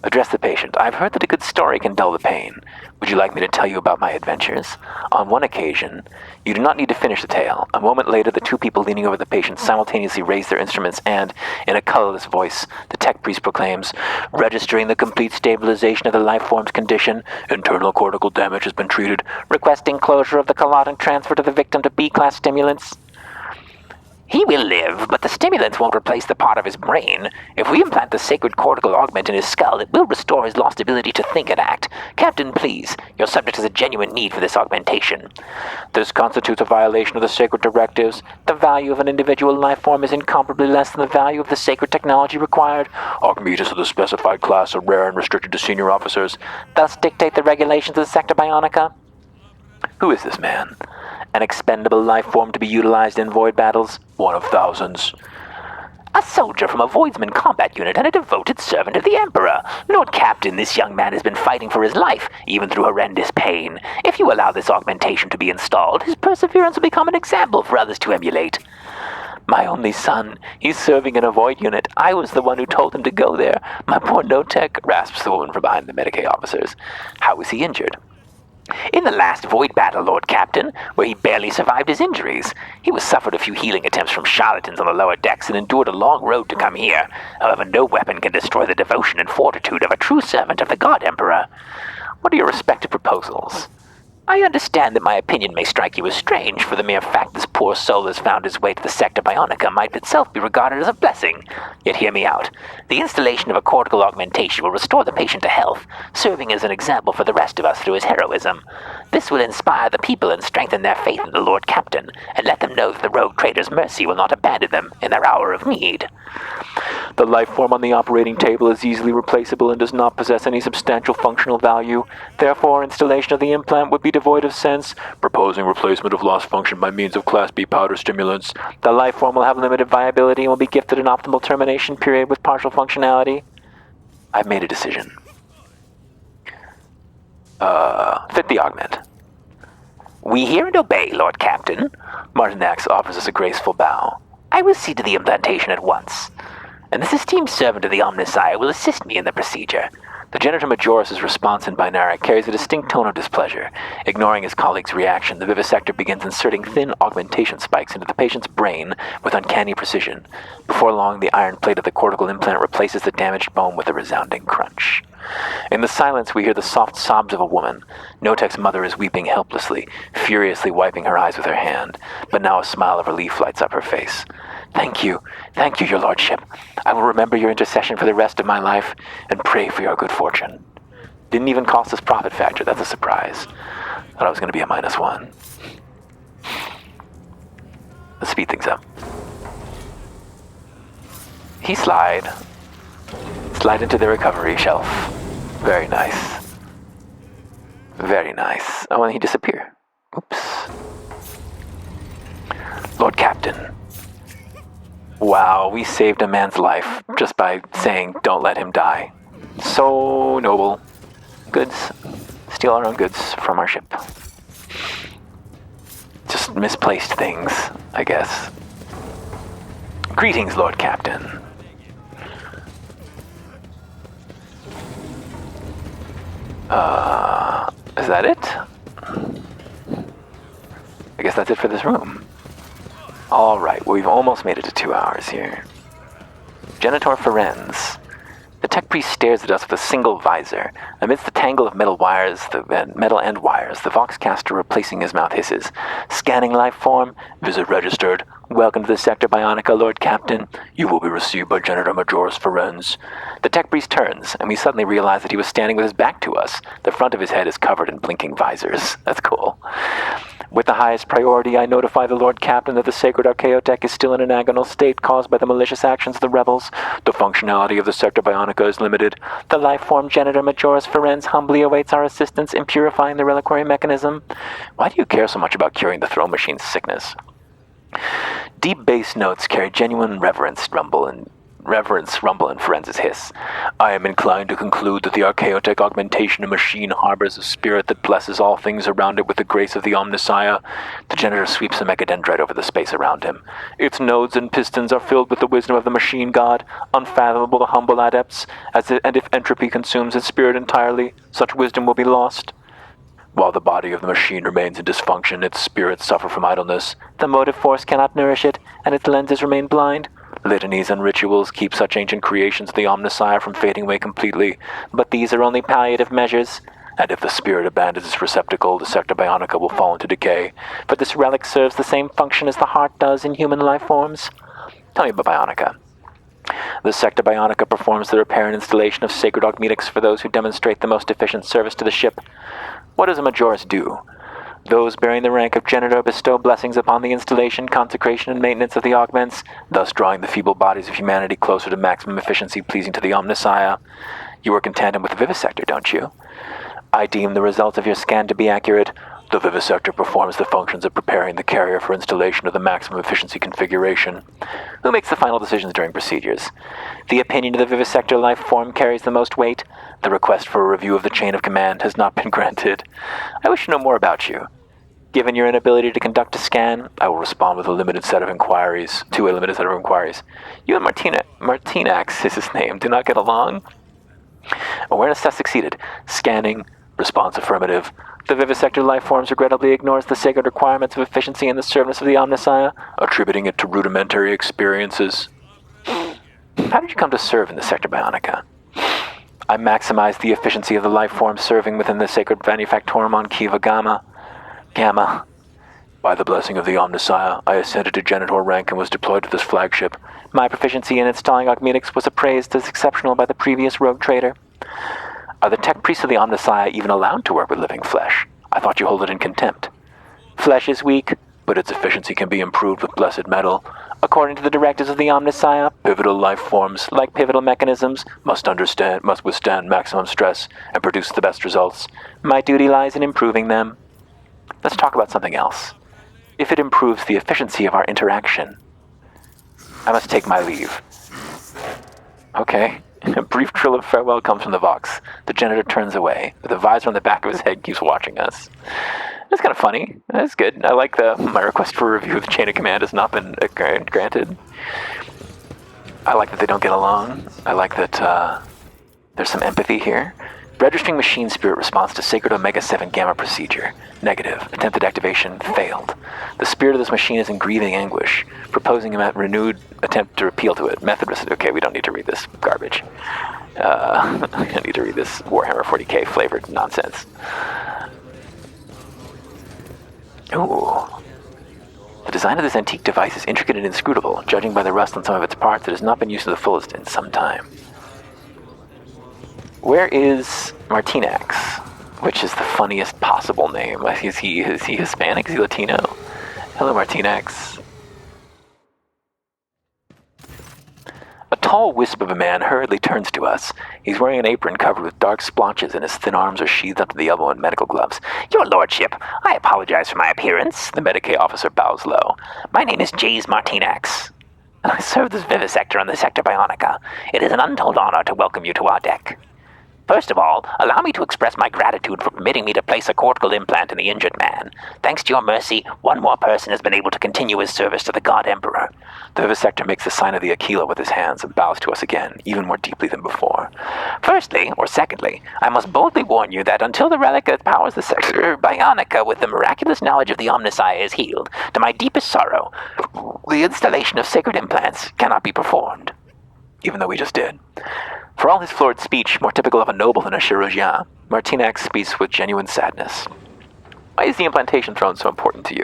Address the patient. I've heard that a good story can dull the pain. Would you like me to tell you about my adventures? On one occasion, you do not need to finish the tale. A moment later, the two people leaning over the patient simultaneously raise their instruments and, in a colorless voice, the tech priest proclaims, registering the complete stabilization of the life form's condition, internal cortical damage has been treated, requesting closure of the collat and transfer to the victim to B-class stimulants. He will live, but the stimulants won't replace the part of his brain. If we implant the sacred cortical augment in his skull, it will restore his lost ability to think and act. Captain, please, your subject has a genuine need for this augmentation. This constitutes a violation of the sacred directives. The value of an individual life form is incomparably less than the value of the sacred technology required. Augmetas of the specified class are rare and restricted to senior officers. Thus dictate the regulations of the Sector Bionica. Who is this man? An expendable life form to be utilized in void battles? One of thousands. A soldier from a Voidsman combat unit and a devoted servant of the Emperor. Lord Captain, this young man has been fighting for his life, even through horrendous pain. If you allow this augmentation to be installed, his perseverance will become an example for others to emulate. My only son. He's serving in a void unit. I was the one who told him to go there. My poor Notek, rasps the woman from behind the Medicaid officers. How was he injured? In the last void battle, Lord Captain, where he barely survived his injuries. He was suffered a few healing attempts from charlatans on the lower decks and endured a long road to come here. However, no weapon can destroy the devotion and fortitude of a true servant of the God Emperor. What are your respective proposals? I understand that my opinion may strike you as strange, for the mere fact this poor soul has found his way to the Sector Bionica might itself be regarded as a blessing. Yet hear me out. The installation of a cortical augmentation will restore the patient to health, serving as an example for the rest of us through his heroism. This will inspire the people and strengthen their faith in the Lord Captain, and let them know that the Rogue Trader's mercy will not abandon them in their hour of need. The life form on the operating table is easily replaceable and does not possess any substantial functional value. Therefore, installation of the implant would be devoid of sense. Proposing replacement of lost function by means of Class B powder stimulants. The life form will have limited viability and will be gifted an optimal termination period with partial functionality. I've made a decision. Fit the augment. We hear and obey, Lord Captain. Martinax offers us a graceful bow. I will see to the implantation at once. And this esteemed servant of the Omnissiah will assist me in the procedure. The Genitor Majoris' response in Binaric carries a distinct tone of displeasure. Ignoring his colleague's reaction, the vivisector begins inserting thin augmentation spikes into the patient's brain with uncanny precision. Before long, the iron plate of the cortical implant replaces the damaged bone with a resounding crunch. In the silence, we hear the soft sobs of a woman. Notek's mother is weeping helplessly, furiously wiping her eyes with her hand, but now a smile of relief lights up her face. Thank you, your lordship. I will remember your intercession for the rest of my life and pray for your good fortune. Didn't even cost us profit factor, that's a surprise. Thought I was going to be a -1. Let's speed things up. He slide into the recovery shelf. Very nice. Very nice. Oh, and he disappear. Oops. Lord Captain. Wow, we saved a man's life just by saying, don't let him die. So noble. Goods. Steal our own goods from our ship. Just misplaced things, I guess. Greetings, Lord Captain. Is that it? I guess that's it for this room. Alright, well, we've almost made it to 2 hours here. Genitor Ferenz. The tech priest stares at us with a single visor. Amidst the tangle of metal and wires, the Voxcaster replacing his mouth hisses. Scanning life form. Visit registered. Welcome to the Sector Bionica, Lord Captain. You will be received by Genitor Majoris Ferenz. The tech priest turns, and we suddenly realize that he was standing with his back to us. The front of his head is covered in blinking visors. That's cool. With the highest priority, I notify the Lord Captain that the sacred Archaeotech is still in an agonal state caused by the malicious actions of the rebels. The functionality of the Sector Bionica is limited. The life form Genitor Majoris Ferenz humbly awaits our assistance in purifying the reliquary mechanism. Why do you care so much about curing the throne machine's sickness? Deep bass notes carry genuine reverence rumble in Ferenz's hiss. I am inclined to conclude that the Archaeotech augmentation machine harbors a spirit that blesses all things around it with the grace of the Omnissiah. The Genitor sweeps a mechadendrite over the space around him. Its nodes and pistons are filled with the wisdom of the machine god, unfathomable to humble adepts, and if entropy consumes its spirit entirely, such wisdom will be lost. While the body of the machine remains in dysfunction, its spirits suffer from idleness. The motive force cannot nourish it, and its lenses remain blind. Litanies and rituals keep such ancient creations of the Omnissiah from fading away completely, but these are only palliative measures. And if the spirit abandons its receptacle, the Sector Bionica will fall into decay. But this relic serves the same function as the heart does in human life forms. Tell me about Bionica. The Sector Bionica performs the repair and installation of sacred augmetics for those who demonstrate the most efficient service to the ship. What does a Majoris do? Those bearing the rank of Genitor bestow blessings upon the installation, consecration, and maintenance of the augments, thus drawing the feeble bodies of humanity closer to maximum efficiency pleasing to the Omnissiah. You work in tandem with the Vivisector, don't you? I deem the results of your scan to be accurate. The Vivisector performs the functions of preparing the carrier for installation of the maximum efficiency configuration. Who makes the final decisions during procedures? The opinion of the Vivisector life form carries the most weight. The request for a review of the chain of command has not been granted. I wish to know more about you. Given your inability to conduct a scan, I will respond with a limited set of inquiries. You and Martinax is his name. Do not get along? Awareness test succeeded. Scanning. Response affirmative. The Vivisector life forms regrettably ignores the sacred requirements of efficiency in the service of the Omnissiah, attributing it to rudimentary experiences. How did you come to serve in the Sector Bionica? I maximized the efficiency of the life form serving within the sacred manufactorum on Kiva Gamma. By the blessing of the Omnissiah, I ascended to Genitor rank and was deployed to this flagship. My proficiency in installing augmetics was appraised as exceptional by the previous rogue trader. Are the tech priests of the Omnissiah even allowed to work with living flesh? I thought you hold it in contempt. Flesh is weak, but its efficiency can be improved with blessed metal. According to the directives of the Omnissiah, pivotal life forms, like pivotal mechanisms, must withstand maximum stress and produce the best results. My duty lies in improving them. Let's talk about something else. If it improves the efficiency of our interaction, I must take my leave. Okay. A brief trill of farewell comes from the Vox. The janitor turns away, but the visor on the back of his head keeps watching us. That's kind of funny. That's good. I like my request for a review of the chain of command has not been granted. I like that they don't get along. I like that there's some empathy here. Registering machine spirit response to Sacred Omega-7 Gamma procedure. Negative. Attempted activation failed. The spirit of this machine is in grieving anguish, proposing a renewed attempt to appeal to it. Method... Okay, we don't need to read this garbage. I don't need to read this Warhammer 40k flavored nonsense. Ooh. The design of this antique device is intricate and inscrutable. Judging by the rust on some of its parts, it has not been used to the fullest in some time. Where is Martinax? Which is the funniest possible name. Is he Hispanic? Is he Latino? Hello, Martinax. A tall wisp of a man hurriedly turns to us. He's wearing an apron covered with dark splotches, and his thin arms are sheathed up to the elbow in medical gloves. Your lordship, I apologize for my appearance. The Medicaid officer bows low. My name is Jays Martinax, and I serve as vivisector on the Sector Bionica. It is an untold honor to welcome you to our deck. First of all, allow me to express my gratitude for permitting me to place a cortical implant in the injured man. Thanks to your mercy, one more person has been able to continue his service to the God Emperor. The vivisector makes the sign of the Aquila with his hands and bows to us again, even more deeply than before. Firstly, or secondly, I must boldly warn you that until the relic that powers the Sector Bionica with the miraculous knowledge of the Omnissiah is healed, to my deepest sorrow, the installation of sacred implants cannot be performed. Even though we just did. For all his florid speech, more typical of a noble than a chirurgien, Martinax speaks with genuine sadness. Why is the implantation throne so important to you?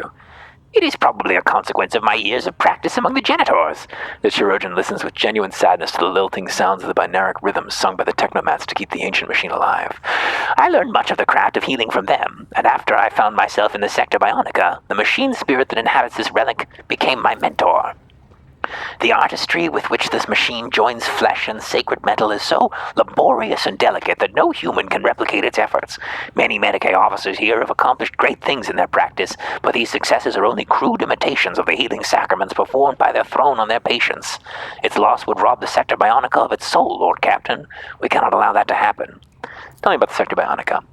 It is probably a consequence of my years of practice among the janitors. The chirurgeon listens with genuine sadness to the lilting sounds of the binaric rhythms sung by the technomats to keep the ancient machine alive. I learned much of the craft of healing from them, and after I found myself in the Sector Bionica, the machine spirit that inhabits this relic became my mentor. The artistry with which this machine joins flesh and sacred metal is so laborious and delicate that no human can replicate its efforts. Many Medicaid officers here have accomplished great things in their practice, but these successes are only crude imitations of the healing sacraments performed by their throne on their patients. Its loss would rob the Sector Bionica of its soul, Lord Captain. We cannot allow that to happen. Tell me about the Sector Bionica.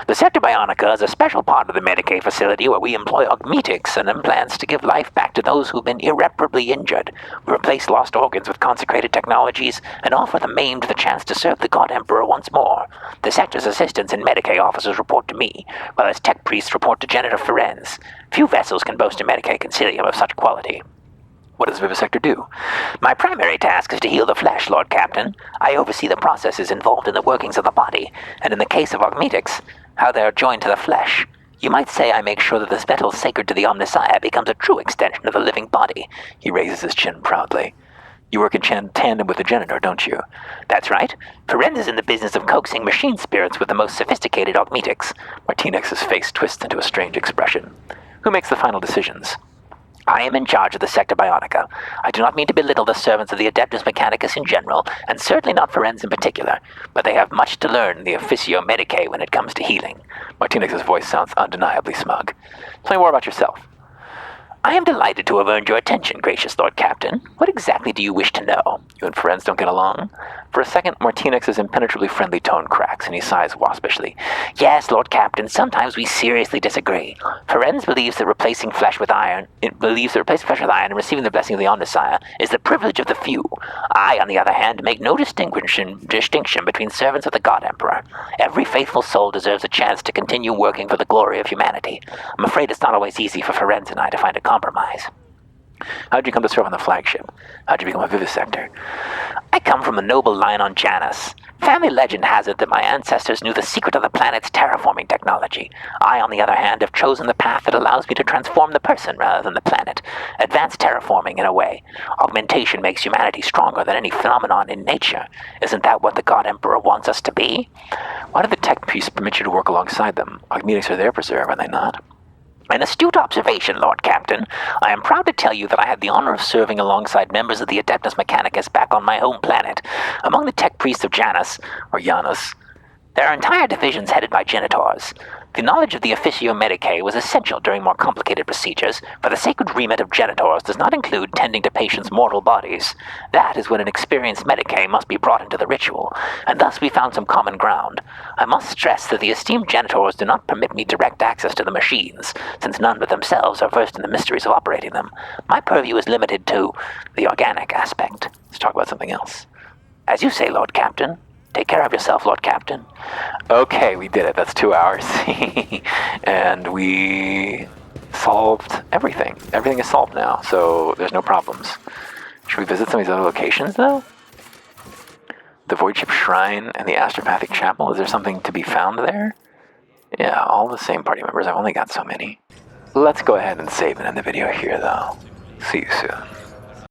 The Sector Bionica is a special part of the Medicaid facility where we employ augmetics and implants to give life back to those who've been irreparably injured. We replace lost organs with consecrated technologies and offer the maimed the chance to serve the God Emperor once more. The Sector's assistants and Medicaid officers report to me, while its tech priests report to Janitor Ferenz. Few vessels can boast a Medicaid concilium of such quality. What does Vivisector do? My primary task is to heal the flesh, Lord Captain. I oversee the processes involved in the workings of the body, and in the case of augmetics, how they are joined to the flesh. You might say I make sure that this metal sacred to the Omnissiah becomes a true extension of the living body. He raises his chin proudly. You work in tandem with the janitor, don't you? That's right. Ferenz is in the business of coaxing machine spirits with the most sophisticated augmetics. Martinex's face twists into a strange expression. Who makes the final decisions? I am in charge of the Sector Bionica. I do not mean to belittle the servants of the Adeptus Mechanicus in general, and certainly not Ferenz in particular, but they have much to learn in the Officio Medicae when it comes to healing. Martinex's voice sounds undeniably smug. Tell me more about yourself. I am delighted to have earned your attention, gracious Lord Captain. What exactly do you wish to know? You and Ferenz don't get along? For a second, Martinex's impenetrably friendly tone cracks, and he sighs waspishly. Yes, Lord Captain, sometimes we seriously disagree. Ferenz believes that replacing flesh with iron and receiving the blessing of the Omnissiah is the privilege of the few. I, on the other hand, make no distinction between servants of the God Emperor. Every faithful soul deserves a chance to continue working for the glory of humanity. I'm afraid it's not always easy for Ferenz and I to find a compromise. How'd you come to serve on the flagship? How'd you become a vivisector? I come from a noble line on Janus. Family legend has it that my ancestors knew the secret of the planet's terraforming technology. I, on the other hand, have chosen the path that allows me to transform the person rather than the planet. Advanced terraforming, in a way. Augmentation makes humanity stronger than any phenomenon in nature. Isn't that what the God Emperor wants us to be? Why do the tech priests permit you to work alongside them? Augmetics are their preserve, are they not? An astute observation, Lord Captain. I am proud to tell you that I had the honor of serving alongside members of the Adeptus Mechanicus back on my home planet. Among the tech priests of Janus, or Janus, there are entire divisions headed by genitors. The knowledge of the Officio Medicae was essential during more complicated procedures, for the sacred remit of genitors does not include tending to patients' mortal bodies. That is when an experienced Medicae must be brought into the ritual, and thus we found some common ground. I must stress that the esteemed genitors do not permit me direct access to the machines, since none but themselves are versed in the mysteries of operating them. My purview is limited to the organic aspect. Let's talk about something else. As you say, Lord Captain. Take care of yourself, Lord Captain. Okay, we did it. That's 2 hours. And we solved everything. Everything is solved now, so there's no problems. Should we visit some of these other locations, though? The Void Ship Shrine and the Astropathic Chapel. Is there something to be found there? Yeah, all the same party members. I've only got so many. Let's go ahead and save and end the video here, though. See you soon.